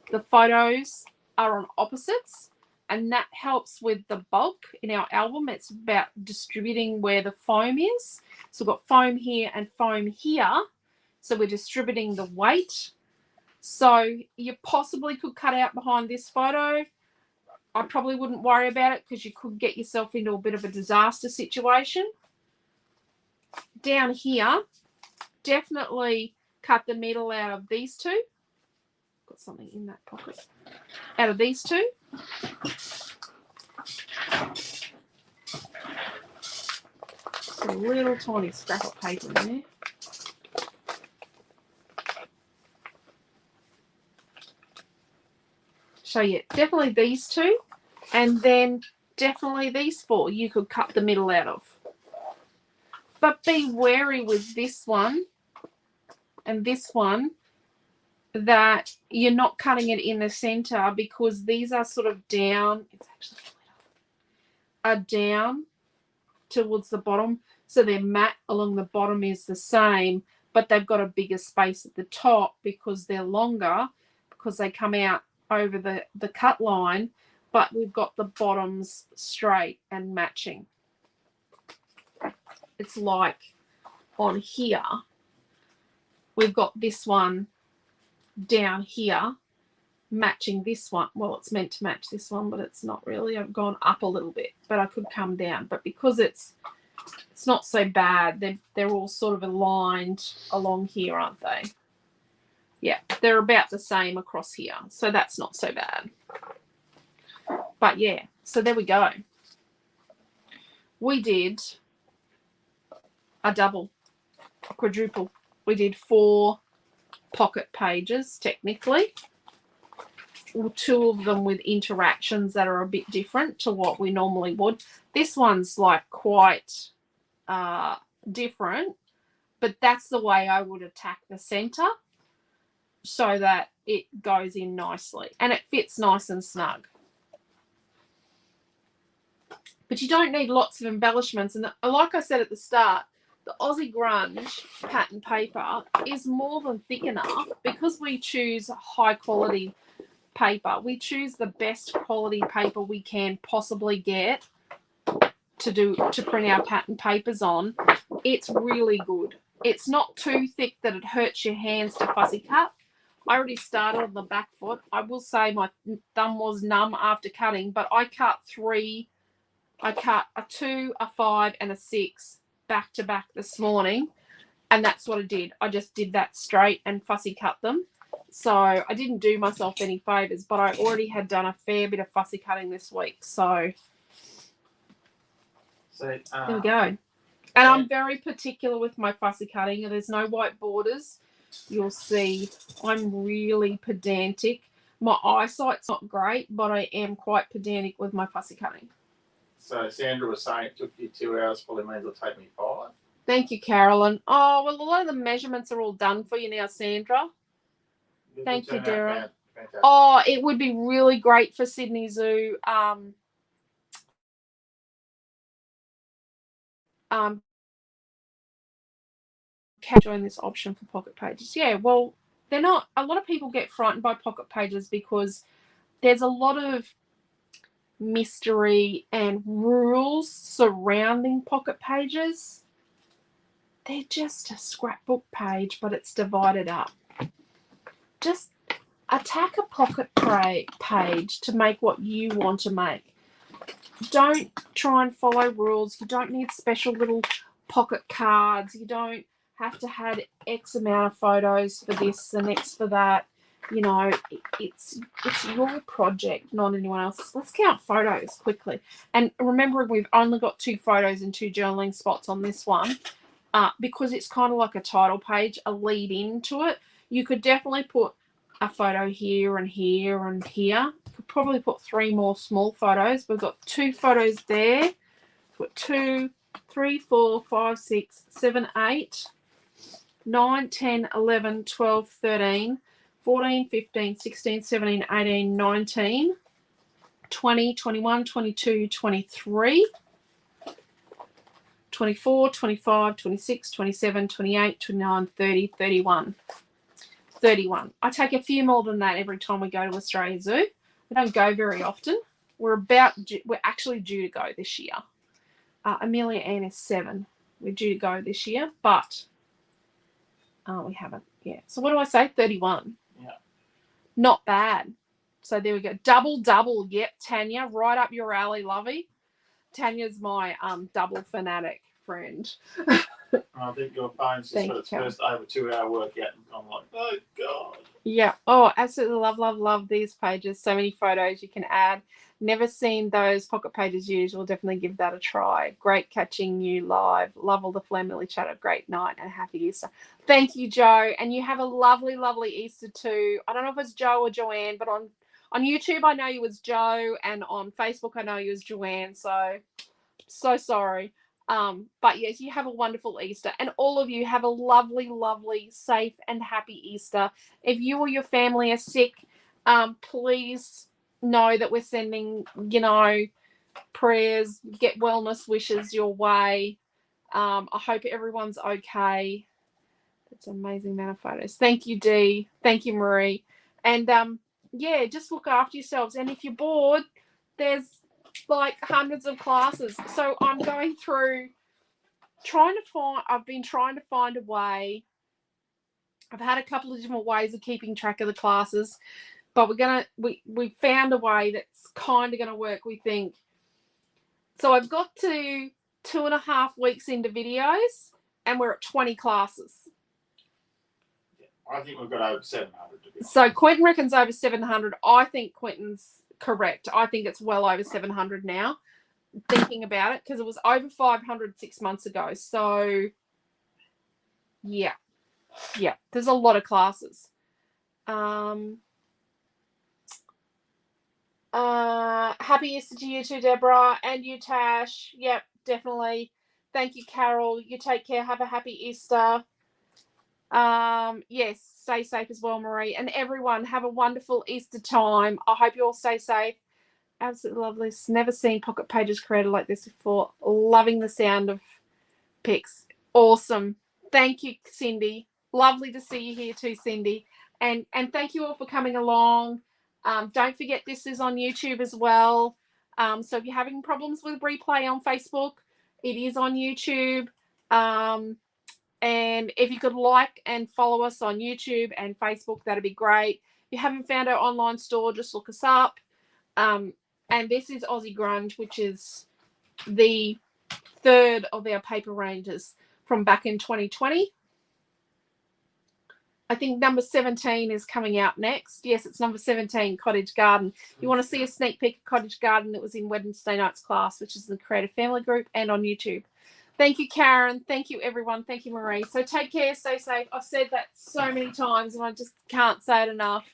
the photos are on opposites. And that helps with the bulk in our album. It's about distributing where the foam is. So we've got foam here and foam here. So we're distributing the weight. So you possibly could cut out behind this photo. I probably wouldn't worry about it because you could get yourself into a bit of a disaster situation. Down here, definitely cut the middle out of these two. Got something in that pocket. Out of these two. A little tiny scrap of paper in there. So yeah, definitely these two, and then definitely these 4 you could cut the middle out of. But be wary with this one and this one that you're not cutting it in the center because these are sort of down. It's actually are down towards the bottom, so their mat along the bottom is the same, but they've got a bigger space at the top because they're longer, because they come out over the cut line, but we've got the bottoms straight and matching. It's like on here, we've got this one down here matching this one. Well, it's meant to match this one, but it's not really. I've gone up a little bit, but I could come down. But because it's not so bad, they're all sort of aligned along here, aren't they? Yeah, they're about the same across here, so that's not so bad. But yeah, so there we go. We did a double, a quadruple. We did 4 pocket pages, technically. 2 of them with interactions that are a bit different to what we normally would. This one's like quite different, but that's the way I would attack the center, so that it goes in nicely and it fits nice and snug. But you don't need lots of embellishments. And like I said at the start, the Aussie Grunge pattern paper is more than thick enough because we choose high quality paper. We choose the best quality paper we can possibly get to print our pattern papers on. It's really good. It's not too thick that it hurts your hands to fussy cut. I already started on the back foot. I will say my thumb was numb after cutting, but I cut 3. I cut a 2, a 5, and a 6 back to back this morning, and that's what I did. I just did that straight and fussy cut them. So I didn't do myself any favours, but I already had done a fair bit of fussy cutting this week. So there we go. And I'm very particular with my fussy cutting. There's no white borders. you'll see I'm really pedantic. My eyesight's not great, but I am quite pedantic with my fussy cutting. So Sandra was saying it took you 2 hours, probably means it'll take me 5. Thank you, Carolyn. Oh, well, a lot of the measurements are all done for you now, Sandra. Thank you, Dara. Fantastic. Oh, it would be really great for Sydney Zoo. Join this option for pocket pages. Yeah, well, they're not. A lot of people get frightened by pocket pages because there's a lot of mystery and rules surrounding pocket pages. They're just a scrapbook page, but it's divided up. Just attack a pocket page to make what you want to make. Don't try and follow rules. You don't need special little pocket cards. You don't have to have X amount of photos for this and X for that. You know, it's your project, not anyone else's. Let's count photos quickly. And remember, we've only got 2 photos and 2 journaling spots on this one because it's kind of like a title page, a lead into it. You could definitely put a photo here and here and here. Could probably put 3 more small photos. We've got 2 photos there. Put 2, 3, 4, 5, 6, 7, 8, 9, 10, 11, 12, 13, 14, 15, 16, 17, 18, 19, 20, 21, 22, 23, 24, 25, 26, 27, 28, 29, 30, 31. 31. I take a few more than that every time we go to Australia Zoo. We don't go very often. We're actually due to go this year. Amelia Ann is 7. We're due to go this year, but we haven't yet. So what do I say? 31. Yeah. Not bad. So there we go. Double. Yep, Tanya, right up your alley, lovey. Tanya's my double fanatic friend. I think your phone's just got its first over 2-hour workout, and I'm like, oh God. Yeah. Oh, absolutely love these pages. So many photos you can add. Never seen those pocket pages used. We'll definitely give that a try. Great catching you live. Love all the family chatter. Great night and happy Easter. Thank you, Joe. And you have a lovely Easter too. I don't know if it's Joe or Joanne, but on YouTube I know you as Joe, and on Facebook I know you as Joanne. So sorry. But yes, you have a wonderful Easter, and all of you have a lovely, safe and happy Easter. If you or your family are sick, please know that we're sending, prayers, get wellness wishes your way. I hope everyone's okay. That's an amazing amount of photos. Thank you, Dee. Thank you, Marie. And yeah, just look after yourselves. And if you're bored, there's like hundreds of classes. So I'm going through I've been trying to find a way. I've had a couple of different ways of keeping track of the classes, but we found a way that's kind of going to work, we think. So I've got to 2.5 weeks into videos, and we're at 20 classes. I think we've got over 700 to be honest. So Quentin reckons over 700. I think Quentin's correct. I think it's well over 700 now, thinking about it, because it was over 500 6 months ago. So yeah, there's a lot of classes. Happy Easter to you too, Deborah, and you, Tash. Yep, definitely. Thank you, Carol. You take care. Have a happy Easter. Yes, stay safe as well, Marie, and everyone have a wonderful Easter time. I hope you all stay safe. Absolutely lovely. Never seen pocket pages created like this before. Loving the sound of pics. Awesome. Thank you, Cindy. Lovely to see you here too, Cindy. And thank you all for coming along. Don't forget this is on YouTube as well. So if you're having problems with replay on Facebook, it is on YouTube. And if you could like and follow us on YouTube and Facebook, that'd be great. If you haven't found our online store, just look us up. And this is Aussie Grunge, which is the 3rd of our paper ranges from back in 2020. I think number 17 is coming out next. Yes, it's number 17, Cottage Garden. You want to see a sneak peek of Cottage Garden that was in Wednesday night's class, which is the Creative Family Group, and on YouTube. Thank you, Karen. Thank you, everyone. Thank you, Marie. So take care, stay safe. I've said that so many times and I just can't say it enough.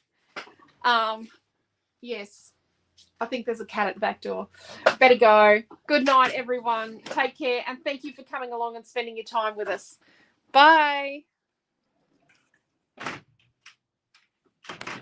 Yes, I think there's a cat at the back door. Better go. Good night, everyone. Take care. And thank you for coming along and spending your time with us. Bye.